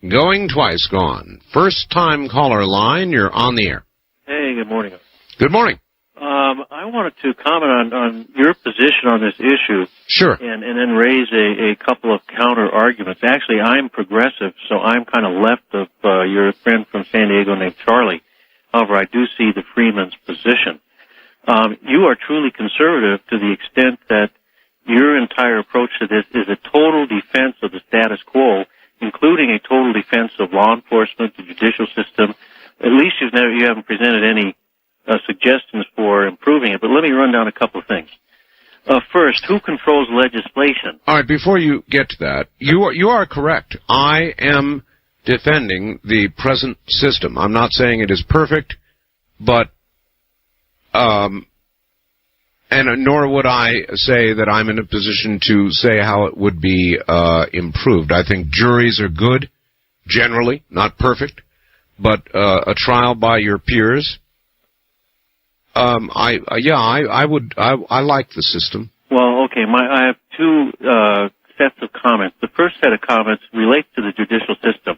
Going twice, gone. First time caller line, you're on the air. Hey, good morning. Good morning. I wanted to comment on your position on this issue. Sure. And then raise a couple of counter arguments. Actually, I'm progressive, so I'm kind of left of your friend from San Diego named Charlie. However, I do see the Freeman's position. You are truly conservative to the extent that your entire approach to this is a total defense of the status quo, including a total defense of law enforcement, the judicial system. At least you haven't presented any suggestions for improving it, but let me run down a couple of things. First, who controls legislation? All right, before you get to that, you are correct. I am defending the present system. I'm not saying it is perfect, but and nor would I say that I'm in a position to say how it would be improved. I think juries are good, generally, not perfect, but a trial by your peers. I like the system. Well, okay, I have two sets of comments. The first set of comments relates to the judicial system.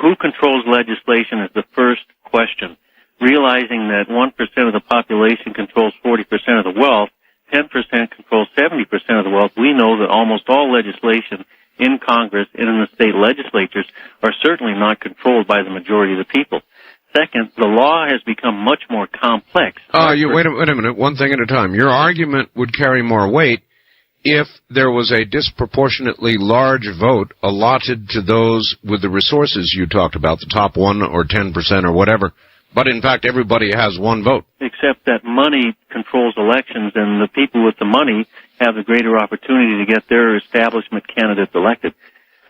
Who controls legislation is the first question. Realizing that 1% of the population controls 40% of the wealth, 10% controls 70% of the wealth, we know that almost all legislation in Congress and in the state legislatures are certainly not controlled by the majority of the people. Second, the law has become much more complex. Wait a minute, one thing at a time. Your argument would carry more weight if there was a disproportionately large vote allotted to those with the resources you talked about, the top 1 or 10% or whatever. But in fact, everybody has one vote. Except that money controls elections, and the people with the money have the greater opportunity to get their establishment candidates elected.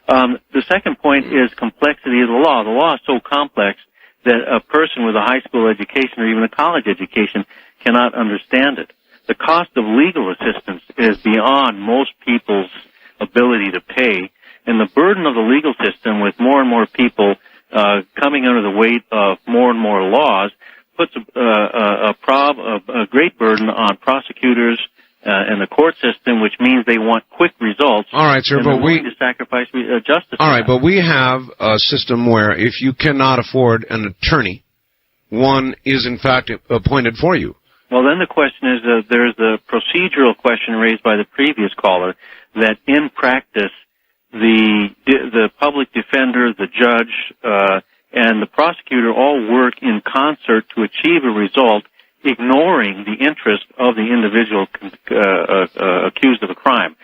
The second point is complexity of the law. The law is so complex that a person with a high school education or even a college education cannot understand it. The cost of legal assistance is beyond most people's ability to pay, and the burden of the legal system with more and more people coming under the weight of more and more laws puts a great burden on prosecutors and the court system, which means they want quick results. All right, sir, but we to sacrifice justice. All right, but we have a system where if you cannot afford an attorney, one is in fact appointed for you. Well, then the question is, there's the procedural question raised by the previous caller, that in practice, the public defender, the judge, and the prosecutor all work in concert to achieve a result, ignoring the interest of the individual accused of a crime.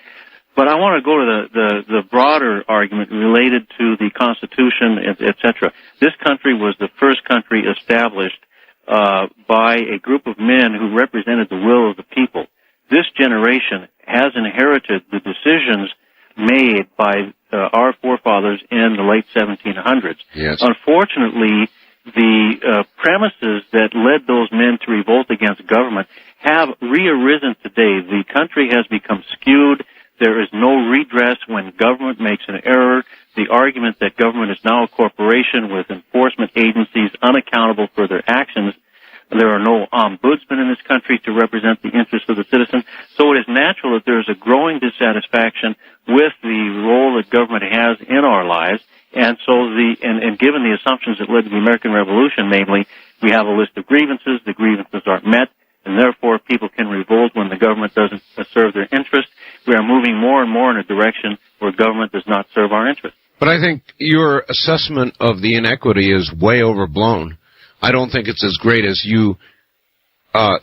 But I want to go to the broader argument related to the Constitution, etc. This country was the first country established by a group of men who represented the will of the people. This generation has inherited the decisions made by our forefathers in the late 1700s. Yes. Unfortunately, the premises that led those men to revolt against government have rearisen today. The country has become skewed. There is no redress when government makes an error. The argument that government is now a corporation with enforcement agencies unaccountable for their actions, There are no ombudsmen in this country to represent the interests of the citizen. So it is natural that there is a growing dissatisfaction with the role that government has in our lives. And so and given the assumptions that led to the American Revolution, namely, we have a list of grievances, the grievances aren't met, and therefore people can revolt when the government doesn't serve their interests. We are moving more and more in a direction where government does not serve our interests. But I think your assessment of the inequity is way overblown. I don't think it's as great as you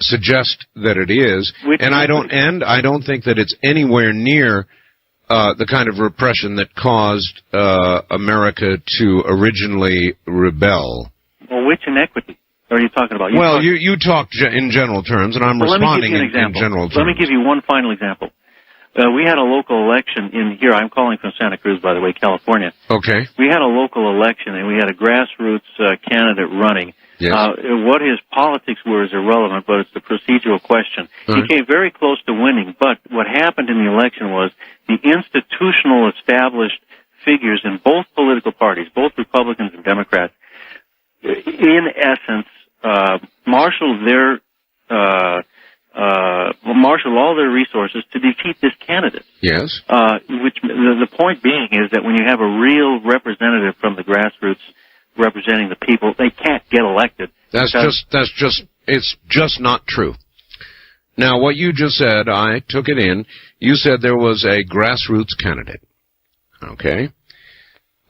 suggest that it is, and I don't think that it's anywhere near the kind of repression that caused America to originally rebel. Well, which inequity are you talking about? You talked in general terms, and I'm responding in general terms. Let me give you one final example. We had a local election in here. I'm calling from Santa Cruz, by the way, California. Okay. We had a local election, and we had a grassroots candidate running. Yes. What his politics were is irrelevant, but it's the procedural question. He came very close to winning, but what happened in the election was the institutional established figures in both political parties, both Republicans and Democrats, in essence, marshaled all their resources to defeat this candidate. Yes. Which the point being is that when you have a real representative from the grassroots representing the people, they can't get elected. It's just not true. Now, what you just said, I took it in. You said there was a grassroots candidate. Okay.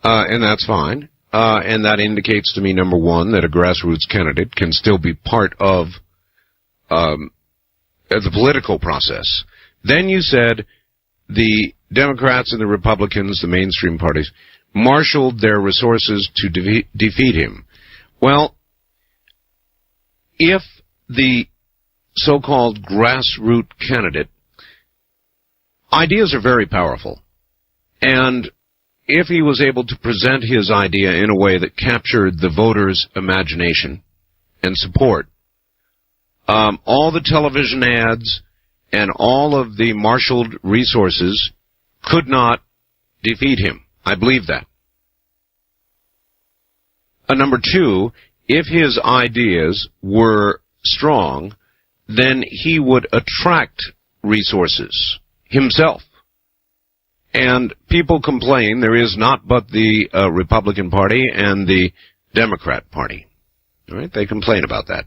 And that's fine. And that indicates to me, number one, that a grassroots candidate can still be part of the political process. Then you said the Democrats and the Republicans, the mainstream parties, marshaled their resources to defeat him. Well, if the so-called grassroots candidate, ideas are very powerful, and if he was able to present his idea in a way that captured the voters' imagination and support, all the television ads and all of the marshaled resources could not defeat him. I believe that. Number two, if his ideas were strong, then he would attract resources himself. And people complain there is not but the Republican Party and the Democrat Party. All right? They complain about that.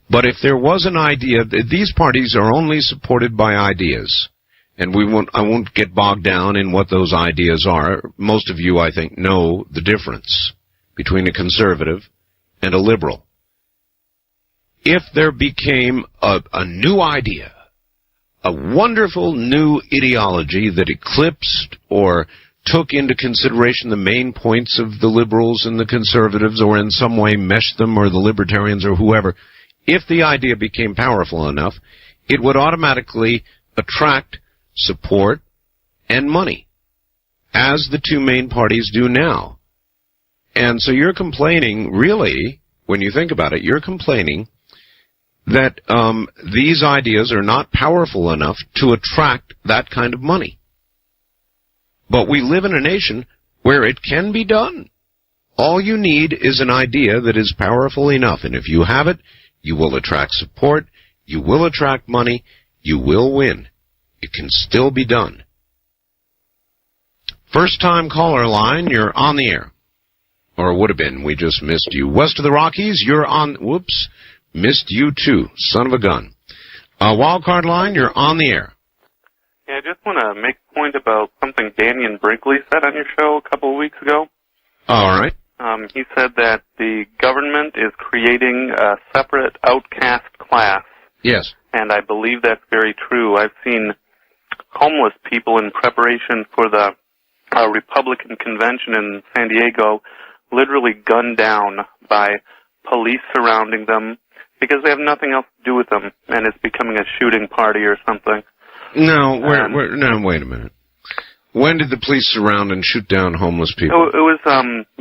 But if there was an idea, these parties are only supported by ideas. And I won't get bogged down in what those ideas are. Most of you, I think, know the difference between a conservative and a liberal. If there became a new idea, a wonderful new ideology that eclipsed or took into consideration the main points of the liberals and the conservatives, or in some way meshed them, or the libertarians, or whoever, if the idea became powerful enough, it would automatically attract support and money, as the two main parties do now. And so you're complaining, really, when you think about it, you're complaining that these ideas are not powerful enough to attract that kind of money. But we live in a nation where it can be done. All you need is an idea that is powerful enough, and if you have it, you will attract support, you will attract money, you will win. It can still be done. First-time caller line, you're on the air. Or would have been, we just missed you. West of the Rockies, you're on, whoops, missed you too, son of a gun. Wildcard line, you're on the air. Yeah, I just want to make a point about something Daniel Brinkley said on your show a couple of weeks ago. All right. He said that the government is creating a separate outcast class. Yes. And I believe that's very true. I've seen homeless people in preparation for the Republican convention in San Diego literally gunned down by police surrounding them because they have nothing else to do with them, and it's becoming a shooting party or something. No, wait a minute. When did the police surround and shoot down homeless people? It was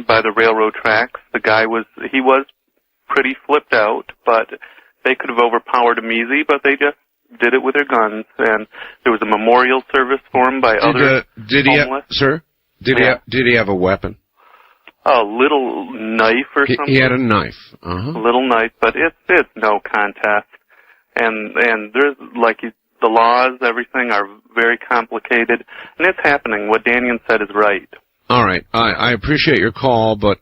by the railroad tracks. The guy was pretty flipped out, but they could have overpowered him easy, but they just did it with their guns. And there was a memorial service for him by other homeless. Did he have a weapon? a little knife or something. He had a knife. A little knife, but it's no contest. And there's, like, the laws, everything are very complicated, and it's happening. What Daniel said is right. All right. I appreciate your call, but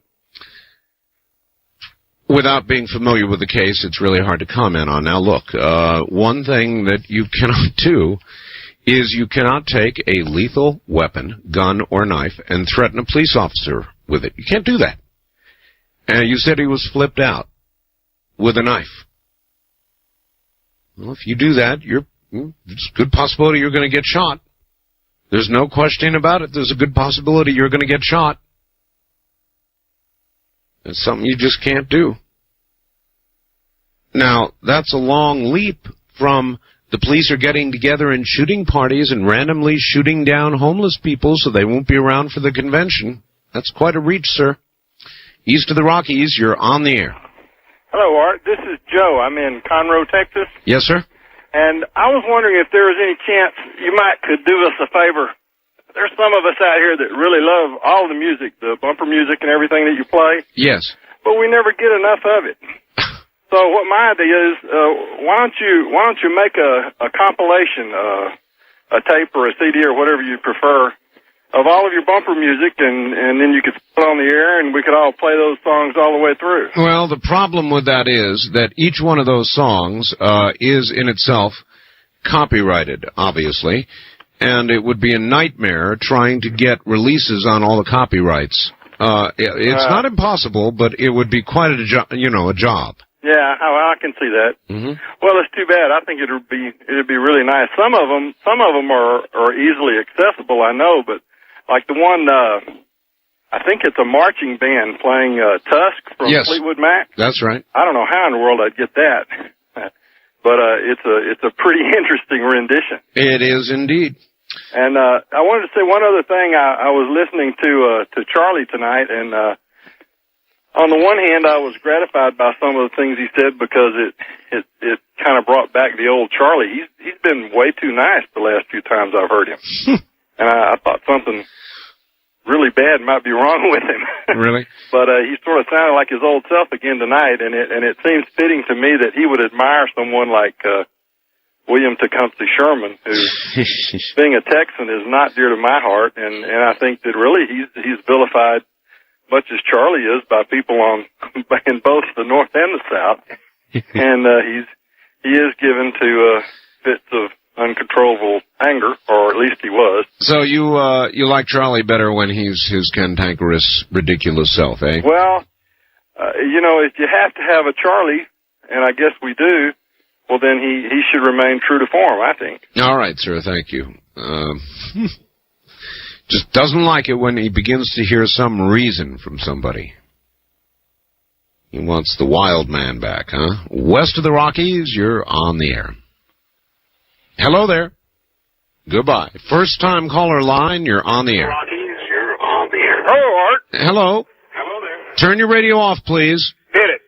without being familiar with the case, it's really hard to comment on. Now, look, one thing that you cannot do is you cannot take a lethal weapon, gun or knife, and threaten a police officer with it. You can't do that. And you said he was flipped out with a knife. Well, if you do that, there's a good possibility you're going to get shot. There's no question about it. There's a good possibility you're going to get shot. It's something you just can't do. Now, that's a long leap from the police are getting together in shooting parties and randomly shooting down homeless people so they won't be around for the convention. That's quite a reach, sir. East of the Rockies, you're on the air. Hello, Art. This is Joe. I'm in Conroe, Texas. Yes, sir? And I was wondering if there was any chance you could do us a favor. There's some of us out here that really love all the music, the bumper music and everything that you play. Yes. But we never get enough of it. So what my idea is, why don't you make a compilation, a tape or a CD or whatever you prefer, of all of your bumper music, and then you could put it on the air, and we could all play those songs all the way through. Well, the problem with that is that each one of those songs is in itself copyrighted, obviously, and it would be a nightmare trying to get releases on all the copyrights. It's not impossible, but it would be quite a job. Yeah, I can see that. Mm-hmm. Well, it's too bad. I think it'd be really nice. Some of them are easily accessible, I know, but like the one, I think it's a marching band playing Tusk from Fleetwood Mac. That's right. I don't know how in the world I'd get that, but it's a pretty interesting rendition. It is indeed. And I wanted to say one other thing. I was listening to Charlie tonight, and on the one hand, I was gratified by some of the things he said because it kind of brought back the old Charlie. He's been way too nice the last few times I've heard him. And I thought something really bad might be wrong with him. Really? But he sort of sounded like his old self again tonight, and it seems fitting to me that he would admire someone like William Tecumseh Sherman, who, being a Texan, is not dear to my heart, and I think that really he's vilified much as Charlie is by people in both the North and the South, and he is given to fits of uncontrollable anger, or at least he was. So you like Charlie better when he's his cantankerous, ridiculous self, eh? Well, if you have to have a Charlie, and I guess we do, well then he should remain true to form, I think. All right, sir. Thank you. Just doesn't like it when he begins to hear some reason from somebody. He wants the wild man back, huh? West of the Rockies, you're on the air. Hello there. Goodbye. First time caller line, you're on the air. Hello, Art. Hello. Hello there. Turn your radio off, please. Hit it.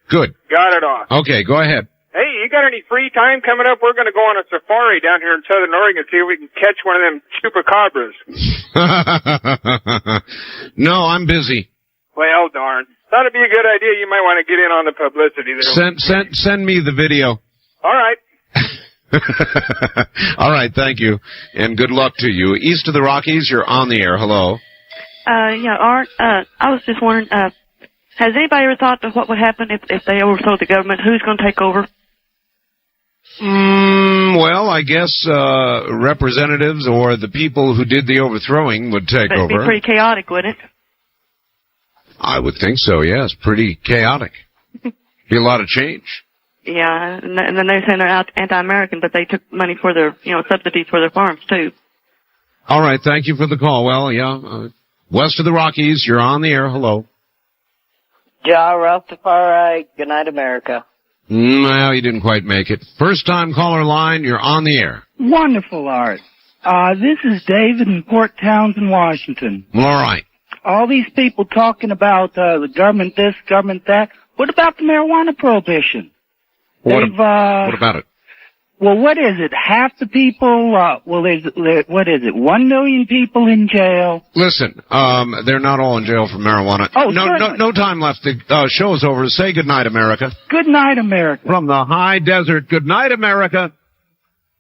Good. Got it off. Okay, go ahead. Hey, you got any free time coming up? We're going to go on a safari down here in Southern Oregon, see if we can catch one of them chupacabras. No, I'm busy. Well, darn. That'd be a good idea. You might want to get in on the publicity there. Send me the video. All right. All right, thank you, and good luck to you. East of the Rockies, you're on the air. Hello. Yeah, Art, I was just wondering, has anybody ever thought of what would happen if they overthrow the government? Who's going to take over? Well, I guess representatives or the people who did the overthrowing would take over. It'd be pretty chaotic, wouldn't it? I would think so, yes. Pretty chaotic. Be a lot of change. Yeah, and then they're saying they're anti-American, but they took money for their, subsidies for their farms, too. All right, thank you for the call. Well, yeah, west of the Rockies, you're on the air. Hello. Ja Rastafari, good night, America. Well, you didn't quite make it. First time caller line, you're on the air. Wonderful, Art. This is David in Port Townsend, Washington. All right. All these people talking about the government this, government that. What about the marijuana prohibition? What about it? Well, what is it? Half the people, what is it? 1 million people in jail? Listen, they're not all in jail for marijuana. Oh, no time left. The show's over. Say goodnight, America. Good night, America. From the high desert, good night, America.